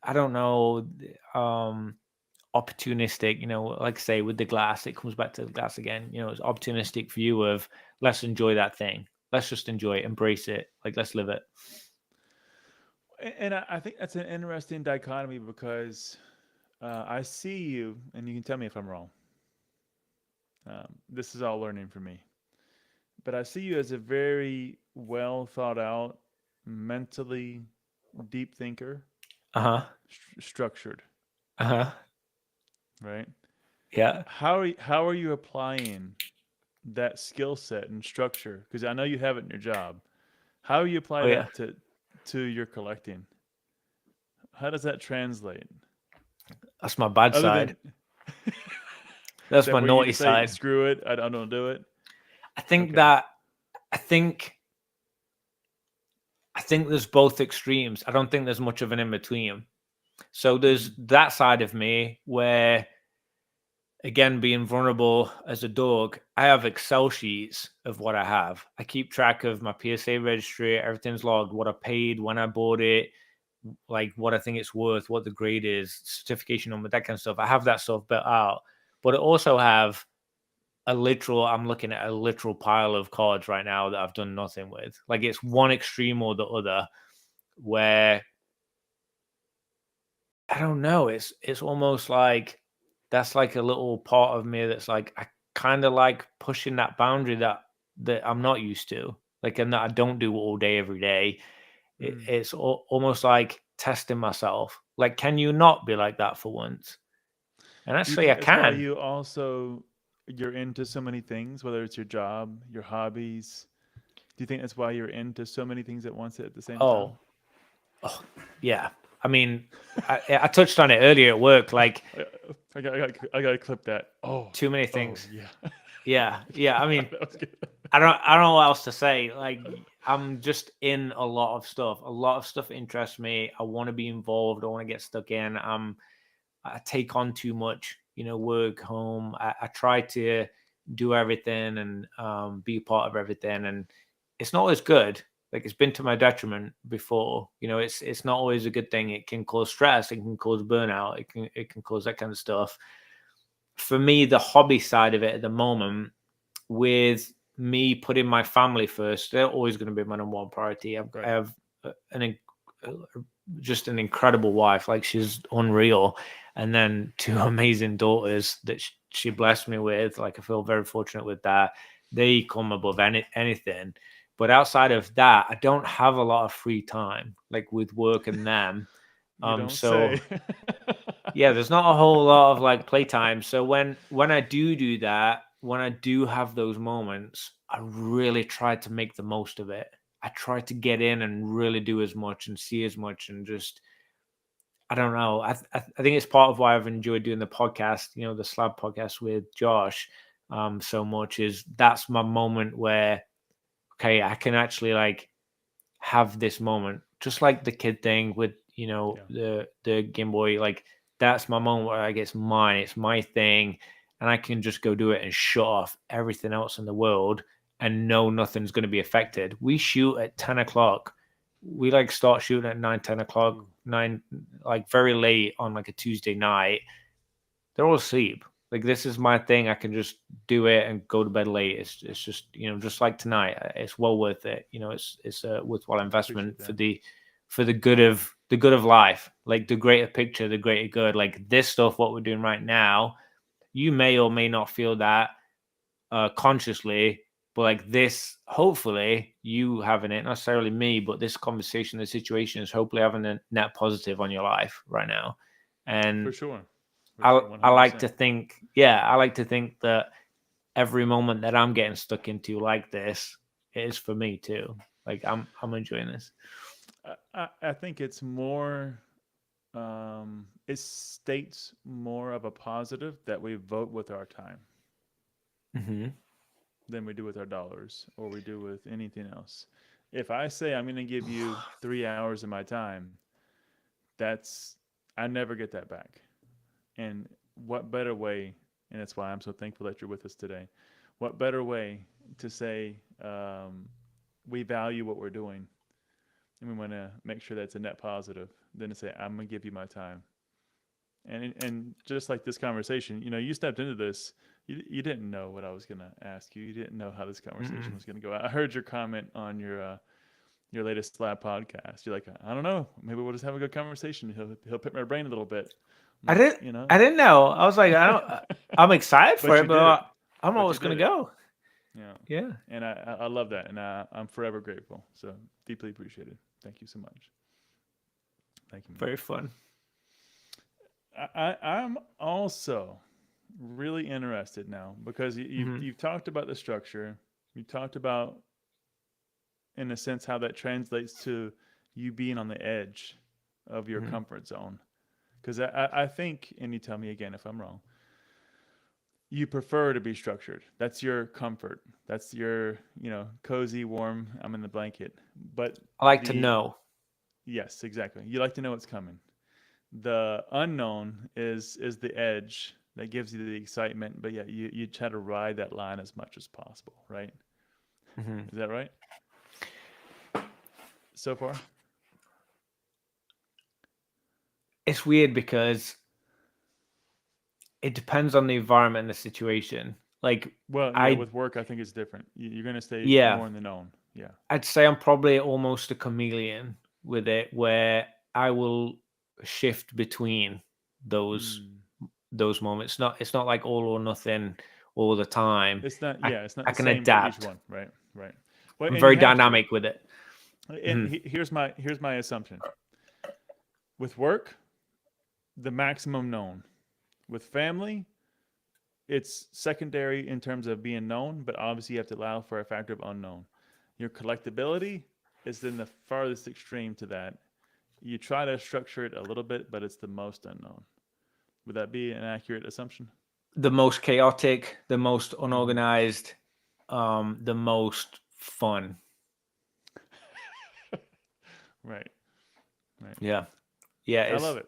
I don't know, opportunistic, you know, like I say, with the glass, it comes back to the glass again. You know, it's opportunistic view of let's enjoy that thing. Let's just enjoy it, embrace it. Like, let's live it. And I think that's an interesting dichotomy because I see you, and you can tell me if I'm wrong. This is all learning for me. But I see you as a very well thought out, mentally deep thinker, structured, right? Yeah. How are you applying that skill set and structure? Because I know you have it in your job. How are you applying that to your collecting? How does that translate? That's my bad side. That's my naughty side. Screw it. I don't do it. I think there's both extremes. I don't think there's much of an in between. So there's that side of me where, again, being vulnerable as a dog, I have Excel sheets of what I have. I keep track of my PSA registry. Everything's logged, what I paid, when I bought it, like what I think it's worth, what the grade is, certification number, that kind of stuff. I have that stuff built out. But I also have I'm looking at a literal pile of cards right now that I've done nothing with. Like, it's one extreme or the other, where I don't know. It's almost like that's like a little part of me that's like, I kind of like pushing that boundary that I'm not used to, like, and that I don't do all day, every day. It's almost like testing myself. Like, can you not be like that for once? And actually, I can. You're into so many things, whether it's your job, your hobbies. Do you think that's why you're into so many things at once at the same time? Oh, yeah. I mean, I touched on it earlier at work. Like, I gotta clip that. Oh, too many things. Yeah. I mean, I don't know what else to say. Like, I'm just in a lot of stuff. A lot of stuff interests me. I want to be involved. I want to get stuck in. I take on too much, you know, work, home. I try to do everything and be a part of everything, and it's not always good. Like, it's been to my detriment before. You know, it's not always a good thing. It can cause stress. It can cause burnout. It can cause that kind of stuff. For me, the hobby side of it at the moment, with me putting my family first, they're always going to be my number one priority. I have just an incredible wife. Like, she's unreal. And then 2 amazing daughters that she blessed me with. Like, I feel very fortunate with that. They come above anything. But outside of that, I don't have a lot of free time, like with work and them. So yeah, there's not a whole lot of like playtime. So when I do that, when I do have those moments, I really try to make the most of it. I try to get in and really do as much and see as much, and just, I don't know. I think it's part of why I've enjoyed doing the podcast, you know, the Slabbed Podcast with Josh. so much, is that's my moment where, okay, I can actually like have this moment, just like the kid thing with, you know, the Game Boy. Like that's my moment where like it's mine, it's my thing, and I can just go do it and shut off everything else in the world and know nothing's going to be affected. We shoot at 10 o'clock. We like start shooting at 9, 10 o'clock, 9, like very late on like a Tuesday night. They're all asleep. Like this is my thing. I can just do it and go to bed late. It's just, you know, just like tonight. It's well worth it. You know, it's a worthwhile investment for the good of life. Like the greater picture, the greater good. Like this stuff, what we're doing right now, you may or may not feel that consciously, but like this, hopefully you having it, not necessarily me, but this conversation, the situation is hopefully having a net positive on your life right now. And for sure. I like to think, I like to think that every moment that I'm getting stuck into like this is for me too. Like I'm enjoying this. I think it's more, it states more of a positive that we vote with our time than we do with our dollars or we do with anything else. If I say I'm going to give you 3 hours of my time, I never get that back. And what better way, and that's why I'm so thankful that you're with us today, what better way to say we value what we're doing and we want to make sure that's a net positive than to say, I'm going to give you my time. And just like this conversation, you know, you stepped into this, you didn't know what I was going to ask you. You didn't know how this conversation was going to go. I heard your comment on your latest Slabbed podcast. You're like, I don't know, maybe we'll just have a good conversation. He'll pick my brain a little bit. I didn't know. I was like, I'm excited for it, but I'm always going to go. Yeah. And I love that. And I'm forever grateful. So deeply appreciated. Thank you so much. Thank you. Very fun. I'm also really interested now because you've talked about the structure. You talked about, in a sense, how that translates to you being on the edge of your comfort zone. Because I think, and you tell me again if I'm wrong, you prefer to be structured. That's your comfort. That's your, you know, cozy, warm, I'm in the blanket. But I like to know. Yes, exactly. You like to know what's coming. The unknown is the edge that gives you the excitement. But yeah, you try to ride that line as much as possible, right? Is that right? So far? It's weird because it depends on the environment and the situation. Like, with work, I think it's different. You're going to stay more in the known. Yeah. I'd say I'm probably almost a chameleon with it, where I will shift between those moments. It's not like all or nothing all the time. It's not. Yeah, it's not. I can adapt. Each one. Right. Well, I'm very dynamic with it. And here's my assumption. With work, the maximum known. With family, it's secondary in terms of being known, but obviously you have to allow for a factor of unknown. Your collectability is then the farthest extreme to that. You try to structure it a little bit, but it's the most unknown. Would that be an accurate assumption? The most chaotic, the most unorganized, the most fun. Right. Yeah. I love it.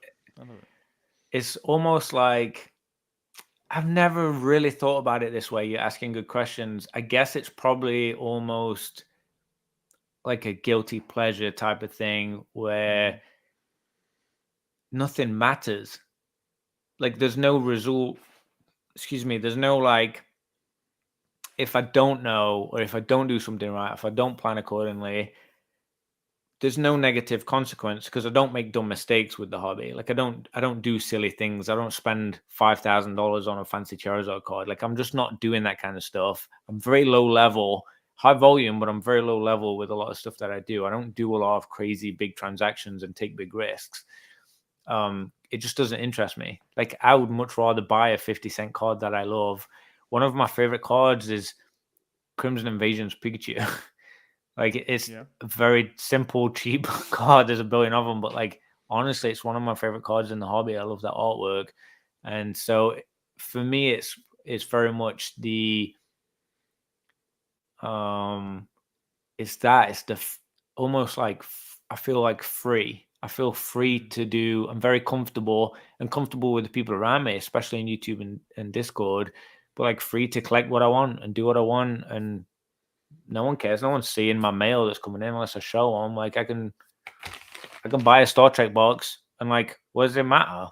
It's almost like, I've never really thought about it this way. You're asking good questions. I guess it's probably almost like a guilty pleasure type of thing where nothing matters. Like there's no result. There's no like, if I don't know, or if I don't do something right, if I don't plan accordingly, there's no negative consequence because I don't make dumb mistakes with the hobby. Like I don't do silly things. I don't spend $5,000 on a fancy Charizard card. Like I'm just not doing that kind of stuff. I'm very low level, high volume, but I'm very low level with a lot of stuff that I do. I don't do a lot of crazy big transactions and take big risks. It just doesn't interest me. Like I would much rather buy a 50-cent card that I love. One of my favorite cards is Crimson Invasion's Pikachu. Like it's a very simple, cheap card. There's a billion of them, but like honestly, it's one of my favorite cards in the hobby. I love that artwork, and so for me, it's it's very much it's the almost like I feel like free. I feel free to do. I'm very comfortable with the people around me, especially in YouTube and Discord. But like free to collect what I want and do what I want, and no one cares. No one's seeing my mail that's coming in unless I show them. Like I can buy a Star Trek box, and like, what does it matter?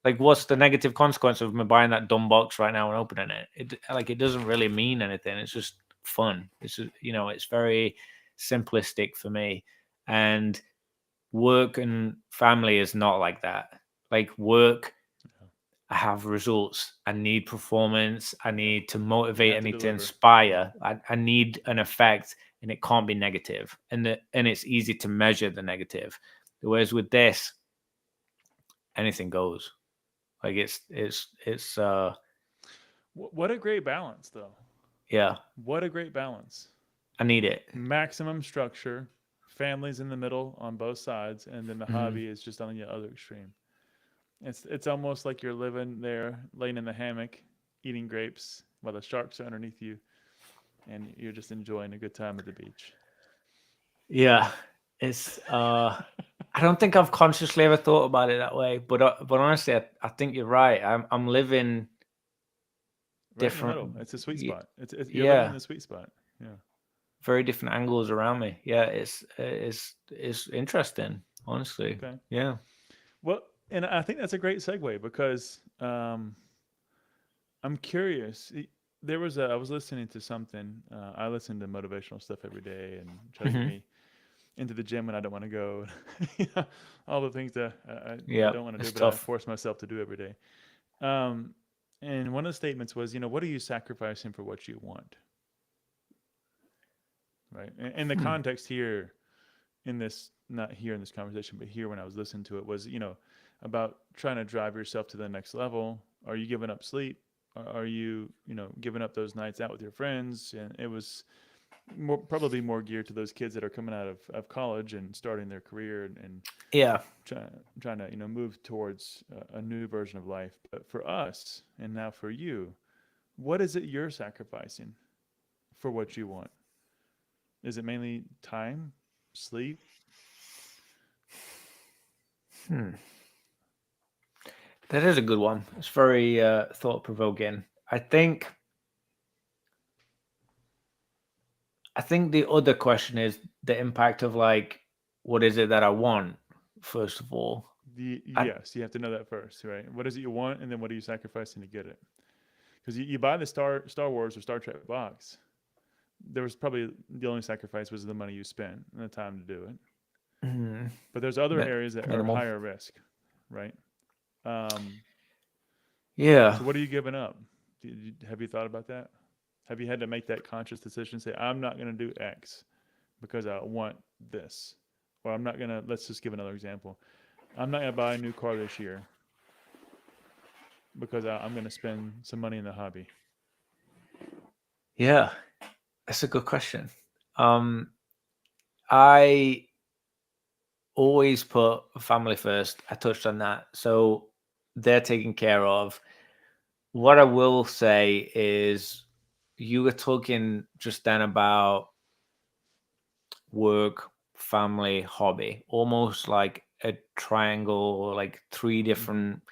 Like, what's the negative consequence of me buying that dumb box right now and opening it? It doesn't really mean anything. It's just fun. It's just, it's very simplistic for me. And work and family is not like that. Like work, I have results. I need performance. I need to motivate. I need to inspire. I need an effect, and it can't be negative. And it's easy to measure the negative. Whereas with this, anything goes. Like it's what a great balance, though. Yeah. What a great balance. I need it. Maximum structure, families in the middle on both sides, and then the hobby is just on the other extreme. It's almost like you're living there, laying in the hammock, eating grapes while the sharks are underneath you, and you're just enjoying a good time at the beach. Yeah, it's. I don't think I've consciously ever thought about it that way, but honestly, I think you're right. I'm living different. In the middle. It's a sweet spot. You're living in the sweet spot. Yeah. Very different angles around me. Yeah, it's interesting, honestly. Okay. Yeah. Well, and I think that's a great segue because I'm curious. I was listening to something. I listen to motivational stuff every day and try to get me into the gym when I don't want to go. All the things that I don't want to do, but I force myself to do every day. And one of the statements was, what are you sacrificing for what you want? Right. And the context here not here in this conversation, but here when I was listening to it was, about trying to drive yourself to the next level. Are you giving up sleep? Are you, giving up those nights out with your friends? And it was probably more geared to those kids that are coming out of college and starting their career and trying to, move towards a new version of life. But for us, and now for you, what is it you're sacrificing for what you want? Is it mainly time, sleep? That is a good one. It's very thought-provoking. I think the other question is the impact of like, what is it that I want, first of all? Yes, you have to know that first, right? What is it you want, and then what are you sacrificing to get it? Because you buy the Star Wars or Star Trek box, there was probably the only sacrifice was the money you spent and the time to do it. But there's other areas that are higher risk, right? Yeah. So what are you giving up? Have you thought about that? Have you had to make that conscious decision? Say, I'm not going to do X because I want this. Or I'm not going to, let's just give another example. I'm not going to buy a new car this year because I'm going to spend some money in the hobby. Yeah, that's a good question. I always put family first. I touched on that. So they're taken care of. What I will say is you were talking just then about work, family, hobby, almost like a triangle or like three different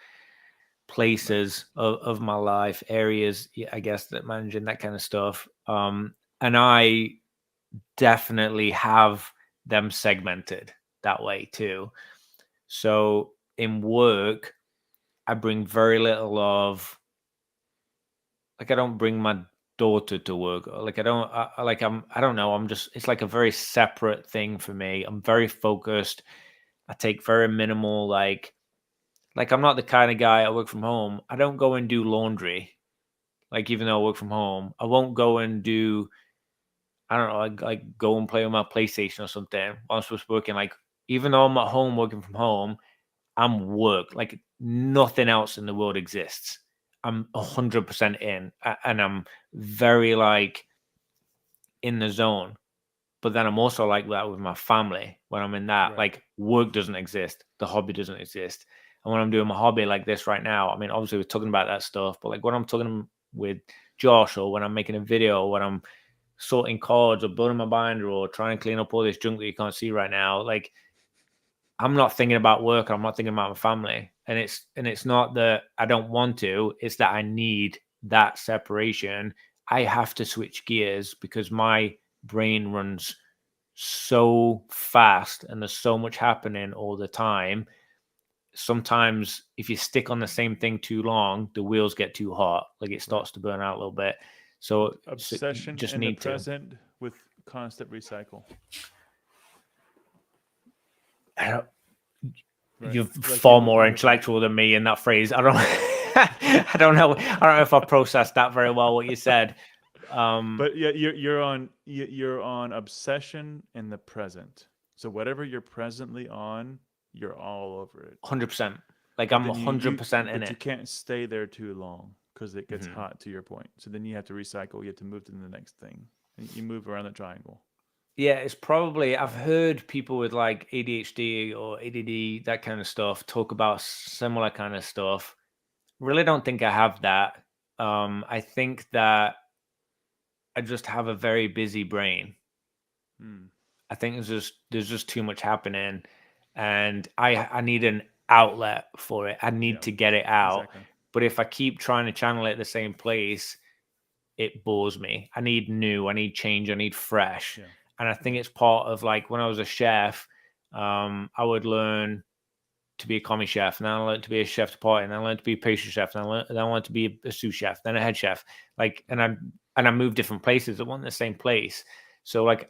places of my life, areas, I guess, that managing that kind of stuff. And I definitely have them segmented that way too. So in work, I bring very little of, like, I don't bring my daughter to work. Like, I don't know. I'm just, it's like a very separate thing for me. I'm very focused. I take very minimal, like I'm not the kind of guy, I work from home. I don't go and do laundry. Like, even though I work from home, I won't go and do, I don't know, like go and play on my PlayStation or something while I'm supposed to be working. Like, even though I'm at home working from home, I'm work. Like, nothing else in the world exists. I'm 100% in, and I'm very like in the zone. But then I'm also like that with my family when I'm in that. Right. Like, work doesn't exist, the hobby doesn't exist. And when I'm doing my hobby like this right now, I mean, obviously we're talking about that stuff, but like when I'm talking with Josh, or when I'm making a video, or when I'm sorting cards or building my binder or trying to clean up all this junk that you can't see right now, like I'm not thinking about work, I'm not thinking about my family. And it's not that I don't want to, it's that I need that separation. I have to switch gears because my brain runs so fast and there's so much happening all the time. Sometimes if you stick on the same thing too long, the wheels get too hot, like it starts to burn out a little bit. So Obsession just in the need to. present with constant recycle. You're far more intellectual than me in that phrase. I don't I don't know if I processed that very well, what you said. But yeah, you're on obsession in the present. So whatever you're presently on, you're all over it. 100%. Like I'm 100% in it. But you can't stay there too long because it gets hot, to your point. So then you have to recycle. You have to move to the next thing. And you move around the triangle. Yeah, it's probably, I've heard people with like ADHD or ADD, that kind of stuff, talk about similar kind of stuff. Really don't think I have that. I think that I just have a very busy brain. I think there's just too much happening, and I need an outlet for it. I need to get it out. Exactly. But if I keep trying to channel it the same place, it bores me. I need new, I need change, I need fresh. Yeah. And I think it's part of, like, when I was a chef, I would learn to be a commis chef, and then I learned to be a chef de partie, and then I learned to be a pastry chef, and then I learned to be a sous chef, then a head chef. Like, and I moved different places. It wasn't the same place. So like,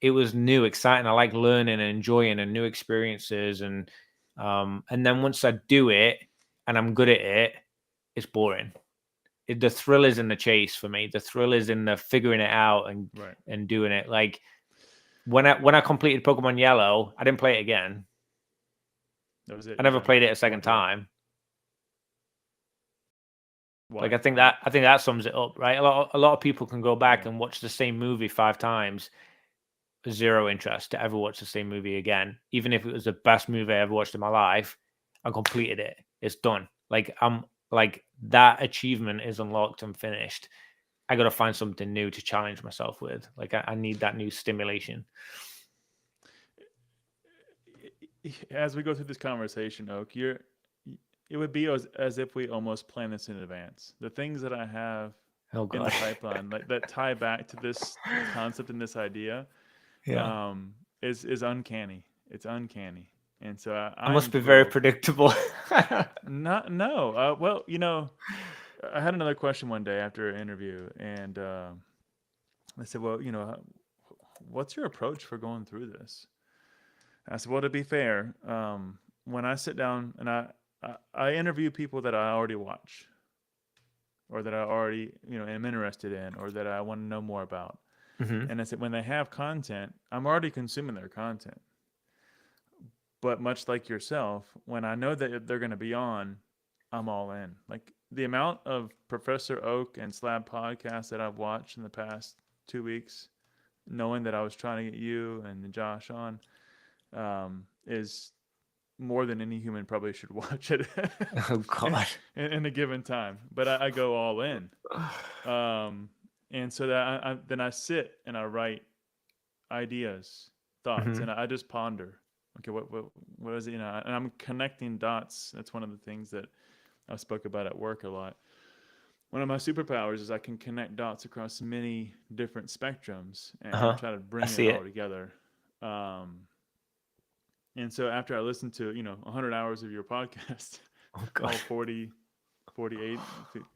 it was new, exciting. I like learning and enjoying and new experiences. And then once I do it and I'm good at it, it's boring. The thrill is in the chase for me. The thrill is in the figuring it out and doing it. Like when I completed Pokemon Yellow, I didn't play it again. That was it. I never played it a second time. Why? Like I think that sums it up, right? A lot of people can go back and watch the same movie 5 times, zero interest to ever watch the same movie again. Even if it was the best movie I ever watched in my life, I completed it. It's done. Like I'm like, that achievement is unlocked and finished. I got to find something new to challenge myself with. Like I need that new stimulation. As we go through this conversation, Oak, it would be as if we almost plan this in advance. The things that I have in the pipeline that tie back to this concept and this idea, is uncanny. It's uncanny. And so I must be very predictable. No. Well, I had another question one day after an interview, and I said, well, what's your approach for going through this? And I said, well, to be fair, when I sit down and I interview people that I already watch, or that I already, am interested in, or that I want to know more about. Mm-hmm. And I said, when they have content, I'm already consuming their content. But much like yourself, when I know that they're going to be on, I'm all in. Like the amount of Professor Oak and Slabbed Podcast that I've watched in the past 2 weeks, knowing that I was trying to get you and Josh on, is more than any human probably should watch it. Oh God! in a given time, but I go all in, and so that then I sit and I write ideas, thoughts, and I just ponder. Okay, what is it? And I'm connecting dots. That's one of the things that I spoke about at work a lot. One of my superpowers is I can connect dots across many different spectrums and try to bring it all together. And so after I listened to, 100 hours of your podcast, all 40, 48,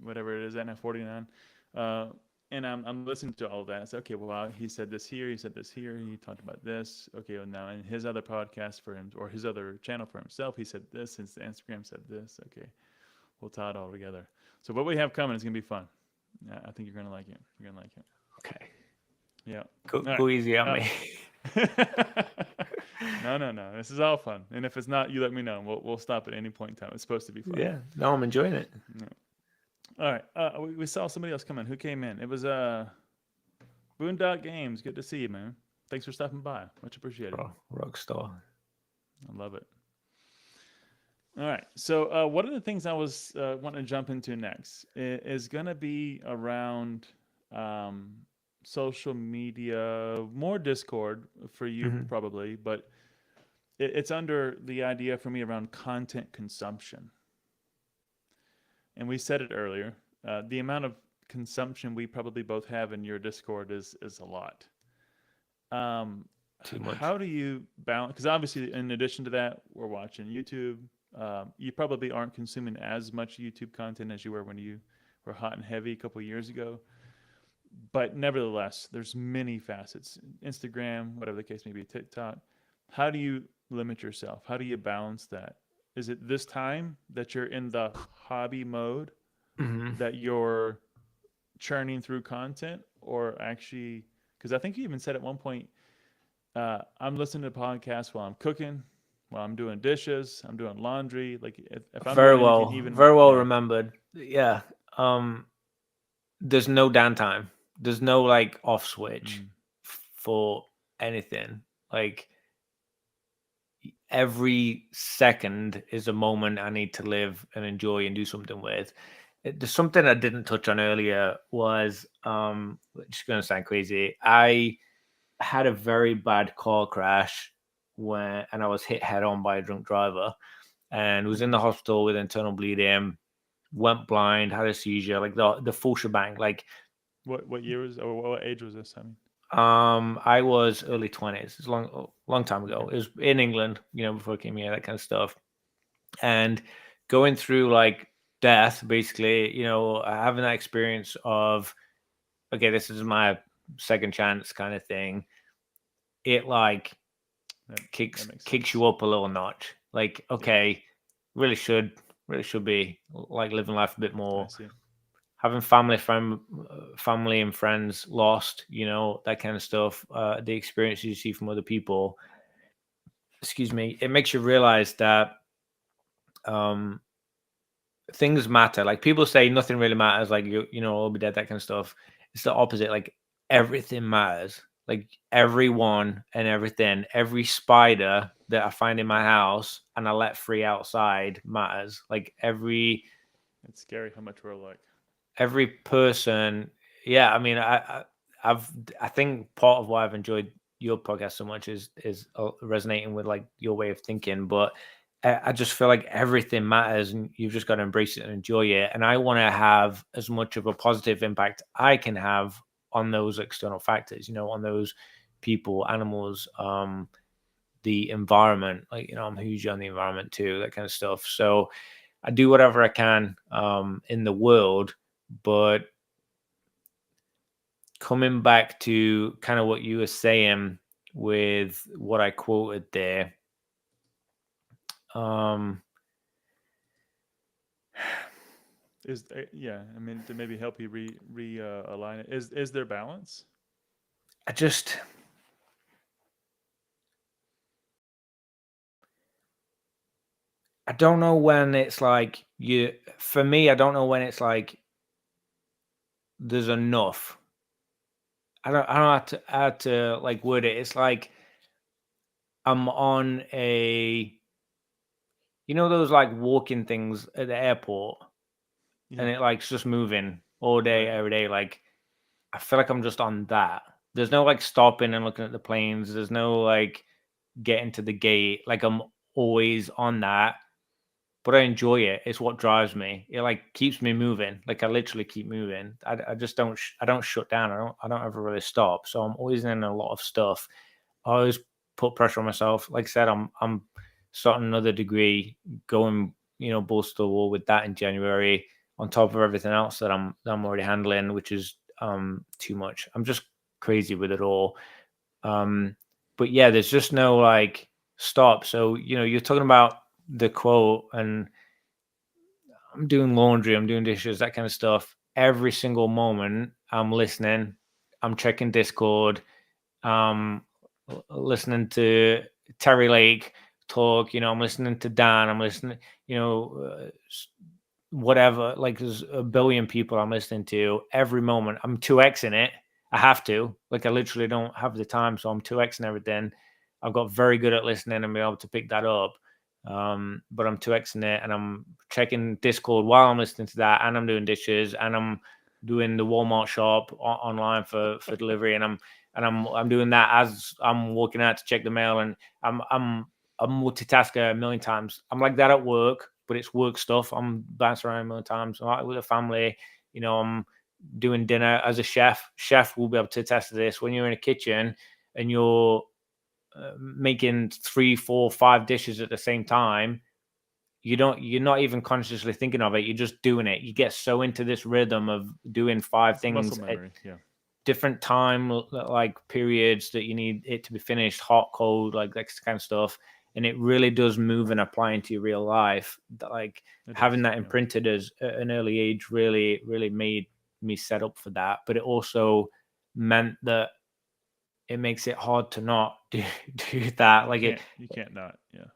whatever it is, and 49, and I'm listening to all of that. I said, okay, well, he said this here, he said this here, he talked about this. Okay, well, now in his other podcast for him, or his other channel for himself, he said this, his Instagram said this. Okay, we'll tie it all together. So what we have coming is going to be fun. I think you're going to like it. You're going to like it. Okay. Yeah. Go easy on me. No. This is all fun. And if it's not, you let me know. We'll stop at any point in time. It's supposed to be fun. Yeah. No, I'm enjoying it. Yeah. All right. We saw somebody else come in. Who came in? It was RNG-Gamez. Good to see you, man. Thanks for stopping by. Much appreciated. Rockstar. I love it. All right. So one of the things I was wanting to jump into next is going to be around um, social media, more Discord for you Hmm. probably, but it's under the idea for me around content consumption. And we said it earlier. The amount of consumption we probably both have in your Discord is a lot. Um, Too much. how do you balance? Because obviously, in addition to that, we're watching YouTube. You probably aren't consuming as much YouTube content as you were when you were hot and heavy a couple of years ago. But nevertheless, there's many facets. Instagram, whatever the case may be, TikTok. How do you limit yourself? How do you balance that? Is it this time that you're in the hobby mode Hmm. that you're churning through content, or actually, because I think you even said at one point, I'm listening to podcasts while I'm cooking, while I'm doing dishes, I'm doing laundry. Like if I'm doing anything, even Very well yeah, remembered. Yeah. Um, there's no downtime. There's no like off switch mm, for anything. Like every second is a moment I need to live and enjoy and do something with. There's something I didn't touch on earlier was which is gonna sound crazy. I had a very bad car crash and I was hit head on by a drunk driver and was in mm. the hospital with internal bleeding, went blind, had a seizure, like the full shebang. Like What year was or what age was this? I mean, I was early 20s. It's a long time okay, ago. It was in England, before I came here, that kind of stuff. And going through like death, basically, having that experience of, okay, this is my second chance kind of thing. It like that that makes kicks sense. you up a little notch. Like, Yeah, okay, really should be like living life a bit I more. see. Having family and friends lost, that kind of stuff. The experiences you see from other people, excuse me, it makes you realize that um, things matter. Like people say, nothing really matters. Like I'll be dead. That kind of stuff. It's the opposite. Like everything matters. Like everyone and everything, every spider that I find in my house and I let free outside matters. Like It's scary how much we're like. every person. Yeah, I mean, I've I think part of why I've enjoyed your podcast so much is resonating with like your way of thinking, but I just feel like everything matters and you've just got to embrace it and enjoy it. And I want to have as much of a positive impact I can have on those external factors, on those people, animals, the environment. Like, I'm huge on the environment too, that kind of stuff. So I do whatever I can in the world, but coming back to kind of what you were saying with what I quoted there, um, Is yeah, I mean to maybe help you re align it. Is there balance? I just I don't know when it's like you. For me, I don't know when it's like there's enough. I don't know how to like word it. It's like I'm on a those like walking things at the airport, and Yeah, it like's just moving all day, right. every day. Like I feel like I'm just on that. There's no like stopping and looking at the planes. There's no like getting to the gate. Like I'm always on that, but I enjoy it. It's what drives me. It like keeps me moving. Like I literally keep moving. I just I don't shut down. I don't ever really stop. So I'm always in a lot of stuff. I always put pressure on myself. Like I said, I'm starting another degree, going balls to the wall with that in January. On top of everything else that I'm already handling, which is too much. I'm just crazy with it all. Um, but yeah, there's just no like stop. So you're talking about the quote, and I'm doing laundry, I'm doing dishes, that kind of stuff. Every single moment, I'm listening. I'm checking Discord. Um, listening to Terry Lake talk. I'm listening to Dan. I'm listening. Whatever. Like there's a billion people I'm listening to every moment. I'm 2xing it. I have to. Like I literally don't have the time, so I'm 2xing everything. I've got very good at listening and be able to pick that up. But I'm 2xing it, and I'm checking Discord while I'm listening to that, and I'm doing dishes, and I'm doing the Walmart shop online for delivery, and I'm doing that as I'm walking out to check the mail, and I'm a multitasker a million times. I'm like that at work, but it's work stuff. I'm bouncing around a million times. I'm like with a family, I'm doing dinner as a chef. Chef will be able to attest to this. When you're in a kitchen and you're making 3, 4, 5 dishes at the same time, you're not even consciously thinking of it. You're just doing it. You get so into this rhythm of doing 5 things Muscle memory, yeah. different time like periods that you need it to be finished, hot, cold, like that kind of stuff. And it really does move and apply into your real life. Like having that imprinted as an early age really made me set up for that. But it also meant that it makes it hard to not do that. Like you can't not, yeah.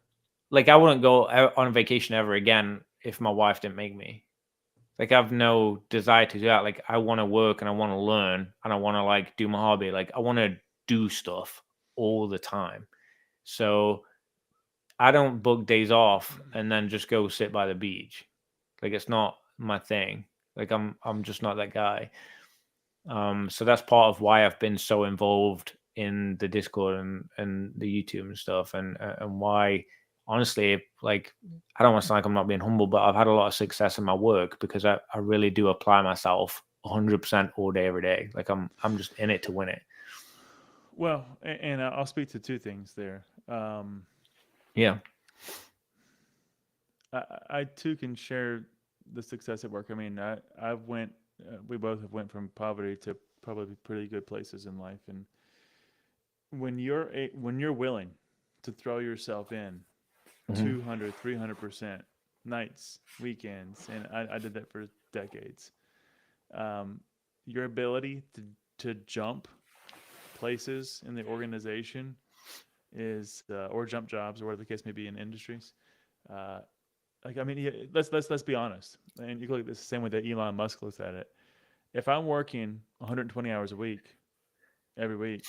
Like I wouldn't go on vacation ever again if my wife didn't make me. Like I have no desire to do that. Like I want to work and I want to learn and I want to like do my hobby. Like I want to do stuff all the time. So I don't book days off and then just go sit by the beach. Like it's not my thing. Like I'm just not that guy. So that's part of why I've been so involved in the Discord and the YouTube and stuff, and why, honestly, like I don't want to sound like I'm not being humble, but I've had a lot of success in my work because I really do apply myself 100% all day, every day. Like I'm just in it to win it. Well, and I'll speak to 2 things there. Yeah. I too can share the success at work. I mean, we both have went from poverty to probably pretty good places in life. And when you're willing to throw yourself in 200, 300%, nights, weekends, and I did that for decades. Your ability to jump places in the organization is, or jump jobs, or whatever the case may be in industries. Like, I mean, let's be honest, and you can look at this the same way that Elon Musk looks at it. If I'm working 120 hours a week, every week,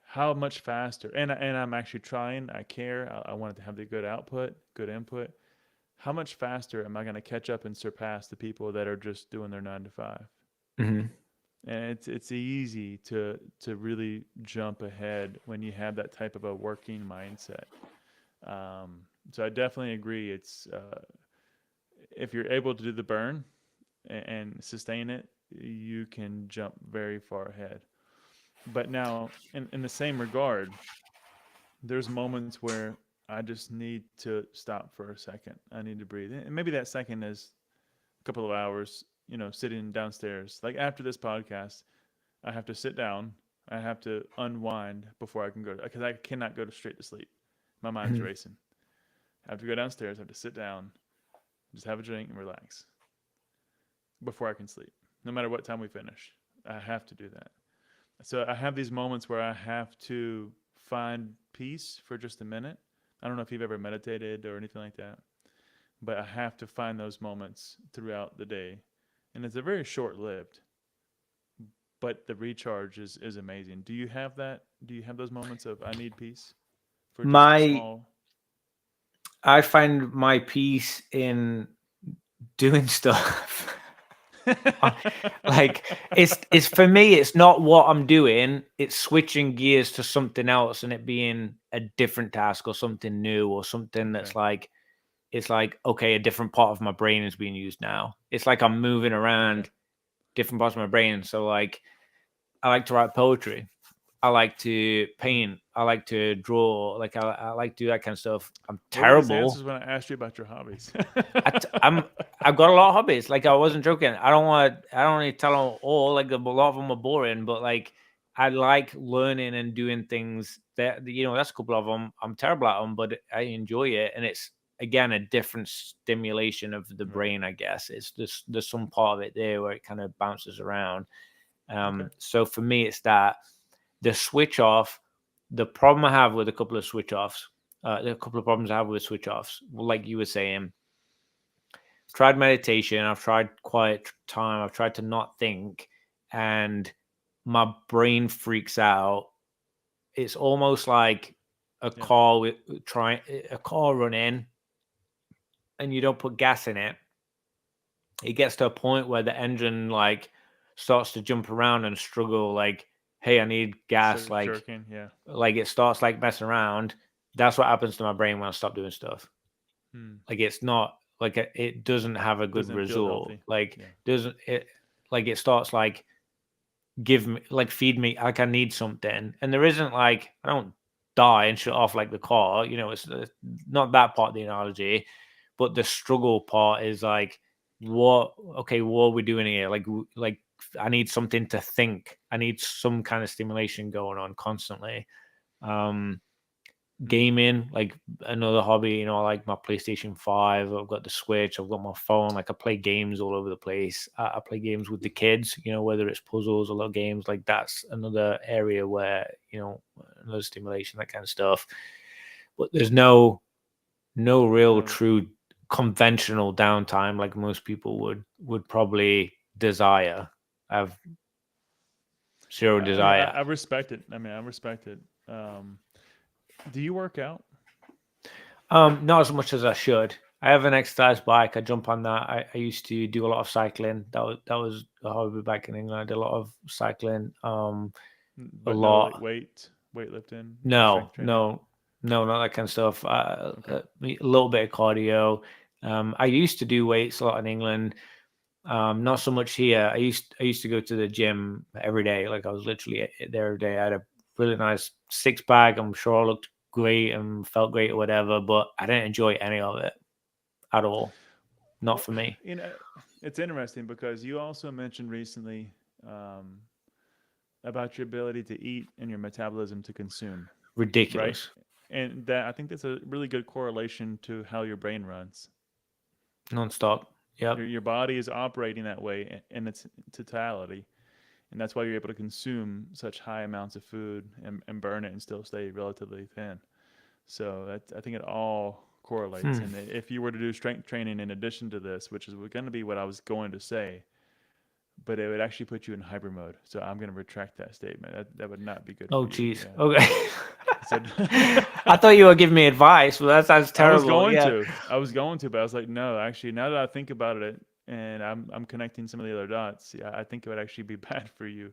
how much faster? And I'm actually trying. I care. I want it to have the good output, good input. How much faster am I going to catch up and surpass the people that are just doing their 9 to 5? Mm-hmm. And it's easy to really jump ahead when you have that type of a working mindset. So I definitely agree. It's if you're able to do the burn and sustain it, you can jump very far ahead. But now, in the same regard, there's moments where I just need to stop for a second. I need to breathe. And maybe that second is a couple of hours, sitting downstairs. Like after this podcast, I have to sit down. I have to unwind before I can go, because I cannot go straight to sleep. My mind's racing. I have to go downstairs. I have to sit down, just have a drink and relax before I can sleep. No matter what time we finish, I have to do that. So I have these moments where I have to find peace for just a minute. I don't know if you've ever meditated or anything like that, but I have to find those moments throughout the day. And it's a very short-lived, but the recharge is amazing. Do you have that? Do you have those moments of I need peace for just a small? I find my peace in doing stuff. Like it's for me, it's not what I'm doing, it's switching gears to something else and it being a different task or something new or something that's like, it's like, okay, a different part of my brain is being used now. It's like I'm moving around different parts of my brain. So like I like to write poetry, I like to paint, I like to draw, like I like to do that kind of stuff. I'm terrible. What were these answers when I asked you about your hobbies? I've got a lot of hobbies. Like I wasn't joking. I don't really tell them all. Like a lot of them are boring, but like I like learning and doing things that, that's a couple of them. I'm terrible at them, but I enjoy it. And it's, again, a different stimulation of the brain, I guess. It's just, there's some part of it there where it kind of bounces around. So for me, it's that. The switch off, the problem I have with a couple of switch offs, a couple of problems I have with switch offs, like you were saying, I've tried meditation, I've tried quiet time, I've tried to not think, and my brain freaks out. It's almost like a car a car running, and you don't put gas in it, it gets to a point where the engine like starts to jump around and struggle. Like, hey, I need gas. So Like, jerking, like it starts like messing around. That's what happens to my brain when I stop doing stuff. Like, it's not like it doesn't have a good Doesn't feel result. healthy. Like, doesn't it? Like, it starts like give me, like, feed me. Like, I need something, and there isn't like I don't die and shut off like the car. You know, it's not that part of the analogy, but the struggle part is like, what? Okay, what are we doing here? Like I need something to think. I need some kind of stimulation going on constantly. Gaming, like another hobby, you know, I like my PlayStation 5. I've got the Switch, I've got my phone. Like, I play games all over the place. I play games with the kids, you know, whether it's puzzles or little games. Like, that's another area where, you know, another stimulation, that kind of stuff. But there's no real true conventional downtime like most people would probably desire. I have zero desire. I respect it. I mean, I respect it. Do you work out? Not as much as I should. I have an exercise bike. I jump on that. I used to do a lot of cycling. That was a hobby back in England. I did a lot of cycling. But a lot. No, like weightlifting. No, not that kind of stuff. A little bit of cardio. I used to do weights a lot in England. Not so much here. I used to go to the gym every day. Like, I was literally there every day. I had a really nice six pack. I'm sure I looked great and felt great or whatever, but I didn't enjoy any of it at all. Not for me. You know, it's interesting because you also mentioned recently about your ability to eat and your metabolism to consume. Ridiculous. Right? And that, I think that's a really good correlation to how your brain runs. Nonstop. Yep. Your body is operating that way in its totality. And that's why you're able to consume such high amounts of food and burn it and still stay relatively thin. So I think it all correlates. And if you were to do strength training in addition to this, which is going to be what I was going to say, but it would actually put you in hyper mode. So I'm going to retract that statement. That would not be good. Oh, jeez. Yeah. Okay. I thought you were giving me advice, but that sounds terrible. I was going to, but I was like, no, actually, now that I think about it, and I'm connecting some of the other dots, yeah, I think it would actually be bad for you.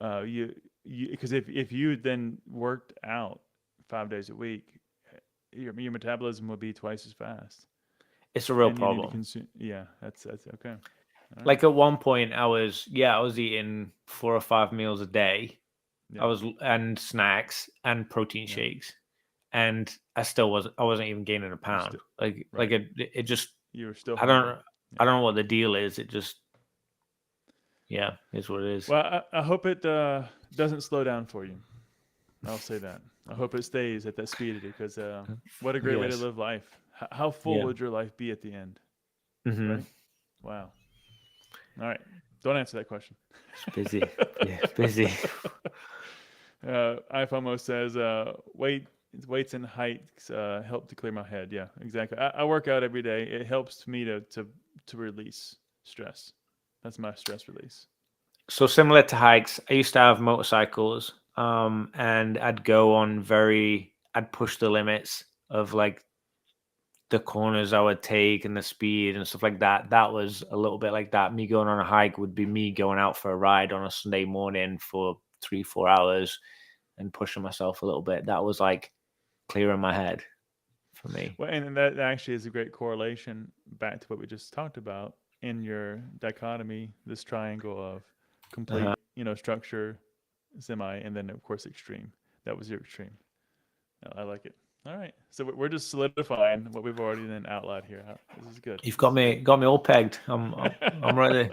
Because if you then worked out 5 days a week, your metabolism would be twice as fast. It's a real problem. Yeah, that's okay. Right. Like, at one point, I was eating 4 or 5 meals a day. Yeah. And snacks and protein shakes, and I wasn't even gaining a pound. It just, you were still. I don't know what the deal is. It just, is what it is. Well, I hope it doesn't slow down for you. I'll say that. I hope it stays at that speed, because what a great way to live life. How full would your life be at the end? Mm-hmm. Right? Wow. All right. Don't answer that question. It's busy. Busy. iFOMO says weights and heights help to clear my head. Yeah, exactly. I work out every day. It helps me to release stress. That's my stress release. So, similar to hikes, I used to have motorcycles, and I'd go on I'd push the limits of like the corners I would take and the speed and stuff like that. That was a little bit like that. Me going on a hike would be me going out for a ride on a Sunday morning for 3-4 hours and pushing myself a little bit. That was like clearing my head for me. Well, and that actually is a great correlation back to what we just talked about in your dichotomy, this triangle of complete, structure, semi, and then of course extreme. That was your extreme. I like it. All right, so we're just solidifying what we've already then outlined here. This is good. You've got me all pegged. I'm ready.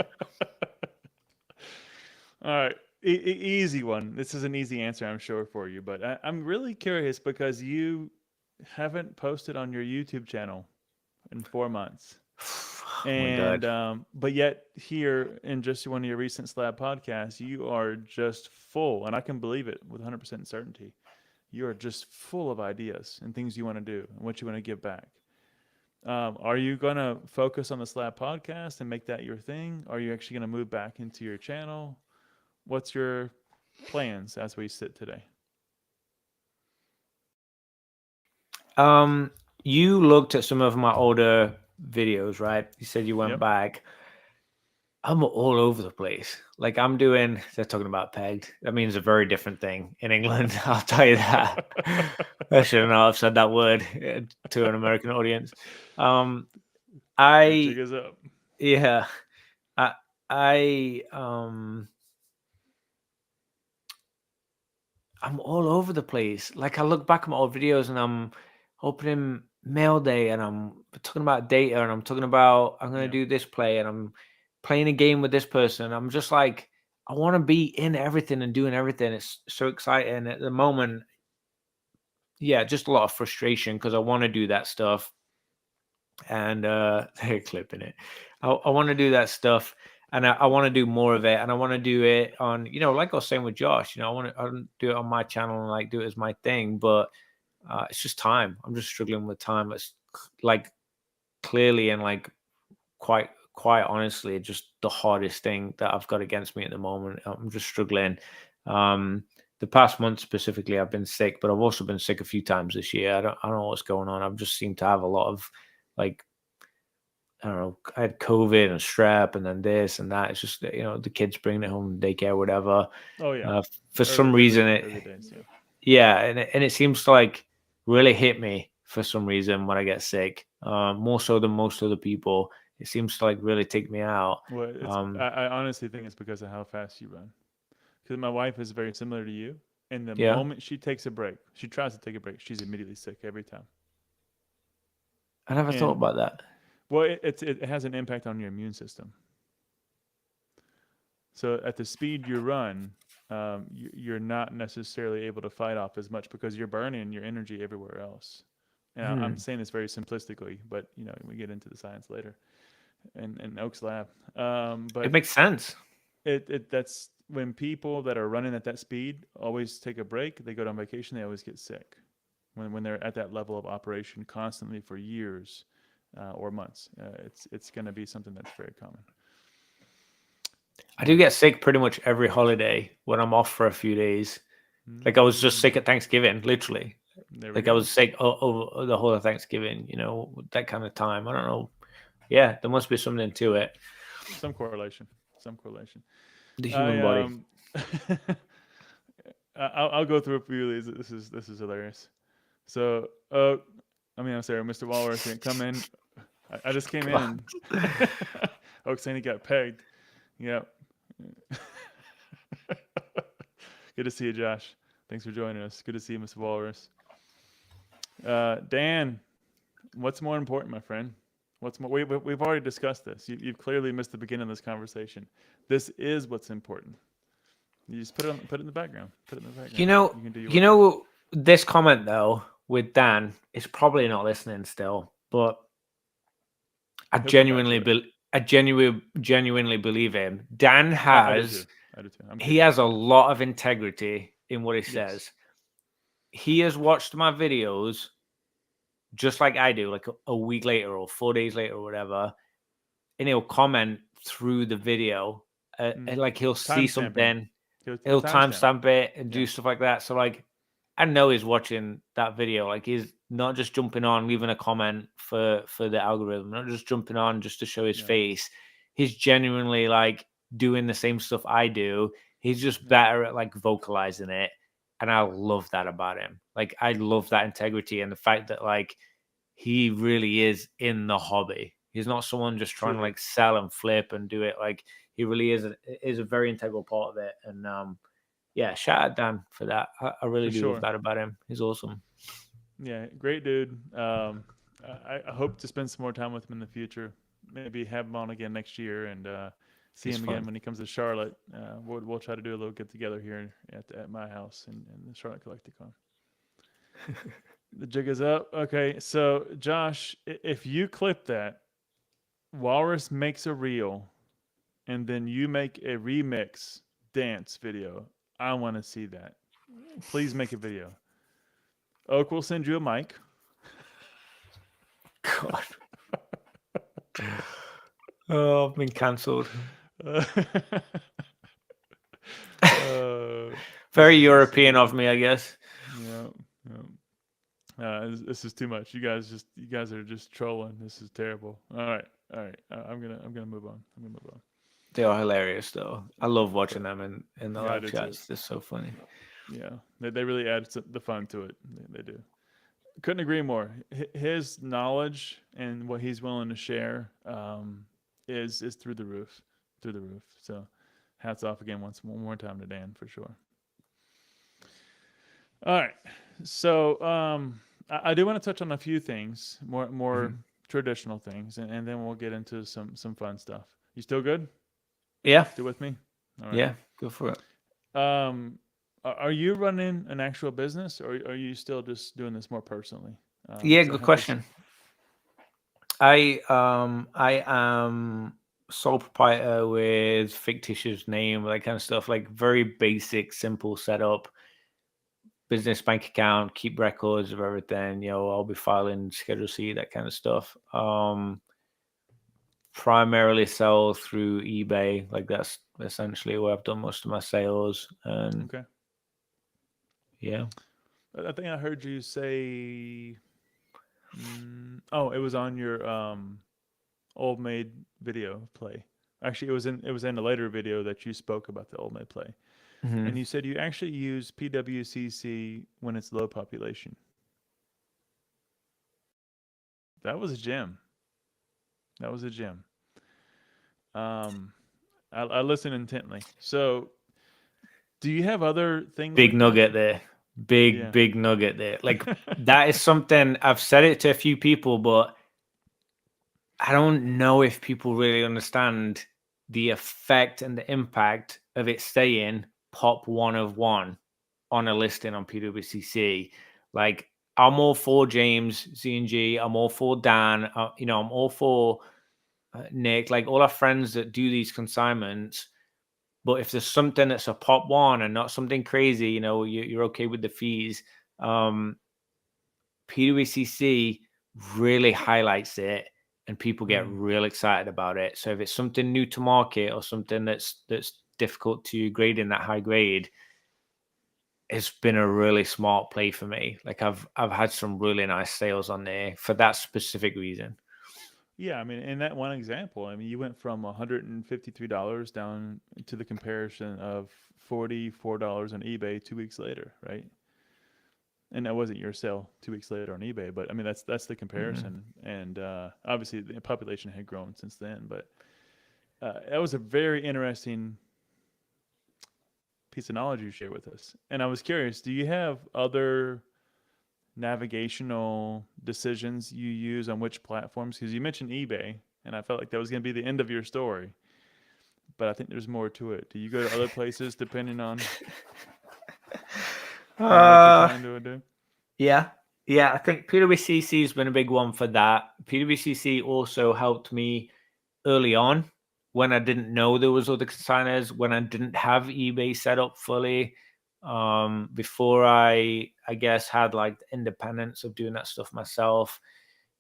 All right, easy one. This is an easy answer, I'm sure, for you. But I'm really curious because you haven't posted on your YouTube channel in 4 months, and but yet here in just one of your recent Slabbed podcasts, you are just full, and I can believe it with 100% certainty. You are just full of ideas and things you want to do and what you want to give back. Are you going to focus on the Slabbed podcast and make that your thing? Are you actually going to move back into your channel? What's your plans as we sit today? You looked at some of my older videos, right? You said you went Yep. back. I'm all over the place. Like they're talking about pegged. That means a very different thing in England. I'll tell you that. I shouldn't have said that word to an American audience. The I jig is up. yeah, I'm all over the place. Like I look back at my old videos and I'm opening mail day and I'm talking about data and I'm talking about I'm gonna Yeah. do this play and I'm playing a game with this person. I'm just like I want to be in everything and doing everything. It's so exciting at the moment. Yeah, just a lot of frustration because I want to do that stuff. And they're clipping it. I want to do that stuff and I want to do more of it and I want to do it on, like I was saying with Josh, I want to do it on my channel and like do it as my thing, but it's just time. I'm just struggling with time. It's like clearly and like quite honestly just the hardest thing that I've got against me at the moment. I'm just struggling. The past month specifically I've been sick, but I've also been sick a few times this year. I don't know what's going on. I've just seemed to have a lot of like I don't know, I had COVID and strep and then this and that. It's just, the kids bringing it home from daycare, whatever. Oh yeah. For some reason, early days, yeah. Yeah, and it seems to like really hit me for some reason when I get sick, more so than most other people. It seems to like really take me out. Well, I honestly think it's because of how fast you run. Because my wife is very similar to you. And the Yeah. moment she takes a break, she tries to take a break, she's immediately sick every time. I never thought about that. Well, it has an impact on your immune system. So at the speed you run, you're not necessarily able to fight off as much because you're burning your energy everywhere else. And I'm saying this very simplistically, but we get into the science later in Oak's lab. But it makes sense. That's when people that are running at that speed always take a break. They go on vacation. They always get sick when they're at that level of operation constantly for years or months. It's going to be something that's very common. I do get sick pretty much every holiday when I'm off for a few days. Like I was just sick at Thanksgiving, literally. Like I was sick over the whole of Thanksgiving, that kind of time. I don't know. Yeah, there must be something to it. Some correlation. The human body. I'll go through a few of these. This is hilarious. So, I'm sorry, Mr. Walrus didn't come in. I just came in. Oak saying he got pegged. Yep. Good to see you, Josh. Thanks for joining us. Good to see you, Mr. Walrus. Dan, what's more important, my friend? What's more? We've already discussed this. You've clearly missed the beginning of this conversation. This is what's important. You just put it in the background. Put it in the background. You know, this comment though with Dan is probably not listening still, but I genuinely believe him. Dan has, I do too. He has a lot of integrity in what he says. He has watched my videos just like I do, like a week later or 4 days later or whatever, and he'll comment through the video. And like he'll see something, he'll timestamp it and do stuff like that. So like, I know he's watching that video. Like he's not just jumping on, leaving a comment for the algorithm, not just jumping on just to show his face. He's genuinely like doing the same stuff I do. He's just better at like vocalizing it. And I love that about him. Like I love that integrity and the fact that like he really is in the hobby. He's not someone just trying to like sell and flip and do it. Like he really is a very integral part of it. And shout out Dan for that. I really do love that about him. He's awesome. Yeah, great dude. I hope to spend some more time with him in the future. Maybe have him on again next year and see him again when he comes to Charlotte. We'll try to do a little get together here at my house in the Charlotte Collecticon. The jig is up. Okay, so Josh, if you clip that, Walrus makes a reel, and then you make a remix dance video. I want to see that. Please make a video. Oak will send you a mic. God. Oh, I've been cancelled. Very European of me, I guess. Yeah. This is too much. You guys are just trolling. This is terrible. All right. I'm gonna move on. They are hilarious, though. I love So, watching them in the yeah, I live do too. chats. They're so funny. Yeah, they really add the fun to it. They do. Couldn't agree more. His knowledge and what he's willing to share is through the roof, So, hats off again one more time to Dan for sure. All right, so I do want to touch on a few things, more traditional things, and then we'll get into some fun stuff. You still good? Yeah. Still with me? All right. Yeah. Go for it. Are you running an actual business, or are you still just doing this more personally? Yeah. So Good question. I am sole proprietor with fictitious name, that kind of stuff, like very basic, simple setup. Business bank account, keep records of everything. I'll be filing Schedule C, that kind of stuff. Primarily sell through eBay. Like that's essentially where I've done most of my sales. And Okay. yeah. I think I heard you say. Oh, it was on your Old Maid video play. Actually, it was in a later video that you spoke about the Old Maid play. And you said you actually use PWCC when it's low population. That was a gem. I listened intently. So, do you have other things? Big like nugget that? there. Big nugget there. Like that is something I've said it to a few people, but I don't know if people really understand the effect and the impact of it staying pop 1 of 1 on a listing on PWCC. Like I'm all for James, Z&G. I'm all for Dan. I'm all for Nick. Like all our friends that do these consignments. But if there's something that's a pop 1 and not something crazy, you're okay with the fees. PWCC really highlights it. And people get real excited about it. So if it's something new to market or something that's difficult to grade in that high grade, it's been a really smart play for me. Like I've had some really nice sales on there for that specific reason. Yeah, I mean, in that one example, I mean, you went from $153 down to the comparison of $44 on eBay 2 weeks later, right? And that wasn't your sale 2 weeks later on eBay, but I mean that's the comparison. And obviously the population had grown since then. But that was a very interesting piece of knowledge you shared with us. And I was curious, do you have other navigational decisions you use on which platforms? Because you mentioned eBay, and I felt like that was going to be the end of your story. But I think there's more to it. Do you go to other places depending on what you're trying to do? Yeah. I think PWCC has been a big one for that. PWCC also helped me early on when I didn't know there was other consigners, when I didn't have eBay set up fully, before I guess had like the independence of doing that stuff myself.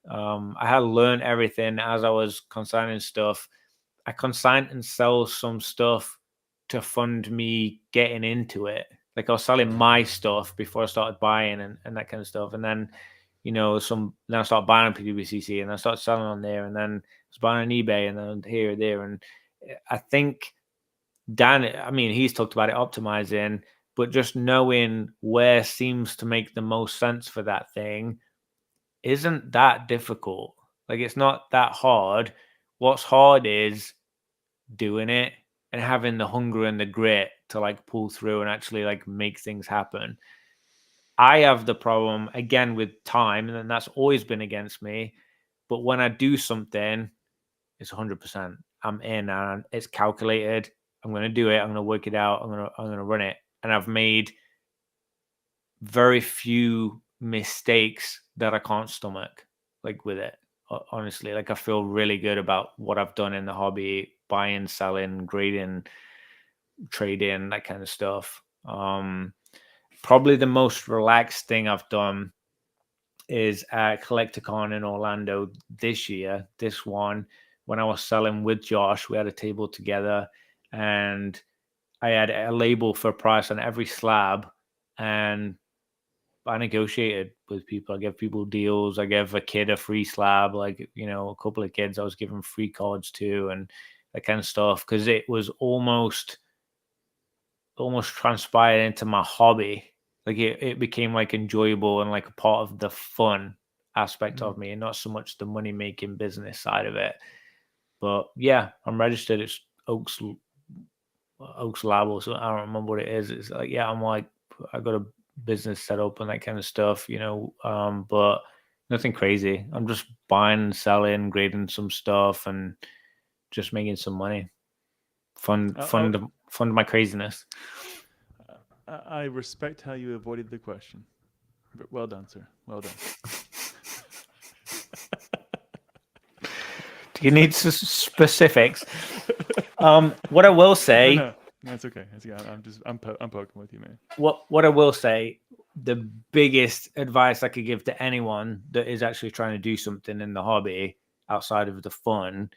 I had learned everything as I was consigning stuff. I consign and sell some stuff to fund me getting into it. Like I was selling my stuff before I started buying and that kind of stuff. And then, then I started buying on PWCC and I started selling on there, and then I was buying on eBay and then here and there. And I think Dan, I mean, he's talked about it optimizing, but just knowing where seems to make the most sense for that thing isn't that difficult. Like it's not that hard. What's hard is doing it and having the hunger and the grit to like pull through and actually like make things happen. I have the problem again with time, and that's always been against me. But when I do something, it's 100%. I'm in and it's calculated. I'm going to do it. I'm going to work it out. I'm going to run it. And I've made very few mistakes that I can't stomach, like with it. Honestly, like I feel really good about what I've done in the hobby, buying, selling, grading, trading, that kind of stuff. Probably the most relaxed thing I've done is at CollectorCon in Orlando this year. This one, when I was selling with Josh, we had a table together and I had a label for price on every slab, and negotiated with people. I gave people deals. I gave a kid a free slab, like, a couple of kids I was giving free cards to and that kind of stuff, because it was almost transpired into my hobby. Like it became like enjoyable and like a part of the fun aspect of me, and not so much the money making business side of it. But yeah, I'm registered. It's Oaks Lab, or so I don't remember what it is. It's like, yeah, I'm like, I got a business set up and that kind of stuff, but nothing crazy. I'm just buying and selling, grading some stuff, and just making some money. Fund my craziness. I respect how you avoided the question. Well done, sir. Well done. Do you need specifics? What I will say. No, that's okay. I'm poking with you, man. What I will say, the biggest advice I could give to anyone that is actually trying to do something in the hobby outside of the fun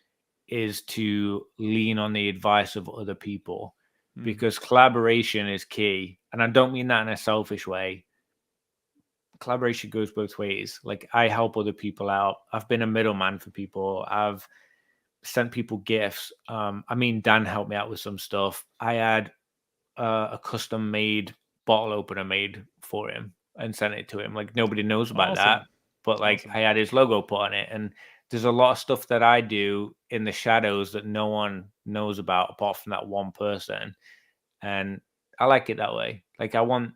is to lean on the advice of other people, because collaboration is key. And I don't mean that in a selfish way. Collaboration goes both ways. Like, I help other people out. I've been a middleman for people. I've sent people gifts. Dan helped me out with some stuff. I had a custom made bottle opener made for him and sent it to him. Like, nobody knows about that, but like, I had his logo put on it. And there's a lot of stuff that I do in the shadows that no one knows about apart from that one person. And I like it that way. Like, I want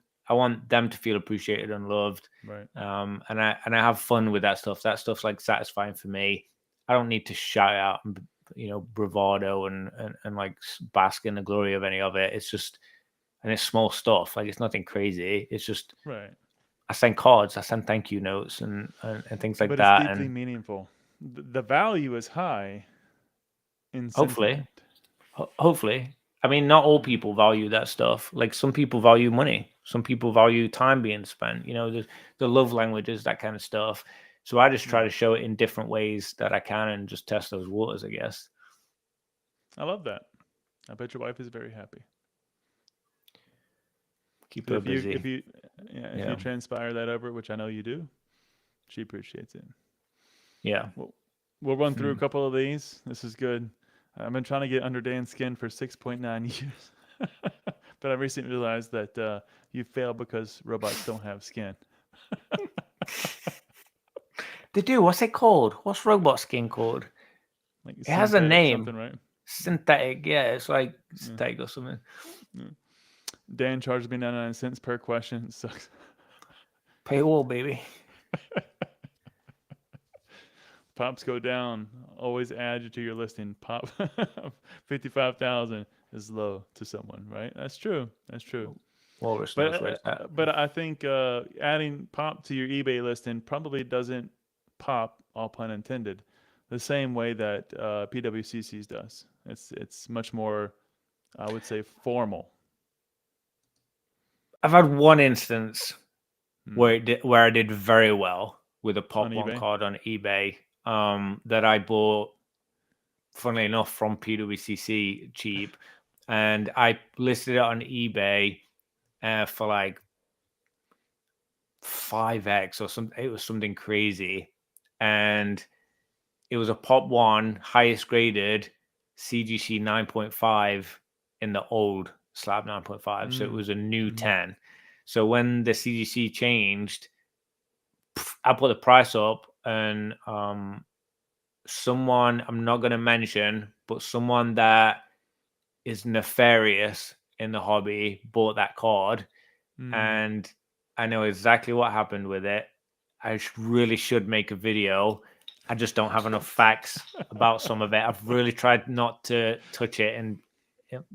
them to feel appreciated and loved. Right. And I have fun with that stuff. That stuff's like satisfying for me. I don't need to shout out and, bravado and like bask in the glory of any of it. It's just, and it's small stuff. Like, it's nothing crazy. It's just, right. I send cards, I send thank you notes and things like but that. It's deeply meaningful. The value is high. Hopefully. I mean, not all people value that stuff. Like, some people value money. Some people value time being spent. The love languages, that kind of stuff. So I just try to show it in different ways that I can and just test those waters, I guess. I love that. I bet your wife is very happy. Keep her busy. If you transpire that over, which I know you do, she appreciates it. Yeah. We'll run through a couple of these. This is good. I've been trying to get under Dan's skin for 6.9 years. But I recently realized that you fail because robots don't have skin. They do. What's it called? What's robot skin called? Like, it has a name. Something, right? Synthetic. Yeah, it's like synthetic or something. Yeah. Dan charged me 99 cents per question. It sucks. Paywall, baby. Pops go down. Always add you to your listing. Pop 55,000 is low to someone, right? That's true. Walrus but I think adding pop to your eBay listing probably doesn't pop, all pun intended, the same way that PWCC's does. It's much more, I would say, formal. I've had one instance where I did very well with a pop one card on eBay that I bought, funnily enough, from PWCC cheap, and I listed it on eBay for like 5x or something. It was something crazy, and it was a pop one, highest graded CGC 9.5 in the old slab 9.5. So it was a new 10. So when the CGC changed, I put the price up, and someone I'm not going to mention, but someone that is nefarious in the hobby bought that card, and I know exactly what happened with it. I really should make a video. I just don't have enough facts about some of it. I've really tried not to touch it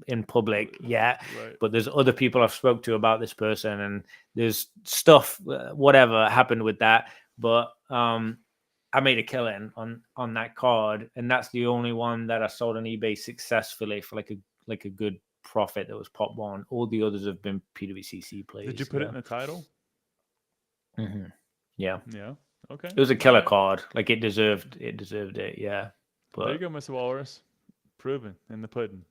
in public yet, but there's other people I've spoke to about this person, and there's stuff, whatever happened with that. But I made a killing on that card, and that's the only one that I sold on eBay successfully for like a good profit. That was pop one. All the others have been PWCC plays. Did you put it in the title? Yeah. Okay. It was a killer card. Like, it deserved it. Yeah. But there you go, Mr. Walrus. Proven in the pudding.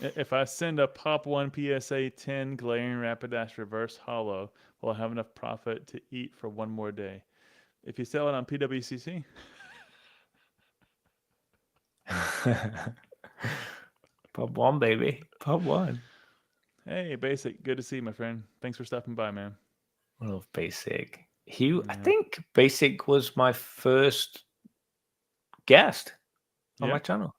If I send a Pop 1 PSA 10 glaring Rapidash reverse hollow, will I have enough profit to eat for one more day? If you sell it on PWCC, Pub 1, baby. Pub 1. hey, Basic, good to see you, my friend. Thanks for stopping by, man. I love Basic. I Yeah. think Basic was my first guest on Yeah. my channel.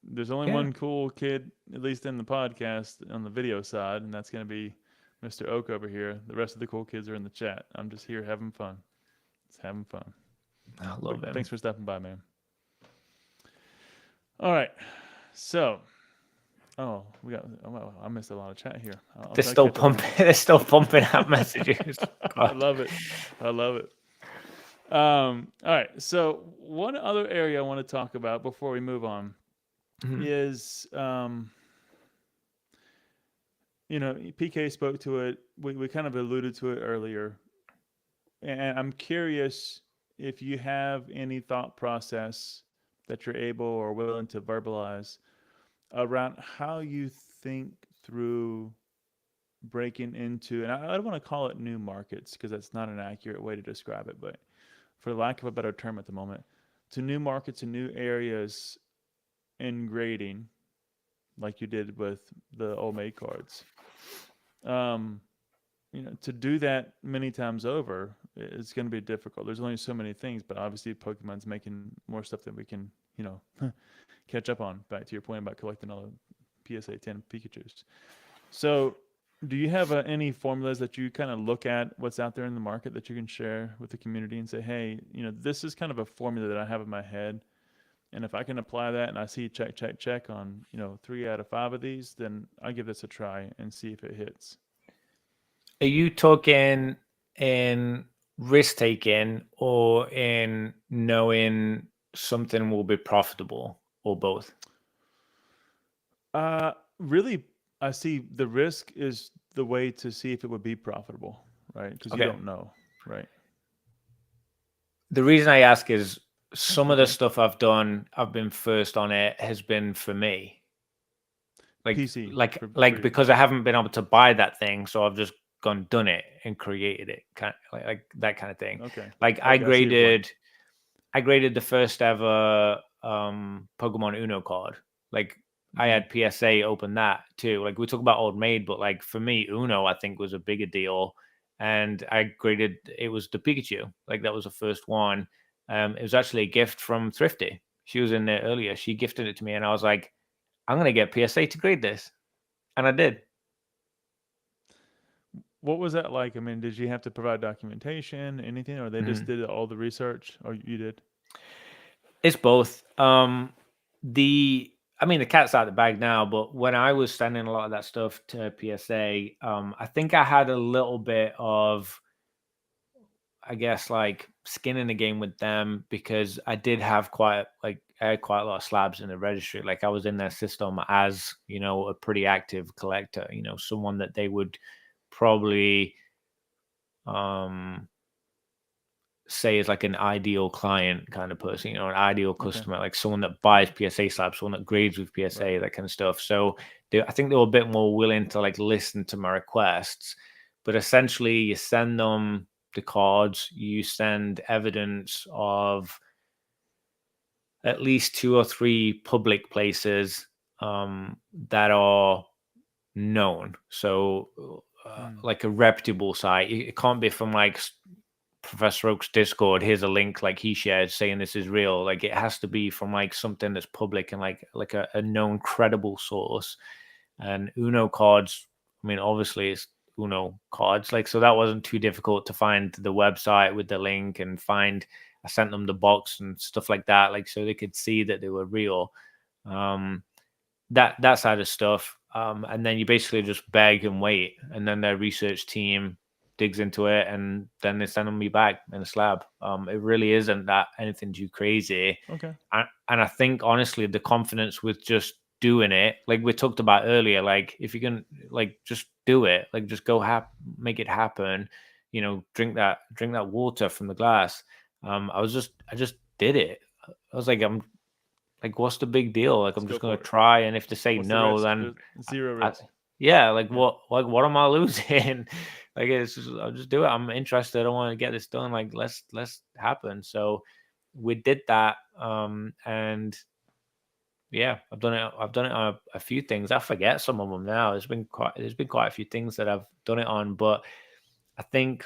There's only Yeah. one cool kid, at least in the podcast, on the video side, and that's going to be Mr. Oak over here. The rest of the cool kids are in the chat. I'm just here having fun. It's having fun. I love But him. thanks for stopping by, man. All right. So, I missed a lot of chat here. They're still pumping. They're still pumping out messages. I love it. I love it. All right. So, one other area I want to talk about before we move on is, PK spoke to it. We kind of alluded to it earlier. And I'm curious if you have any thought process that you're able or willing to verbalize around how you think through breaking into, and I don't want to call it new markets because that's not an accurate way to describe it, but for lack of a better term at the moment, to new markets and new areas in grading, like you did with the old maid cards. To do that many times over, it's going to be difficult. There's only so many things, but obviously Pokemon's making more stuff that we can, catch up on. Back to your point about collecting all the PSA 10 Pikachus. So, do you have any formulas that you kind of look at what's out there in the market that you can share with the community and say, hey, this is kind of a formula that I have in my head, and if I can apply that and I see check on 3 out of 5 of these, then I give this a try and see if it hits. Are you talking in risk taking or in knowing something will be profitable, or both? Really, I see the risk is the way to see if it would be profitable, right? Because you don't know, right? The reason I ask is some of the stuff I've done, I've been first on it, has been for me. Like PC, because I haven't been able to buy that thing, so I've just done it and created it, kind of, like that kind of thing. Okay. I graded the first ever Pokemon Uno card. I had PSA open that too. We talk about old maid, but for me, Uno I think was a bigger deal. And I graded, it was the Pikachu. That was the first one. It was actually a gift from Thrifty. She was in there earlier. She gifted it to me, and I was like, I'm gonna get PSA to grade this, and I did. What was that like? I mean, did you have to provide documentation, anything, or they just did all the research, or you did? It's both. The cat's out of the bag now, but when I was sending a lot of that stuff to PSA, I think I had a little bit of, I guess, skin in the game with them, because I did have I had quite a lot of slabs in the registry. I was in their system as, a pretty active collector, someone that they would probably say is an ideal client kind of person, an ideal customer, someone that buys PSA slabs, someone that grades with PSA, right, that kind of stuff. So I think they were a bit more willing to listen to my requests. But essentially, you send them the cards, you send evidence of at least 2 or 3 public places that are known. So a reputable site. It can't be from Professor Oak's Discord. Here's a link he shared saying this is real. It has to be from something that's public and a known credible source. And Uno cards, obviously it's Uno cards. So that wasn't too difficult to find the website with the link and find. I sent them the box and stuff like that, so they could see that they were real. That side of stuff. And then you basically just beg and wait, and then their research team digs into it, and then they send me back in a slab. It really isn't that anything too crazy. Okay. And I think honestly, the confidence with just doing it, we talked about earlier, if you can just do it, just go make it happen, drink that water from the glass. I just did it. I was like, what's the big deal? Like, I'm Let's just go gonna for it. try, and if they say What's the no, risk? then There's zero I, risk. yeah, like Yeah. what am I losing? Like, I'll just do it. I'm interested. I want to get this done. Like, let's happen. So we did that, and yeah, I've done it on a few things. I forget some of them now. There's been quite a few things that I've done it on, but I think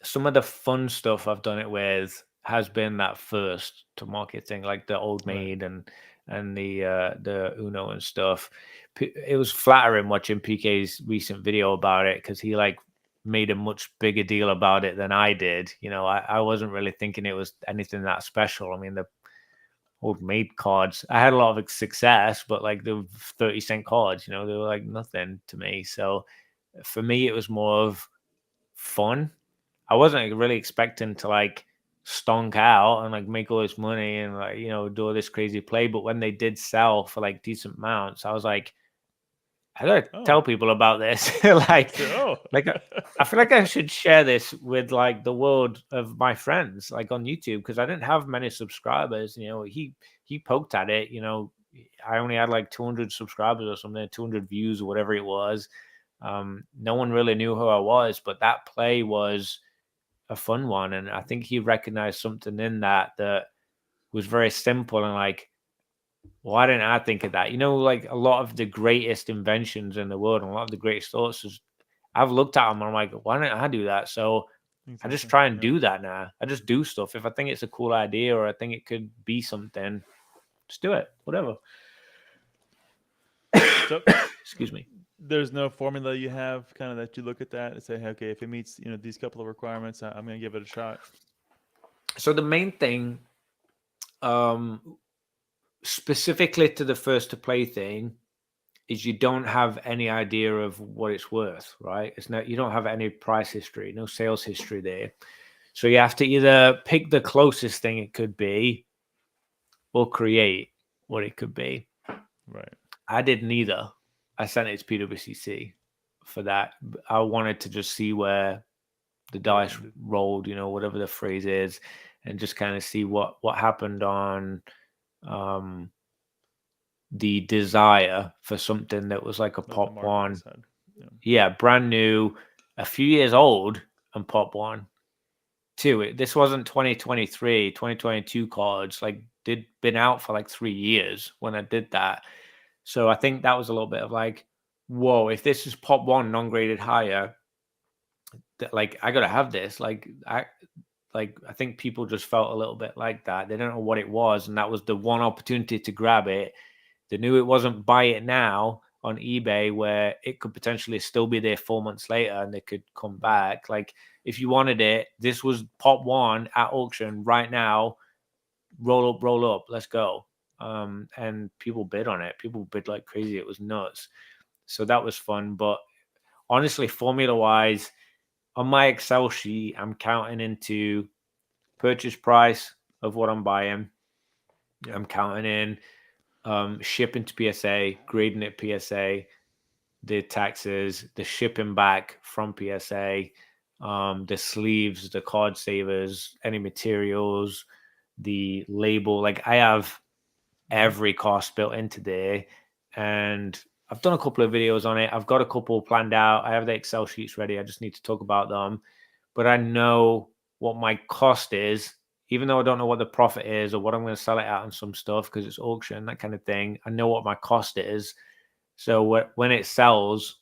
some of the fun stuff I've done it with has been that first to market thing, like the Old Right. Maid and the Uno and stuff. It was flattering watching PK's recent video about it, because he like made a much bigger deal about it than I did. You know, I wasn't really thinking it was anything that special. I mean, the Old Maid cards, I had a lot of success, but like the 30-cent cards, you know, they were like nothing to me. So for me, it was more of fun. I wasn't really expecting to like stonk out and like make all this money and like, you know, do all this crazy play. But when they did sell for like decent amounts, I was like, I gotta tell Oh. people about this. like, So, like I feel like I should share this with like the world of my friends, like on YouTube, because I didn't have many subscribers. You know, he poked at it. You know, I only had like 200 subscribers or something, 200 views or whatever it was. No one really knew who I was, but that play was a fun one, and I think he recognized something in that was very simple and like, why didn't I think of that? You know, like a lot of the greatest inventions in the world and a lot of the greatest thoughts is, I've looked at them and I'm like, why didn't I do that? So I just exactly. try and Yeah. do that now. I just do stuff. If I think it's a cool idea or I think it could be something, just do it. Whatever. So Excuse me. there's no formula you have kind of that you look at that and say, hey, okay, if it meets, you know, these couple of requirements, I'm going to give it a shot. So the main thing, specifically to the first to play thing, is you don't have any idea of what it's worth, right? It's not, you don't have any price history, no sales history there. So you have to either pick the closest thing it could be or create what it could be. Right. I did neither. I sent it to PWCC for that. I wanted to just see where the dice rolled, you know, whatever the phrase is, and just kind of see what happened on the desire for something that was like a Let the pop market one. decide. Yeah, brand new, a few years old, and pop one. Too. This wasn't 2023, 2022 cards. Like, they'd been out for like 3 years when I did that. So I think that was a little bit of like, whoa, if this is pop one non-graded higher, like I gotta have this. Like I think people just felt a little bit like that. They don't know what it was, and that was the one opportunity to grab it. They knew it wasn't buy it now on eBay, where it could potentially still be there 4 months later and they could come back. Like, if you wanted it, this was pop one at auction right now. Roll up, let's go. And people bid on it. People bid like crazy. It was nuts. So that was fun. But honestly, formula wise, on my Excel sheet, I'm counting into purchase price of what I'm buying. Yeah. I'm counting in shipping to PSA, grading at PSA, the taxes, the shipping back from PSA, the sleeves, the card savers, any materials, the label. Like, I have every cost built into there, and I've done a couple of videos on it. I've got a couple planned out. I have the Excel sheets ready. I just need to talk about them. But I know what my cost is, even though I don't know what the profit is or what I'm going to sell it at on some stuff, because it's auction, that kind of thing. I know what my cost is. So when it sells,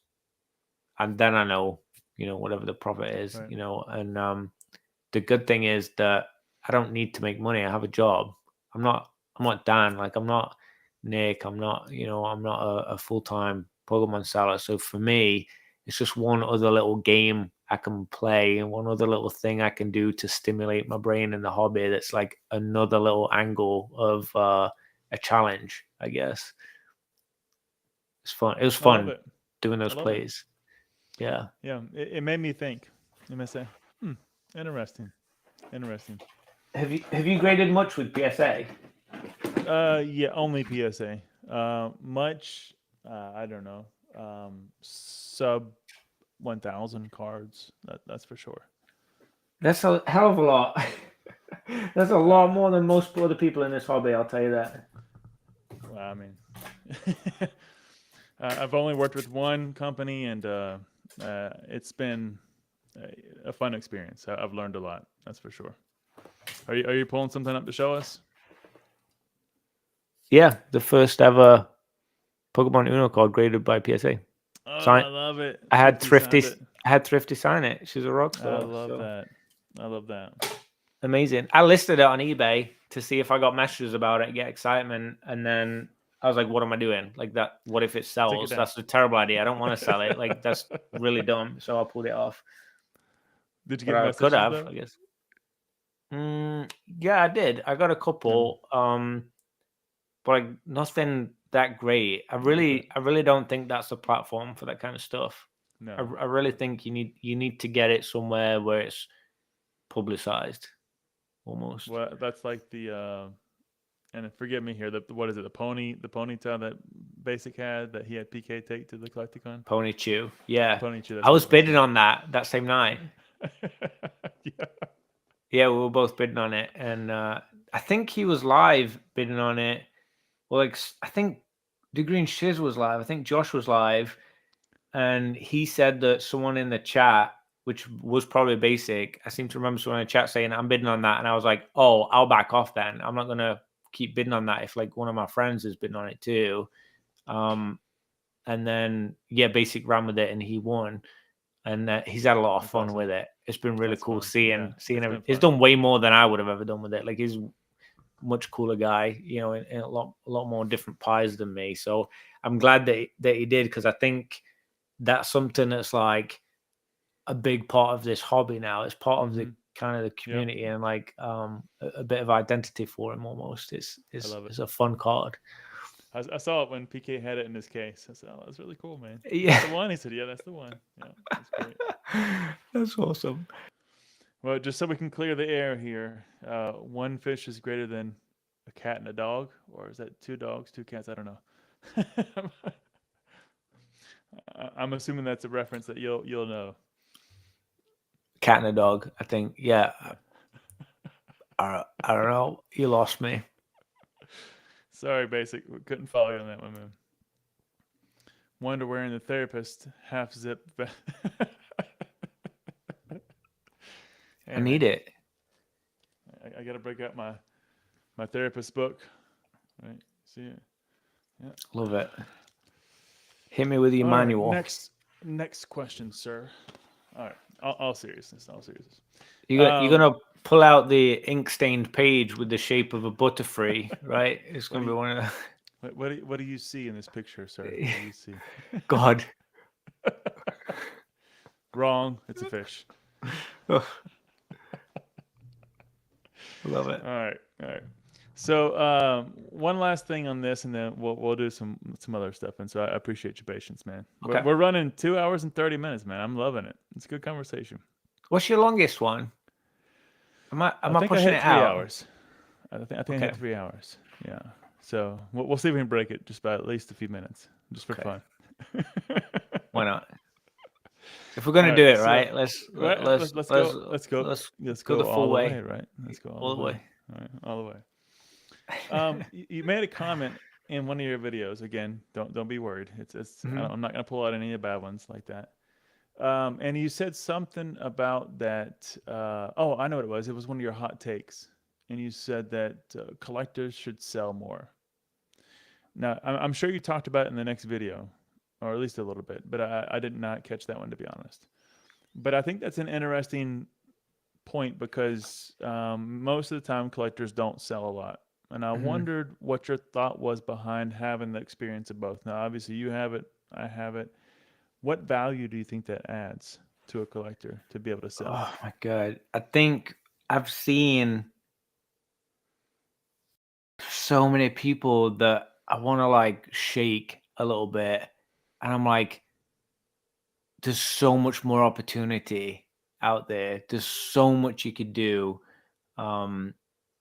and then I know, you know, whatever the profit is, right. You know, and the good thing is that I don't need to make money. I have a job. I'm not Dan. Like, I'm not Nick. I'm not, you know, I'm not a full-time Pokemon seller. So for me, it's just one other little game I can play and one other little thing I can do to stimulate my brain in the hobby. That's like another little angle of a challenge, I guess. It's fun. It was fun doing those plays. Yeah. Yeah. It made me think. You may say, interesting. Have you graded much with PSA? Yeah, only PSA. Much, I don't know. Sub 1,000 cards. That's for sure. That's a hell of a lot. That's a lot more than most other people in this hobby, I'll tell you that. Well, I mean, I've only worked with one company, and it's been a fun experience. I've learned a lot. That's for sure. Are you pulling something up to show us? Yeah, the first ever Pokemon Uno card graded by PSA. Oh, I love it. I had Thrifty Thrifty sign it. She's a rock star. I love that. I love that. Amazing. I listed it on eBay to see if I got messages about it, get excitement, and then I was like, "What am I doing? Like that? What if it sells? That's a terrible idea. I don't want to sell it. Like that's really dumb." So I pulled it off. Did you get messages? Could have, I guess. Yeah, I did. I got a couple, but like nothing that great. I really don't think that's a platform for that kind of stuff. No, I really think you need to get it somewhere where it's publicized, almost. Well, that's like the and forgive me here. What is it? The ponytail that Basic had that he had PK take to the Collecticon. Ponychew, yeah. Ponychew. I was bidding on that same night. Yeah. Yeah, we were both bidding on it, and I think he was live bidding on it. Well, like I think the Green Shiz was live. I think Josh was live, and he said that someone in the chat, which was probably Basic, I seem to remember someone in the chat saying, "I'm bidding on that," and I was like, "Oh, I'll back off then. I'm not gonna keep bidding on that if like one of my friends is bidding on it too." And then yeah, Basic ran with it, and he won. And he's had a lot of fun with it. It's been really cool seeing everything. He's done way more than I would have ever done with it. Like he's a much cooler guy, you know, in a lot more different pies than me. So I'm glad that he did, because I think that's something that's like a big part of this hobby now. It's part of the kind of the community and like a bit of identity for him almost. It's a fun card. I saw it when PK had it in his case. I said, "Oh, that's really cool, man." Yeah, that's the one. He said, "Yeah, that's the one." Yeah, that's great. That's awesome. Well, just so we can clear the air here, one fish is greater than a cat and a dog, or is that 2 dogs, 2 cats? I don't know. I'm assuming that's a reference that you'll know. Cat and a dog, I think. Yeah. I don't know. You lost me. Sorry, Basic. We couldn't follow you on that one, man. Wonder wearing the therapist half zip. I need it. I got to break out my therapist book. Right? See it? Yeah. Love it. Hit me with your manual. Next question, sir. All right. All seriousness. You're gonna pull out the ink stained page with the shape of a butterfree, right? It's gonna be one of the... What do you see in this picture, sir? What do you see? God. Wrong. It's a fish. Love it. All right. So one last thing on this, and then we'll do some other stuff. And so I appreciate your patience, man. Okay. We're running 2 hours and 30 minutes, man. I'm loving it. It's a good conversation. What's your longest one? Am I pushing it 3 out? Hours. I think I hit 3 hours. Yeah. So we'll see if we can break it just by at least a few minutes, just for fun. Why not? If we're gonna do it, right? Let's go the full way, right? Let's go all the way. All right, all the way. You made a comment in one of your videos. Again, don't be worried. I'm not gonna pull out any of the bad ones like that. And you said something about that. I know what it was. It was one of your hot takes, and you said that collectors should sell more. Now, I'm sure you talked about it in the next video, or at least a little bit, but I did not catch that one, to be honest. But I think that's an interesting point, because most of the time collectors don't sell a lot. And I wondered what your thought was behind having the experience of both. Now, obviously, you have it, I have it. What value do you think that adds to a collector to be able to sell? Oh, my God. I think I've seen so many people that I want to like shake a little bit. And I'm like, there's so much more opportunity out there. There's so much you could do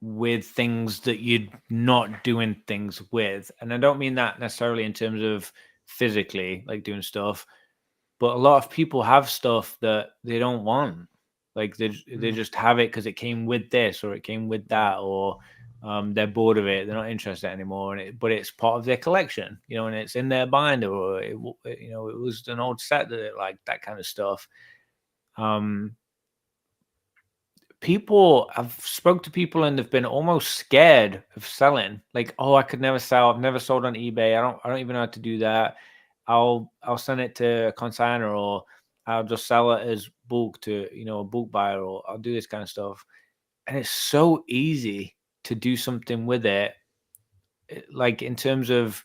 with things that you're not doing things with. And I don't mean that necessarily in terms of physically, like doing stuff, but a lot of people have stuff that they don't want. Like they just have it because it came with this or it came with that, or they're bored of it, they're not interested anymore, but it's part of their collection, you know, and it's in their binder, or it was an old set that it liked, that kind of stuff. People, I've spoke to people and they've been almost scared of selling. Like, oh, I could never sell. I've never sold on eBay. I don't even know how to do that. I'll send it to a consignor, or I'll just sell it as bulk to, you know, a bulk buyer, or I'll do this kind of stuff. And it's so easy to do something with it. Like in terms of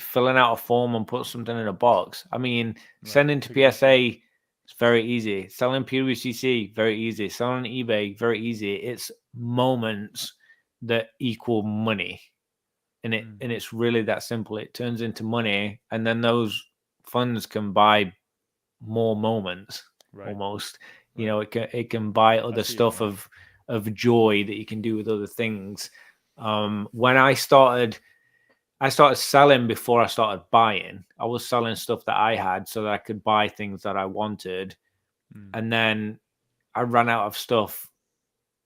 filling out a form and put something in a box. I mean, sending to PSA, it's very easy. Selling PWCC, very easy. Selling on eBay, very easy. It's moments that equal money. And it's really that simple. It turns into money, and then those funds can buy more moments, almost. Right. You know, it can buy other stuff of joy that you can do with other things. When I started selling before I started buying. I was selling stuff that I had so that I could buy things that I wanted. And then I ran out of stuff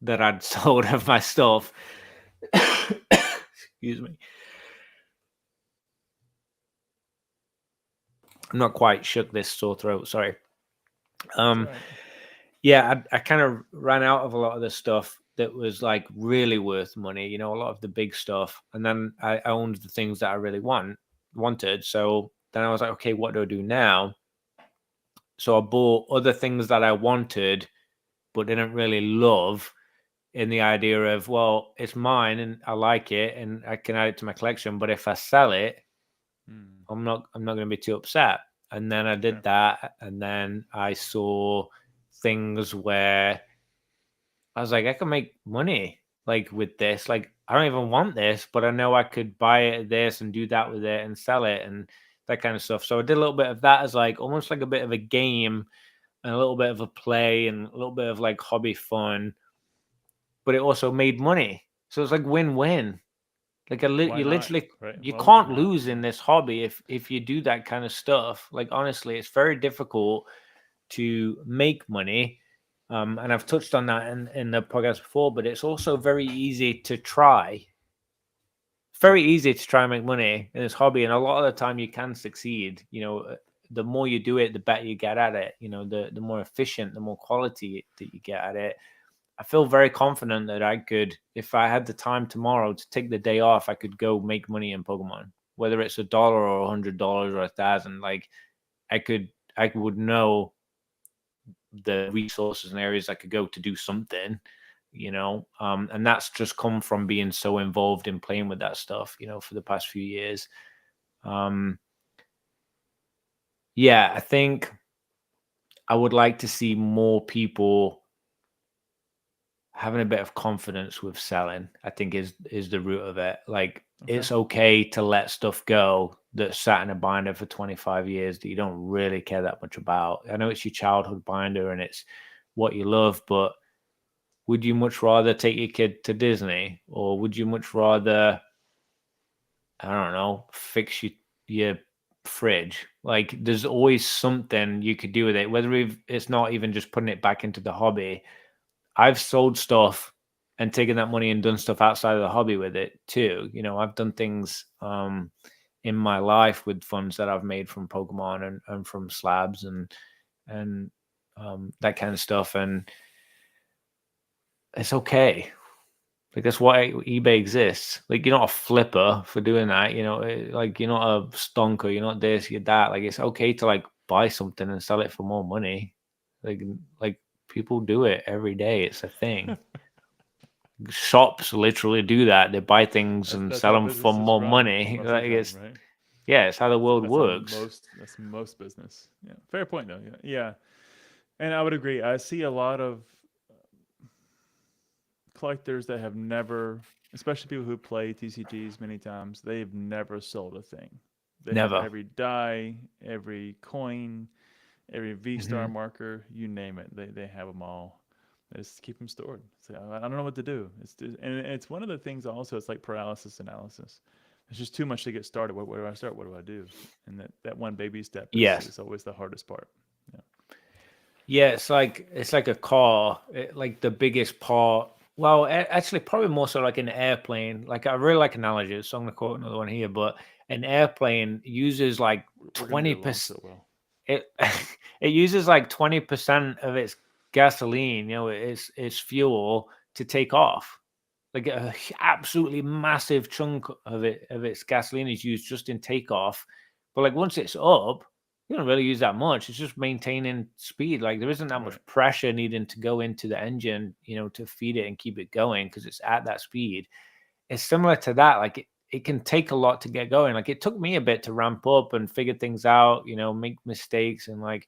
that I'd sold of my stuff. Excuse me. I'm not quite shook this sore throat. Sorry. Right. Yeah, I kind of ran out of a lot of the stuff that was like really worth money, you know, a lot of the big stuff. And then I owned the things that I really wanted. So then I was like, okay, what do I do now? So I bought other things that I wanted, but didn't really love, in the idea of, well, it's mine and I like it and I can add it to my collection. But if I sell it, I'm not going to be too upset. And then I did that. And then I saw things where I was like, I can make money like with this. Like, I don't even want this, but I know I could buy it this and do that with it and sell it and that kind of stuff. So I did a little bit of that as like almost like a bit of a game and a little bit of a play and a little bit of like hobby fun, but it also made money. So it's like win-win. Like you literally, you can't lose in this hobby if you do that kind of stuff. Like, honestly, it's very difficult to make money. And I've touched on that in the podcast before, but it's also very easy to try. Very easy to try and make money in this hobby. And a lot of the time you can succeed. You know, the more you do it, the better you get at it. You know, the more efficient, the more quality that you get at it. I feel very confident that I could, if I had the time tomorrow to take the day off, I could go make money in Pokemon, whether it's $1 or $100 or $1,000. Like, I would know the resources and areas I could go to do something, you know, and that's just come from being so involved in playing with that stuff, you know, for the past few years. Yeah, I think I would like to see more people having a bit of confidence with selling, I think is the root of it. Like, it's okay to let stuff go that sat in a binder for 25 years that you don't really care that much about. I know it's your childhood binder and it's what you love, but would you much rather take your kid to Disney, or would you much rather, I don't know, fix your fridge? Like, there's always something you could do with it, whether it's not even just putting it back into the hobby. I've sold stuff and taken that money and done stuff outside of the hobby with it too. You know, I've done things in my life with funds that I've made from Pokemon and from slabs and that kind of stuff. And it's okay. Like, that's why eBay exists. Like, you're not a flipper for doing that. You know, like, you're not a stonker. You're not this, you're that. Like, it's okay to like buy something and sell it for more money. Like people do it every day. It's a thing. Shops literally do that. They buy things and sell them for more money. Like, it's right? Yeah, it's how the world works. That's most business. Yeah, fair point though. Yeah, and I would agree. I see a lot of collectors that have never, especially people who play TCGs many times, they've never sold a thing. They have every die, every coin, every V-Star marker, you name it. They have them all. They just keep them stored. So I don't know what to do. And it's one of the things also, it's like paralysis analysis. It's just too much to get started. Where do I start? What do I do? And that one baby step is always the hardest part. Yeah, it's like a car, like the biggest part. Well, actually, probably more so like an airplane. Like I really like analogies, so I'm gonna quote another one here. But an airplane uses like We're gonna get along 20%. so well. It it uses like 20% of its gasoline. You know, its fuel to take off. Like a absolutely massive chunk of its gasoline is used just in takeoff. But like once it's up, you don't really use that much. It's just maintaining speed. Like there isn't that much Right. pressure needing to go into the engine, you know, to feed it and keep it going because it's at that speed. It's similar to that. Like it can take a lot to get going. Like it took me a bit to ramp up and figure things out, you know, make mistakes and like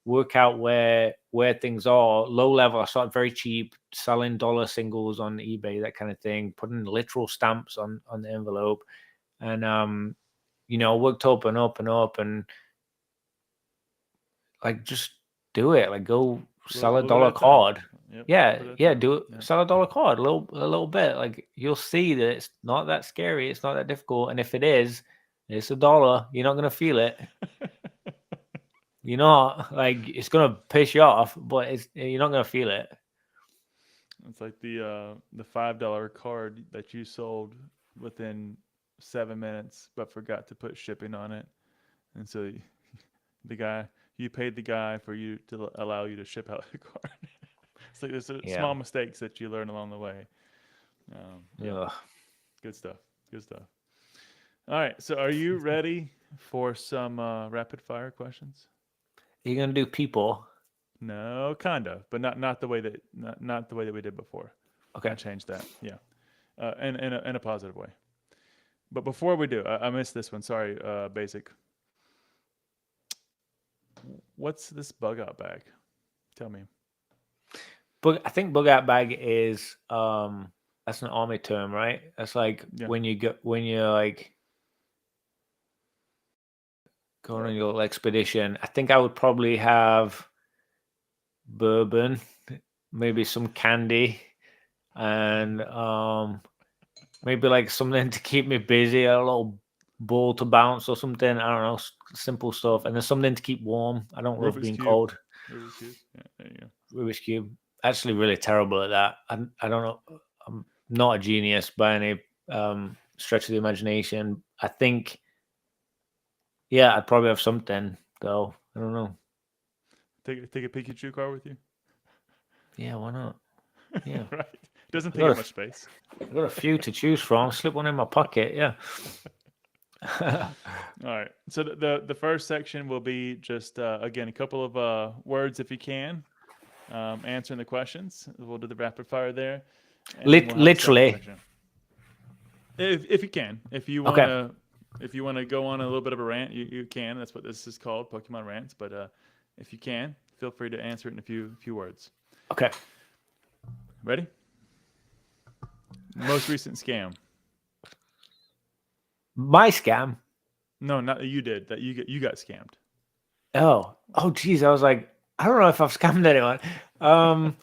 work out where things are. Low level, I started very cheap, selling dollar singles on eBay, that kind of thing, putting literal stamps on the envelope. And you know, worked up and up and up and like just do it. Like go sell a Little bit dollar at a time. card. Yep. Yeah, little bit at a yeah, time. do it. Yep. Sell a dollar card, a little bit. Like you'll see that it's not that scary, it's not that difficult. And if it is, it's $1. You're not gonna feel it. You're not like it's gonna piss you off, but you're not gonna feel it. It's like the $5 card that you sold within 7 minutes, but forgot to put shipping on it, and so you paid the guy for you to allow you to ship out the card. It's like there's Yeah. small mistakes that you learn along the way. Yeah, Ugh. good stuff. Good stuff. All right, so are you ready for some rapid fire questions? You're gonna do people. No, kind of, but not the way that not the way that we did before. Okay. I changed that. Yeah, in a positive way. But before we do, I missed this one. Sorry, basic. What's this bug out bag? Tell me. I think bug out bag is that's an army term, right? That's like Yeah. when you're like going on your little expedition. I think I would probably have bourbon, maybe some candy, and maybe like something to keep me busy, a little ball to bounce or something. I don't know, simple stuff, and then something to keep warm. I don't love Rubik's being Cube. cold. Rubik's Cube. Yeah, there you go. Rubik's Cube. Actually, really terrible at that. I don't know. I'm not a genius by any stretch of the imagination. I think, yeah, I'd probably have something though. I don't know. Take a Pikachu card with you. Yeah, why not? Yeah, Right. Doesn't take got up a- much space. I've got a few to choose from. Slip one in my pocket. Yeah. All right. So the first section will be just again a couple of words if you can, answering the questions. We'll do the rapid fire there. and then we'll have a second Literally. section. If you can, if you want to, if you want to go on a little bit of a rant, you can. That's what this is called, Pokemon Rants. But if you can, feel free to answer it in a few words. Okay. Ready? Most recent scam. My scam. No, not that you did. That you got scammed. Oh, geez. I was like, I don't know if I've scammed anyone. No.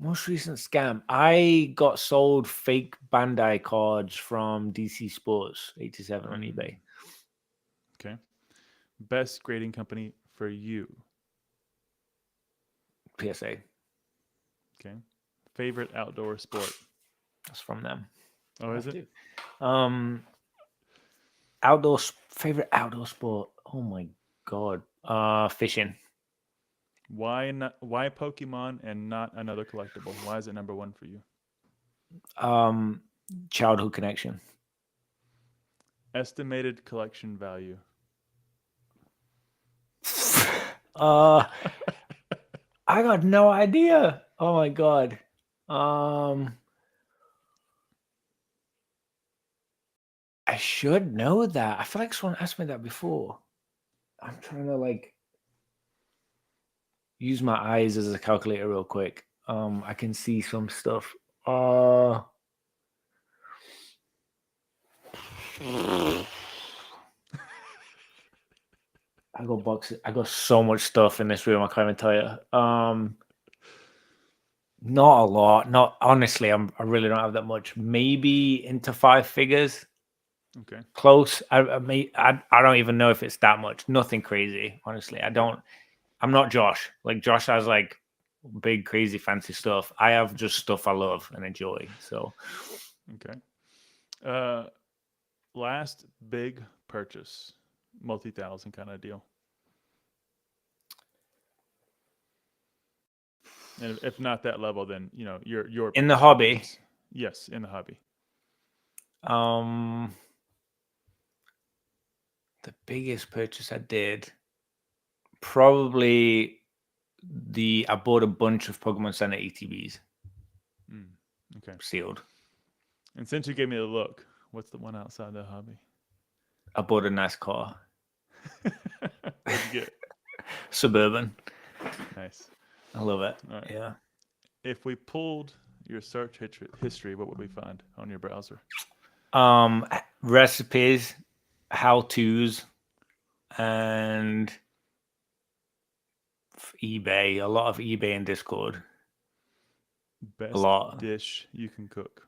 Most recent scam. I got sold fake Bandai cards from DC Sports 87 on eBay. Okay. Best grading company for you. PSA. Okay. Favorite outdoor sport. That's from them. Oh, is it? Favorite outdoor sport. Oh my god. Fishing. Why Pokemon and not another collectible? Why is it number one for you? Childhood connection. Estimated collection value. I got no idea. Oh my god. I should know that. I feel like someone asked me that before. I'm trying to like use my eyes as a calculator real quick. I can see some stuff. I got boxes. I got so much stuff in this room. I can't even tell you. Not a lot. Not honestly. I really don't have that much. Maybe into 5 figures. Okay. Close. I don't even know if it's that much. Nothing crazy. Honestly, I don't. I'm not Josh. Like Josh has like big, crazy, fancy stuff. I have just stuff I love and enjoy. So, okay. Last big purchase, multi-thousand kind of deal. And if not that level, then your in the hobby, purchase. Yes, in the hobby. The biggest purchase I did, probably I bought a bunch of Pokemon Center ETBs. Okay. Sealed. And since you gave me the look, what's the one outside the hobby? I bought a nice car. What'd you get? Suburban. Nice. I love it. All right. Yeah. If we pulled your search history, what would we find on your browser? Recipes, how-tos, and eBay. A lot of eBay and Discord. Best a lot. dish you can cook.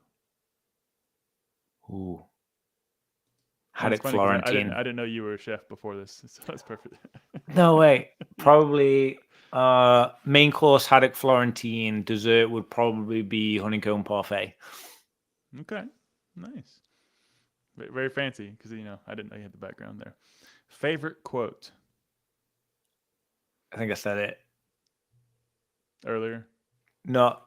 Ooh. Haddock Florentine. I didn't know you were a chef before this, so that's perfect. No way. Probably main course haddock Florentine. Dessert would probably be honeycomb parfait. Okay, nice. Very fancy because I didn't know you had the background there. Favorite quote? I think I said it earlier. No,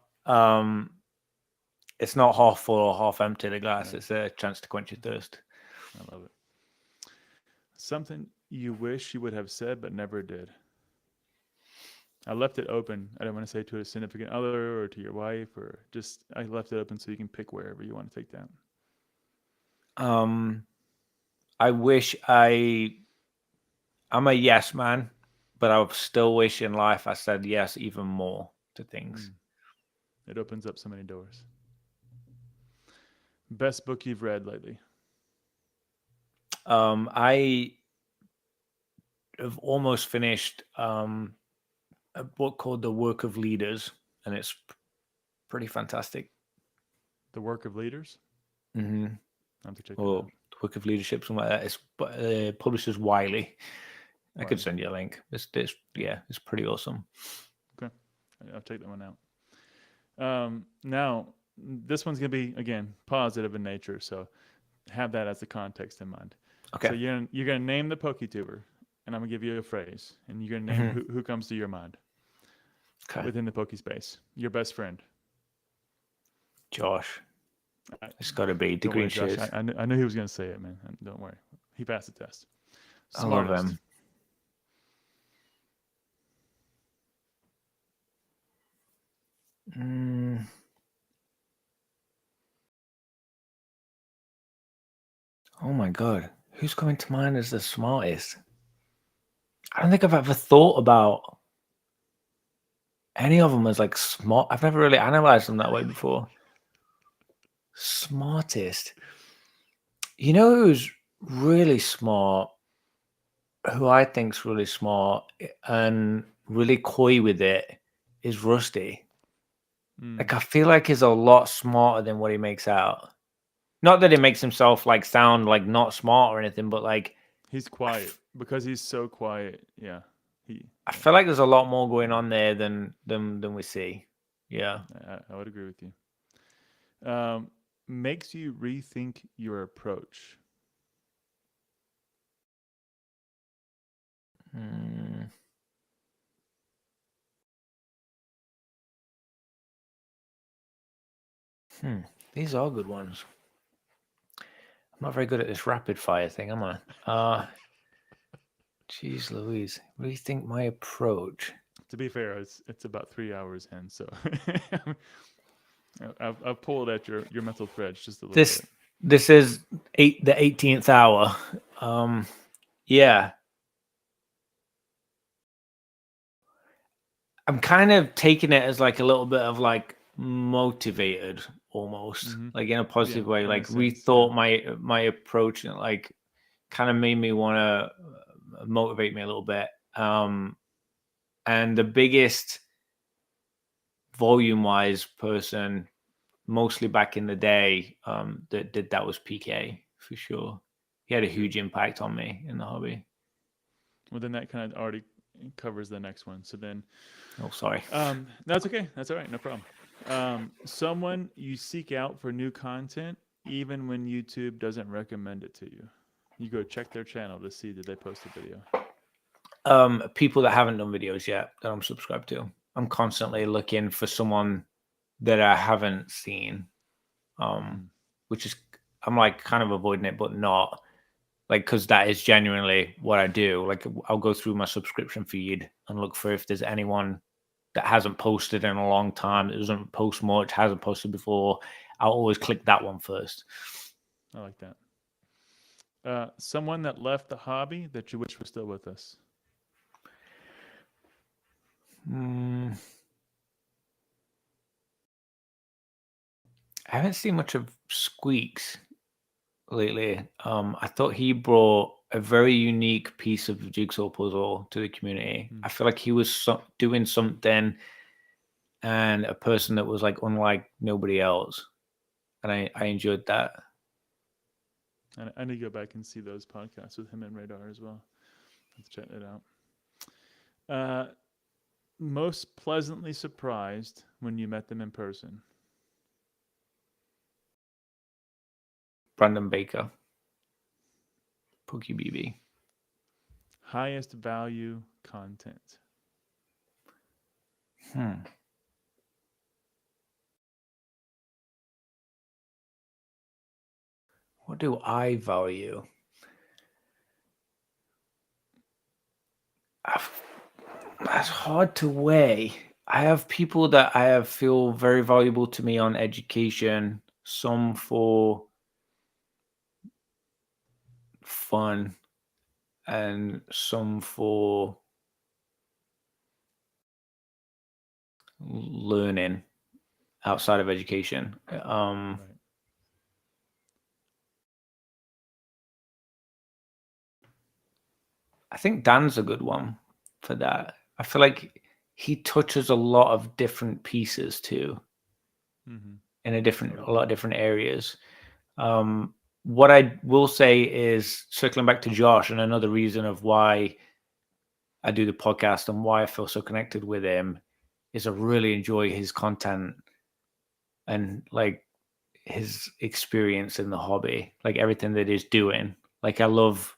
it's not half full or half empty. The glass. Right. It's a chance to quench your thirst. I love it. Something you wish you would have said but never did. I left it open. I don't want to say to a significant other or to your wife, or just I left it open so you can pick wherever you want to take that. I wish I'm a yes man, but I still wish in life I said yes even more to things. It opens up so many doors. Best book you've read lately? I have almost finished a book called The Work of Leaders, and it's pretty fantastic. The Work of Leaders? Mm-hmm. I have to check it out. Work of Leadership, something like that. It's publishers Wiley. I could send you a link. It's pretty awesome. Okay, I'll take that one out. Now, this one's gonna be again positive in nature, so have that as the context in mind. Okay. So you're gonna name the PokeTuber, and I'm gonna give you a phrase, and you're gonna name who comes to your mind. Okay. Within the Pokespace, your best friend. Josh. It's got to be the green shoes. I knew he was gonna say it, man. Don't worry, he passed the test. Smartest. I love him. Oh my god, who's coming to mind as the smartest? I don't think I've ever thought about any of them as like smart. I've never really analyzed them that way before. Smartest. You know who's really smart, who I think's really smart and really coy with it, is Rusty. Like, I feel like he's a lot smarter than what he makes out. Not that he makes himself like sound like not smart or anything, but like he's quiet because he's so quiet. Yeah, I feel like there's a lot more going on there than we see. Yeah, I would agree with you. Makes you rethink your approach. These are good ones. I'm not very good at this rapid fire thing, am I? Jeez Louise. Rethink my approach. To be fair, it's about 3 hours in, so I've pulled at your mental threads just a little bit. This is the 18th hour. Yeah. I'm kind of taking it as like a little bit of like motivated almost, like in a positive way, like rethought my approach, and like kind of made me want to motivate me a little bit. And the biggest volume wise person, mostly back in the day, that did that was PK for sure. He had a huge impact on me in the hobby. Well, then that kind of already covers the next one. So then, Oh, sorry. that's okay. That's all right. No problem. Someone you seek out for new content, even when YouTube doesn't recommend it to you. You go check their channel to see did they post a video. People that haven't done videos yet that I'm subscribed to. I'm constantly looking for someone that I haven't seen, which is I'm like kind of avoiding it, but not like because that is genuinely what I do. Like I'll go through my subscription feed and look for if there's anyone that hasn't posted in a long time, that doesn't post much, hasn't posted before. I'll always click that one first. I like that. Someone that left the hobby that you wish was still with us. I haven't seen much of Squeaks lately. I thought he brought a very unique piece of the jigsaw puzzle to the community. I feel like he was doing something and a person that was like unlike nobody else. And I enjoyed that. I need to go back and see those podcasts with him and Radar as well. Let's check it out. Most pleasantly surprised when you met them in person. Brandon Baker. Pookie BB. Highest value content. What do I value? That's hard to weigh. I have people that I have feel very valuable to me on education, some for fun, and some for learning outside of education. Right. I think Dan's a good one for that. I feel like he touches a lot of different pieces too, in a lot of different areas. What I will say is circling back to Josh, and another reason of why I do the podcast and why I feel so connected with him is I really enjoy his content and like his experience in the hobby, like everything that he's doing. Like I love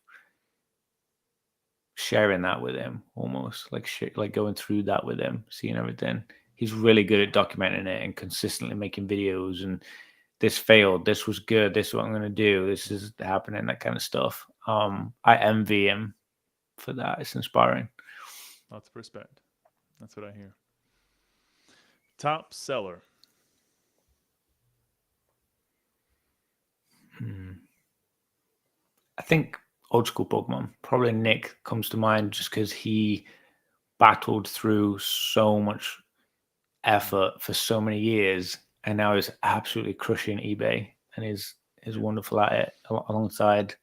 sharing that with him, almost like going through that with him, seeing everything. He's really good at documenting it and consistently making videos. And this failed, this was good, this is what I'm going to do, this is happening, that kind of stuff. I envy him for that. It's inspiring. Lots of respect. That's what I hear. Top seller. I think old school Pokemon. Probably Nick comes to mind just because he battled through so much effort for so many years, and now he's absolutely crushing eBay and is wonderful at it. Alongside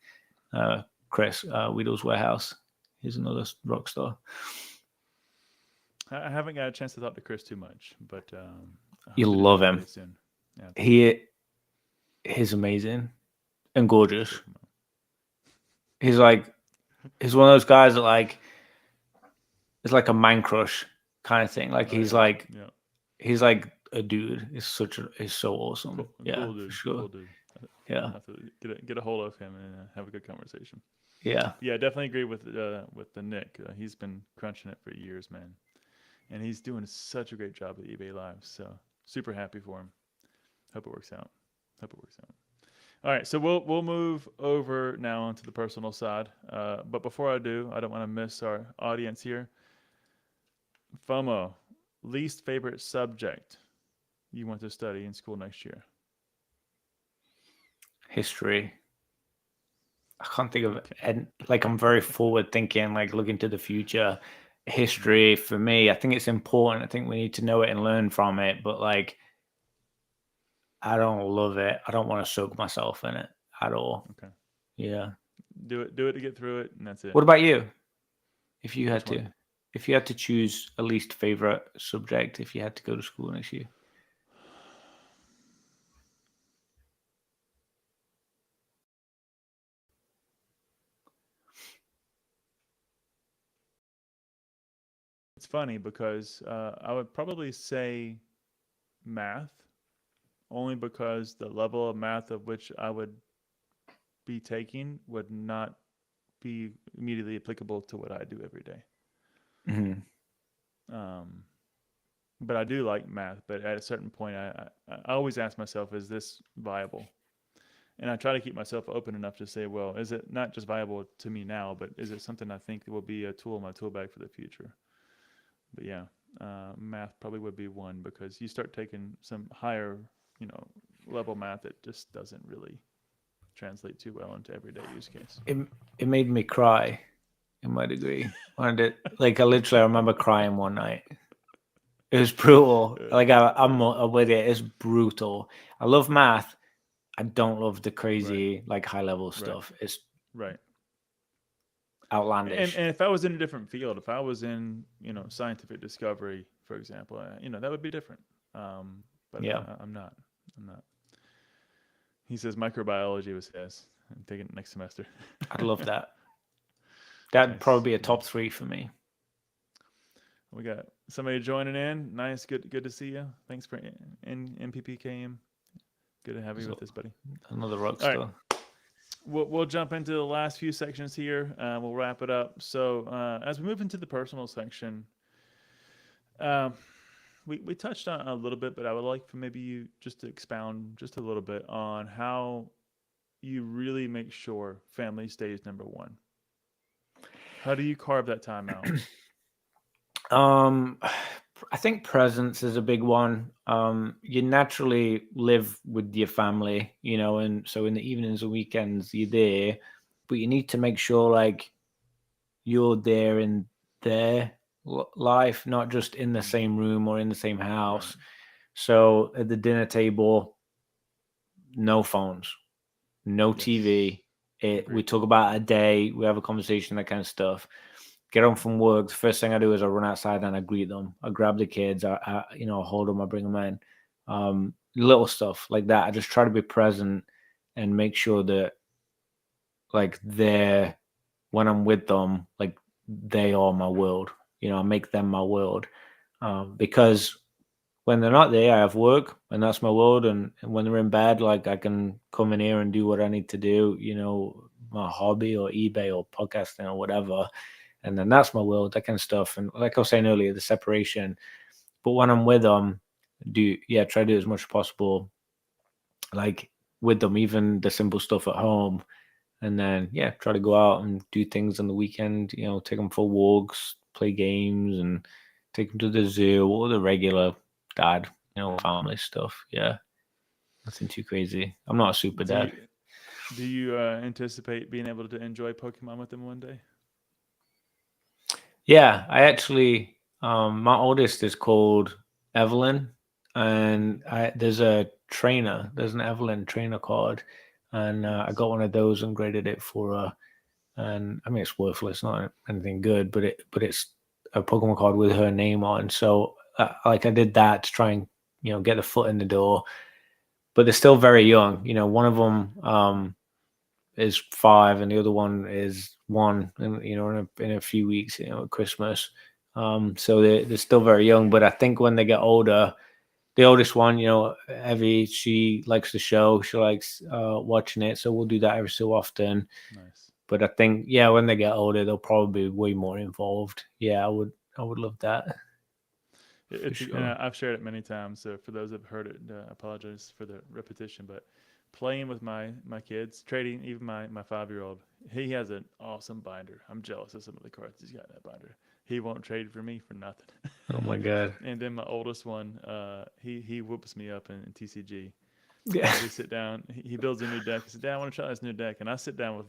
Chris, Weedle's Warehouse. He's another rock star. I haven't got a chance to talk to Chris too much, but you'll love him. Soon. Yeah. He's amazing and gorgeous. He's one of those guys that like it's like a man crush kind of thing. Like he's like a dude. He's so awesome. Cool dude. For sure. Cool dude. Yeah. I'll have to get a hold of him and have a good conversation. Yeah. Yeah, I definitely agree with the Nick. He's been crunching it for years, man, and he's doing such a great job with eBay Live. So super happy for him. Hope it works out. All right, so we'll move over now onto the personal side. But before I do, I don't want to miss our audience here. FOMO, least favorite subject you want to study in school next year? History. I can't think of it. And like I'm very forward thinking, like looking to the future. History for me, I think it's important. I think we need to know it and learn from it. But like, I don't love it. I don't want to soak myself in it at all. Okay. Yeah. Do it to get through it, and that's it. What about you? If you had to choose a least favorite subject, if you had to go to school next year. it's funny because I would probably say math, only because the level of math of which I would be taking would not be immediately applicable to what I do every day. Um, but I do like math. But at a certain point, I always ask myself, is this viable? And I try to keep myself open enough to say, well, is it not just viable to me now, but is it something I think will be a tool in my tool bag for the future? But yeah, math probably would be one, because you start taking some higher, level math that just doesn't really translate too well into everyday use case. It made me cry in my degree. I literally remember crying one night. It was brutal. Like I'm with it. It's brutal. I love math. I don't love the crazy high level stuff. It's right. Outlandish. And if I was in a different field, if I was in scientific discovery, for example, that would be different. But yeah, I'm not. He says microbiology was his. I'm taking it next semester. I'd love that. That'd probably be a top 3 for me. We got somebody joining in. Nice, good to see you. Thanks for MPPKM. Good to have you with us, buddy. Another rock star. Right. We'll jump into the last few sections here. We'll wrap it up. So as we move into the personal section, we touched on a little bit, but I would like for maybe you just to expound just a little bit on how you really make sure family stays number one. How do you carve that time out? I think presence is a big one. You naturally live with your family, and so in the evenings and weekends you're there, but you need to make sure you're there in their life, not just in the same room or in the same house. Right. So at the dinner table, no phones, no TV. We talk about a day, we have a conversation, that kind of stuff. Get home from work, the first thing I do is I run outside and I greet them. I grab the kids, I hold them, I bring them in. Little stuff like that. I just try to be present and make sure that they're, when I'm with them, they are my world. I make them my world. Because when they're not there, I have work and that's my world. And when they're in bed, I can come in here and do what I need to do, my hobby or eBay or podcasting or whatever. And then that's my world, that kind of stuff. And like I was saying earlier, the separation. But when I'm with them, try to do as much as possible, with them, even the simple stuff at home. And then, try to go out and do things on the weekend, take them for walks, play games, and take them to the zoo, or the regular dad, family stuff. Yeah. Nothing too crazy. I'm not a super dad. Do you anticipate being able to enjoy Pokemon with them one day? Yeah, I actually, my oldest is called Evelyn, and there's an Evelyn trainer card, and I got one of those and graded it for her. And I mean, it's worthless, not anything good, but it's a Pokemon card with her name on. So I did that to try and get the foot in the door. But they're still very young. One of them is 5 and the other one is 1, and in a few weeks, at Christmas. So they're still very young. But I think when they get older, the oldest one, Evie, she likes the show. She likes watching it. So we'll do that every so often. Nice. But I think, when they get older, they'll probably be way more involved. Yeah, I would love that. Sure. And I've shared it many times. So for those that have heard it, I apologize for the repetition. But playing with my kids, trading, even my 5-year-old, he has an awesome binder. I'm jealous of some of the cards he's got in that binder. He won't trade for me for nothing. Oh my God. And then my oldest one, he whoops me up in TCG. Yeah. We sit down. He builds a new deck. He said, Dad, I want to try this new deck. And I sit down with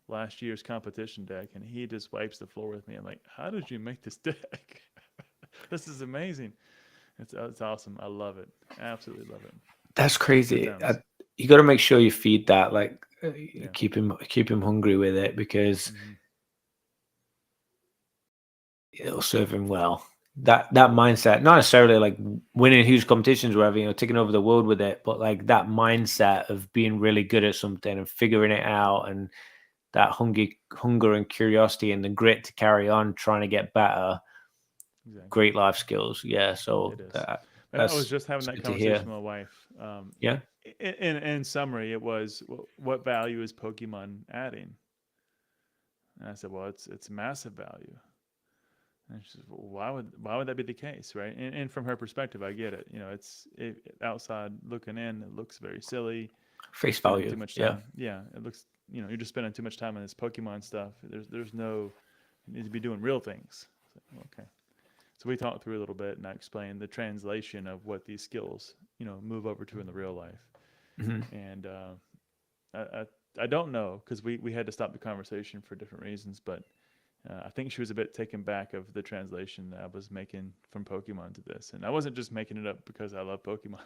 last year's competition deck, and he just wipes the floor with me. I'm like, how did you make this deck? This is amazing. It's awesome. I love it. Absolutely love it. That's crazy. You got to make sure you feed that, keep him hungry with it, because it'll serve him well. That mindset, not necessarily winning huge competitions or whatever, taking over the world with it, but that mindset of being really good at something and figuring it out, and that hunger and curiosity and the grit to carry on trying to get better. Exactly. great life skills. Yeah, so It is. And I was that's just having that good to conversation hear. with my wife. Yeah. In summary, it was, what value is Pokemon adding? And I said, well, it's massive value. And she says, well, why would that be the case, right? And from her perspective, I get it. Outside looking in, it looks very silly. You're Face spending too value. much Yeah. time. Yeah, it looks. You're just spending too much time on this Pokemon stuff. There's no. You need to be doing real things. So, okay. So we talked through a little bit, and I explained the translation of what these skills, move over to in the real life. Hmm. And I don't know, because we had to stop the conversation for different reasons, but I think she was a bit taken back of the translation that I was making from Pokemon to this, and I wasn't just making it up because I love Pokemon.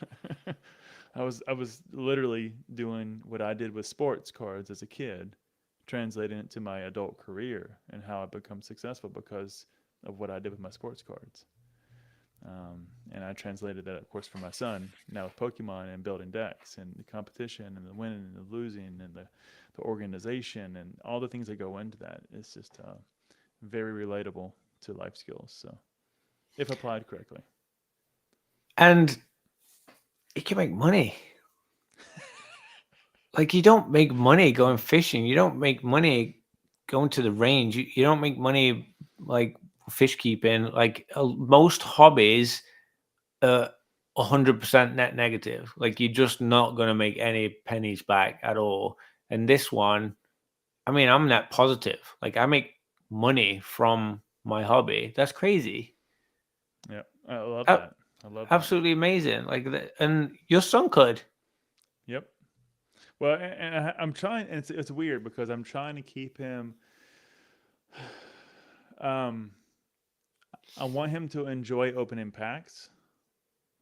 I was literally doing what I did with sports cards as a kid, translating it to my adult career and how I become successful because of what I did with my sports cards. And I translated that, of course, for my son now with Pokemon and building decks and the competition and the winning and the losing and the organization and all the things that go into that. It's just very relatable to life skills. So, if applied correctly. And you can make money. Like, you don't make money going fishing. You don't make money going to the range. You don't make money like fish keeping. Like most hobbies, 100% net negative. Like, you're just not going to make any pennies back at all. And this one, I mean, I'm net positive. Like, I make money from my hobby. That's crazy. Yeah, I love A- that. I love that. Absolutely amazing. Like, and your son could. Yep. Well, and I'm trying, and it's weird because I'm trying to keep him. Um, I want him to enjoy opening packs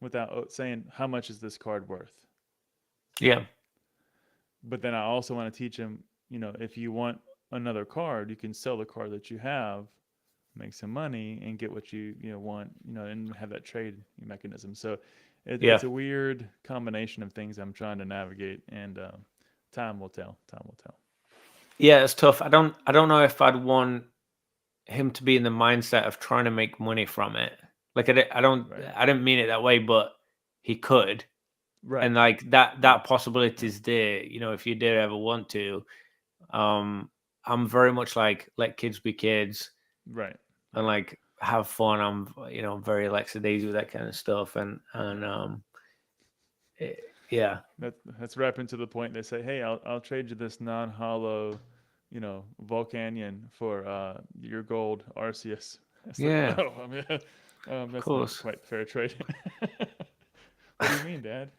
without saying how much is this card worth. Yeah. But then I also want to teach him, if you want another card, you can sell the card that you have, make some money, and get what you want, and have that trade mechanism. So Yeah. it's a weird combination of things I'm trying to navigate, and time will tell. Time will tell. Yeah, it's tough. I don't know if I'd want him to be in the mindset of trying to make money from it. Like, I don't Right. I didn't mean it that way, but he could. Right. And like that possibility is there, if you did ever want to. I'm very much like, let kids be kids Right. and like have fun. I'm very lackadaisy with that kind of stuff. And yeah. That's wrapping to the point. They say, "Hey, I'll trade you this non-hollow, Volcanion for your gold Arceus." It's Yeah. like, no, I mean, Of that's not course. quite fair trade. What do you mean, Dad?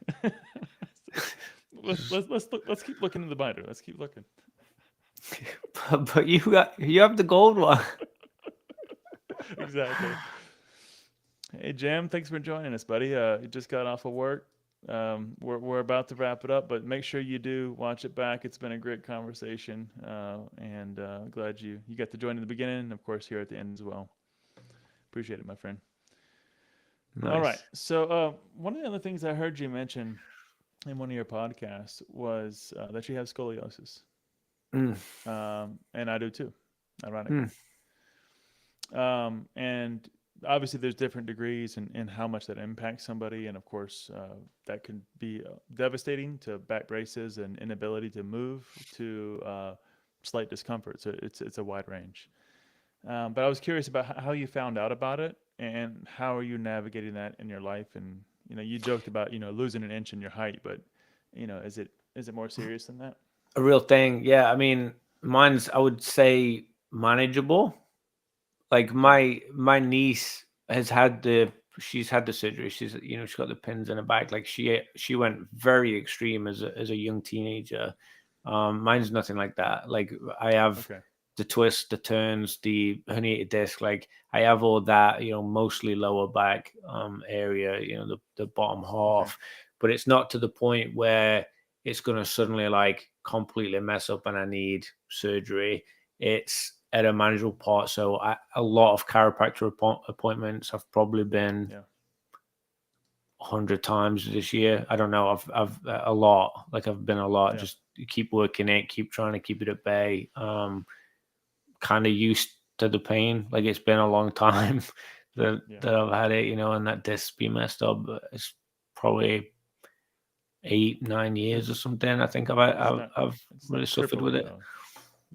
Let's keep looking in the binder. Let's keep looking. But you have the gold one. Exactly. Hey, Jam, thanks for joining us, buddy. You just got off of work. We're about to wrap it up, but make sure you do watch it back. It's been a great conversation, and glad you got to join in the beginning, and of course here at the end as well. Appreciate it, my friend. Nice. All right. So one of the other things I heard you mention in one of your podcasts was that you have scoliosis, and I do too, ironically. And obviously there's different degrees and how much that impacts somebody, and of course that can be devastating to back braces and inability to move to slight discomfort. So it's a wide range. But I was curious about how you found out about it and how are you navigating that in your life. And you joked about losing an inch in your height, but is it more serious than that? A real thing. Yeah, I mean, mine's, I would say, manageable. Like my niece she's had the surgery. She's she's got the pins in her back. Like she went very extreme as a young teenager. Mine's nothing like that. Like, I have the twists, the turns, the herniated disc. Like, I have all that, mostly lower back area, the bottom half, but it's not to the point where it's going to suddenly like completely mess up and I need surgery. It's at a manageable part. So a lot of chiropractor appointments. I've probably been 100 times this year. I don't know. I've a lot. Like, I've been a lot. Just keep working it. Keep trying to keep it at bay. Kind of used to the pain. Like, it's been a long time that I've had it, and that disc's been messed up. But it's probably 8-9 years or something. I think I've really suffered with it. Though.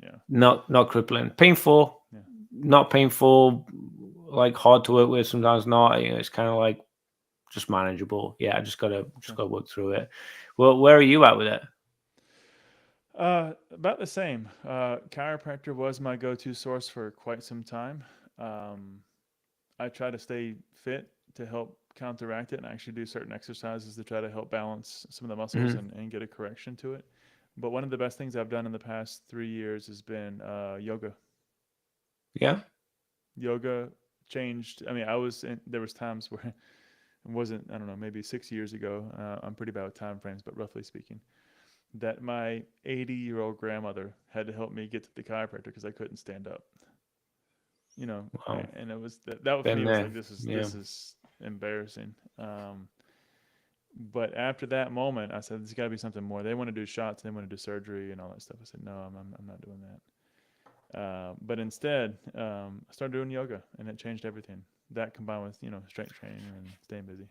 Yeah. Not crippling. Painful. Yeah. Not painful. Like hard to work with. Sometimes not. It's kind of like just manageable. Yeah, I just gotta work through it. Well, where are you at with it? About the same. Chiropractor was my go-to source for quite some time. I try to stay fit to help counteract it, and actually do certain exercises to try to help balance some of the muscles and get a correction to it. But one of the best things I've done in the past 3 years has been yoga. Yeah. Yoga changed. I mean, there was times where it wasn't, I don't know, maybe 6 years ago. I'm pretty bad with time frames, but roughly speaking, that my 80-year-old grandmother had to help me get to the chiropractor because I couldn't stand up. Wow. And it was that for me was like, this is embarrassing. But after that moment, I said, there's got to be something more. They want to do shots, they want to do surgery and all that stuff. I said, no, I'm not doing that. But instead, I started doing yoga, and it changed everything. That combined with strength training and staying busy.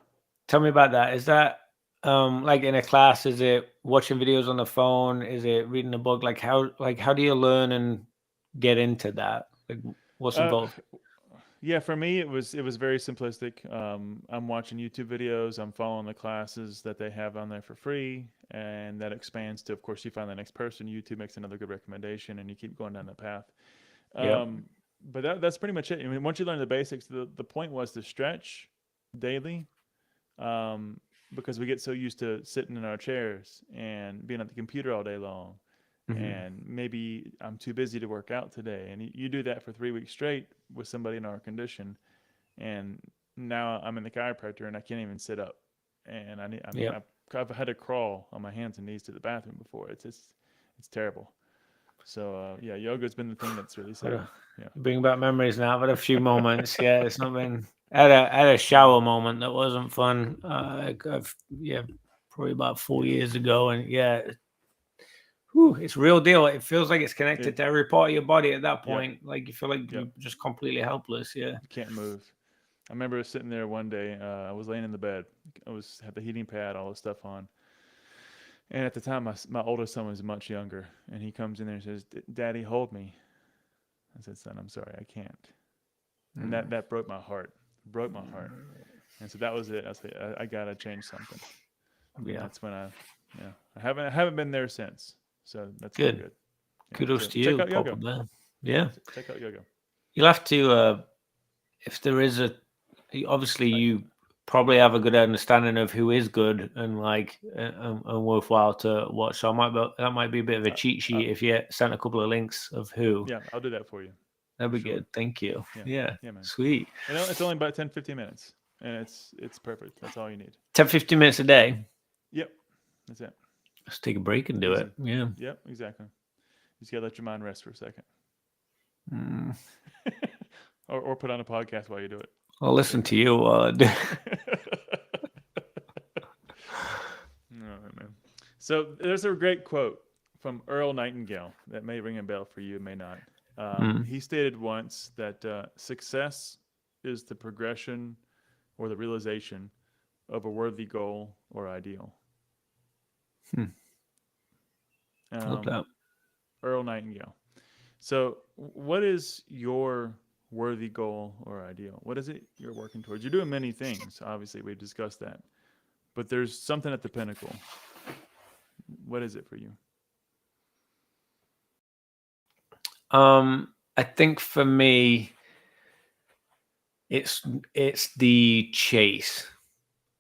Tell me about that. Is that like in a class? Is it watching videos on the phone? Is it reading a book? Like how do you learn and get into that? Like what's involved? Yeah, for me it was very simplistic. I'm watching YouTube videos. I'm following the classes that they have on there for free, and that expands to, of course, you find the next person. YouTube makes another good recommendation, and you keep going down that path. But that's pretty much it. I mean, once you learn the basics, the point was to stretch daily, because we get so used to sitting in our chairs and being at the computer all day long. And maybe I'm too busy to work out today. And you do that for 3 weeks straight with somebody in our condition. And now I'm in the chiropractor and I can't even sit up. And I've had to crawl on my hands and knees to the bathroom before. It's terrible. So yoga's been the thing that's really saved. Bring back memories now. I've had a few moments. Yeah, it's not been. I had a shower moment that wasn't fun. Probably about 4 years ago, and it's real deal. It feels like it's connected to every part of your body at that point. Yep. Like you feel like you're just completely helpless. Yeah, you can't move. I remember sitting there one day. I was laying in the bed. Had the heating pad, all this stuff on. And at the time, my oldest son was much younger, and he comes in there and says, "Daddy, hold me." I said, "Son, I'm sorry, I can't." And that broke my heart. And so that was it. I said, I gotta change something. Yeah, that's when I haven't been there since. So that's good. Yeah, kudos to you. Check out yoga. Yeah. Check out yoga. You'll have to, if there is obviously you probably have a good understanding of who is good and and worthwhile to watch. So that might be a bit of a cheat sheet if you sent a couple of links of who. Yeah, I'll do that for you. That'd be good. Thank you. Yeah, man. Sweet. It's only about 10-15 minutes, and it's perfect. That's all you need. 10-15 minutes a day. Yep, that's it. Let's take a break and do it. Yeah. Yep, exactly. You just gotta let your mind rest for a second. or put on a podcast while you do it. I'll listen to you while I do. Man. So there's a great quote from Earl Nightingale that may ring a bell for you, it may not. He stated once that success is the progression or the realization of a worthy goal or ideal. Love that. Earl Nightingale. So what is your worthy goal or ideal? What is it you're working towards? You're doing many things. Obviously, we've discussed that. But there's something at the pinnacle. What is it for you? I think for me, it's the chase.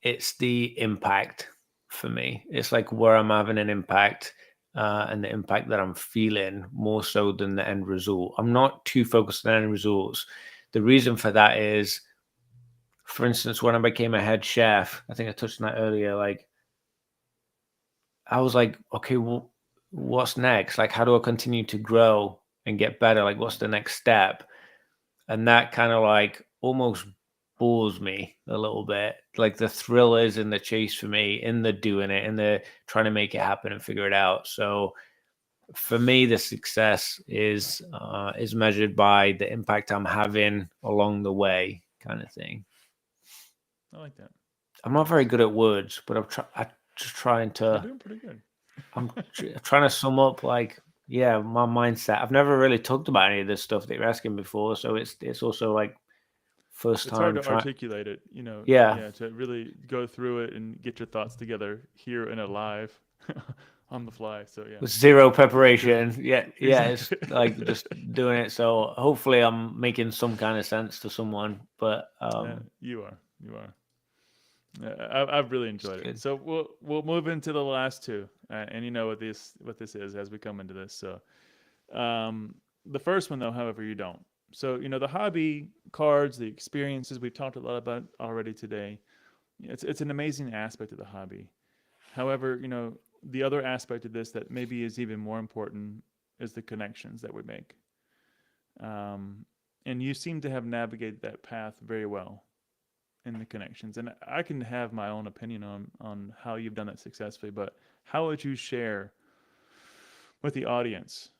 It's the impact for me. It's like where I'm having an impact and the impact that I'm feeling more so than the end result. I'm not too focused on end results. The reason for that is, for instance, when I became a head chef, I think I touched on that earlier, I was like, okay, well, what's next? Like, how do I continue to grow and get better? Like, what's the next step? And that kind of almost bores me a little bit. Like the thrill is in the chase for me, in the doing it, in the trying to make it happen and figure it out. So for me, the success is measured by the impact I'm having along the way. kind of thing. I like that. I'm not very good at words, but I'm just trying You're to. doing pretty good. I'm trying to sum up, like, yeah, my mindset. I've never really talked about any of this stuff that you're asking before, so it's also like first It's hard time to trying. articulate it, Yeah, yeah, to really go through it and get your thoughts together here in a live on the fly. So yeah, with zero it's good. preparation. Yeah, yeah, it's like Exactly. just doing it. So hopefully, I'm making some kind of sense to someone. But You are. You are. I've really it's enjoyed it. good. So we'll move into the last two, and you know what this is as we come into this. So the first one though, however, you don't. So the hobby cards, the experiences we've talked a lot about already today. It's an amazing aspect of the hobby. However, the other aspect of this that maybe is even more important is the connections that we make. Um, and you seem to have navigated that path very well in the connections. And I can have my own opinion on how you've done that successfully, but how would you share with the audience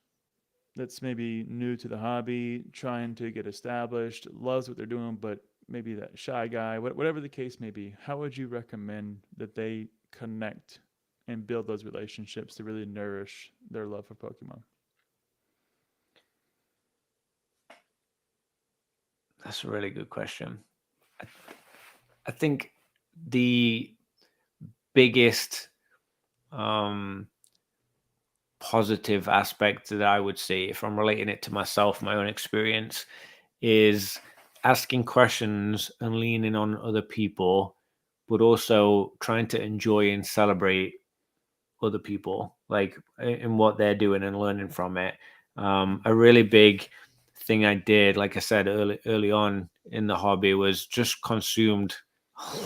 that's maybe new to the hobby, trying to get established, loves what they're doing, but maybe that shy guy, whatever the case may be, how would you recommend that they connect and build those relationships to really nourish their love for Pokemon? That's a really good question. I, I think the biggest um, positive aspect that I would say, if I'm relating it to myself, my own experience, is asking questions and leaning on other people, but also trying to enjoy and celebrate other people, like in what they're doing and learning from it. A really big thing I did, like I said early on in the hobby, was just consumed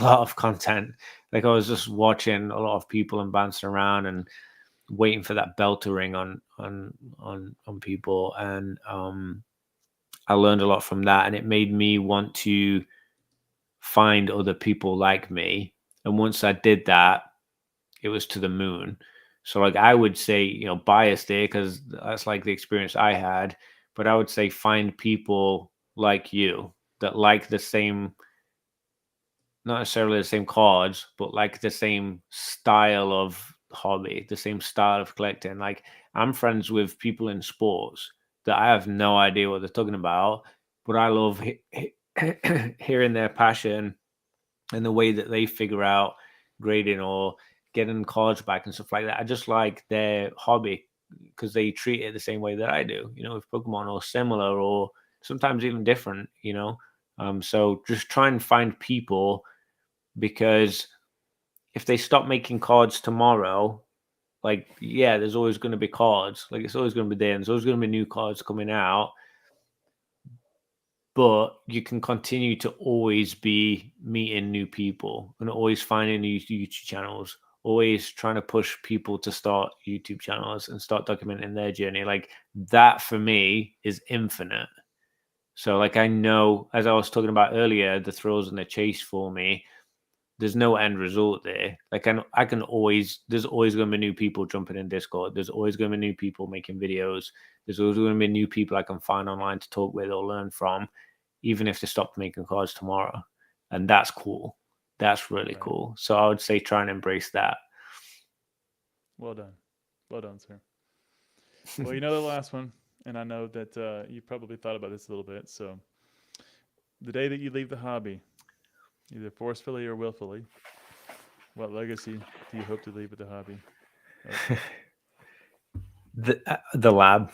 a lot of content. Like I was just watching a lot of people and bouncing around and waiting for that bell to ring on people, and I learned a lot from that, and it made me want to find other people like me. And once I did that, it was to the moon. So like I would say, biased there because that's like the experience I had, but I would say find people like you that like the same, not necessarily the same cards, but like the same style of hobby, the same style of collecting. Like I'm friends with people in sports that I have no idea what they're talking about, but I love hearing their passion and the way that they figure out grading or getting cards back and stuff like that. I just like their hobby because they treat it the same way that I do, with Pokemon, or similar, or sometimes even different, so just try and find people, because if they stop making cards tomorrow, like, yeah, there's always going to be cards. Like, it's always going to be there, and there's always going to be new cards coming out. But you can continue to always be meeting new people and always finding new YouTube channels, always trying to push people to start YouTube channels and start documenting their journey. Like, that for me is infinite. So, like, I know, as I was talking about earlier, the thrills and the chase for me, there's no end result there. Like I can always, there's always going to be new people jumping in Discord. There's always going to be new people making videos. There's always going to be new people I can find online to talk with or learn from, even if they stop making cards tomorrow. And that's cool. That's really Right. cool. So I would say try and embrace that. Well done. Well done, sir. Well, the last one, and I know that you probably thought about this a little bit. So, the day that you leave the hobby, either forcefully or willfully, what legacy do you hope to leave with the hobby? The lab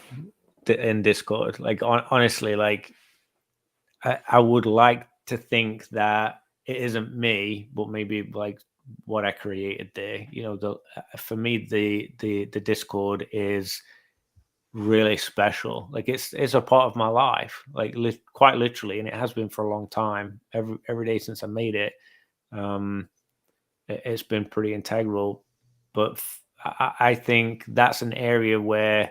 in Discord, like honestly, like I would like to think that it isn't me, but maybe like what I created there. For me, the Discord is really special. Like it's a part of my life, like quite literally, and it has been for a long time. Every day since I made it, it's been pretty integral. But I think that's an area where,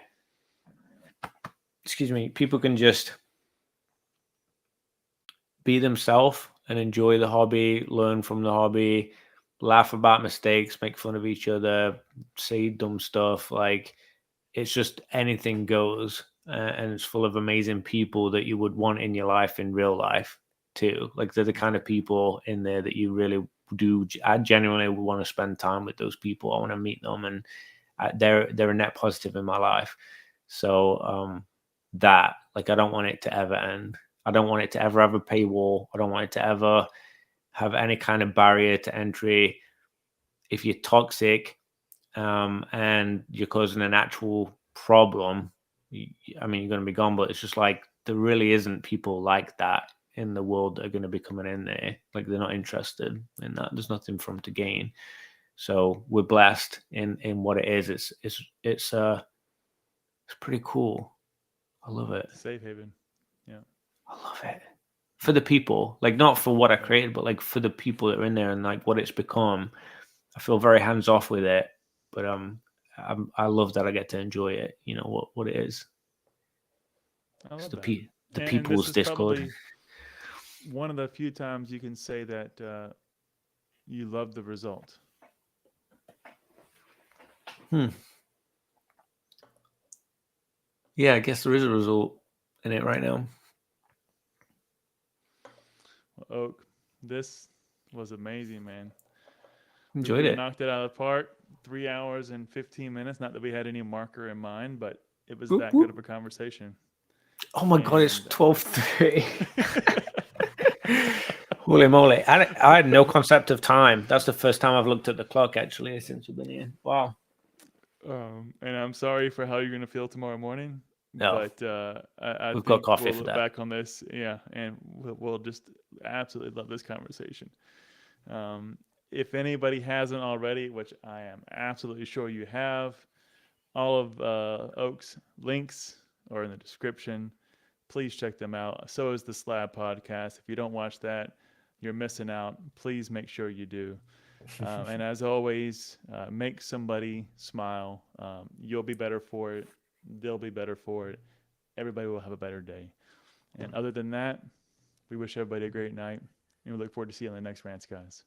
excuse me, people can just be themselves and enjoy the hobby, learn from the hobby, laugh about mistakes, make fun of each other, say dumb stuff. Like it's just anything goes, and it's full of amazing people that you would want in your life in real life. too. Like they're the kind of people in there that you really do. I genuinely want to spend time with those people. I want to meet them, and they're a net positive in my life. So that, like, I don't want it to ever end. I don't want it to ever have a paywall. I don't want it to ever have any kind of barrier to entry. If you're toxic and you're causing an actual problem, I mean, you're going to be gone. But it's just like there really isn't people like that in the world that are going to be coming in there. Like they're not interested in that. There's nothing for them to gain. So we're blessed in what it is. It's pretty cool. I love it. Safe haven. Yeah. I love it. For the people, like not for what I created, but like for the people that are in there and like what it's become. I feel very hands off with it, but I love that I get to enjoy it. You know what it is. I love It's that. The And people's this is Discord. probably one of the few times you can say that you love the result. Yeah, I guess there is a result in it right now. Well, Oak, this was amazing, man. Enjoyed it. Knocked it out of the park. 3 hours and 15 minutes. Not that we had any marker in mind, but it was that good of a conversation. Oh my God, it's 12:30. Holy moly. I had no concept of time. That's the first time I've looked at the clock, actually, since we've been here. Wow. And I'm sorry for how you're going to feel tomorrow morning. No. But I We've think got coffee we'll for look that. back on this. Yeah, and we'll just absolutely love this conversation. If anybody hasn't already, which I am absolutely sure you have, all of Oak's links are in the description. Please check them out. So is the Slabbed Podcast. If you don't watch that, you're missing out. Please make sure you do. And as always, make somebody smile. You'll be better for it. They'll be better for it. Everybody will have a better day. And other than that, we wish everybody a great night. And we look forward to seeing you on the next Rants, guys.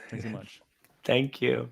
Thanks so much. Thank you.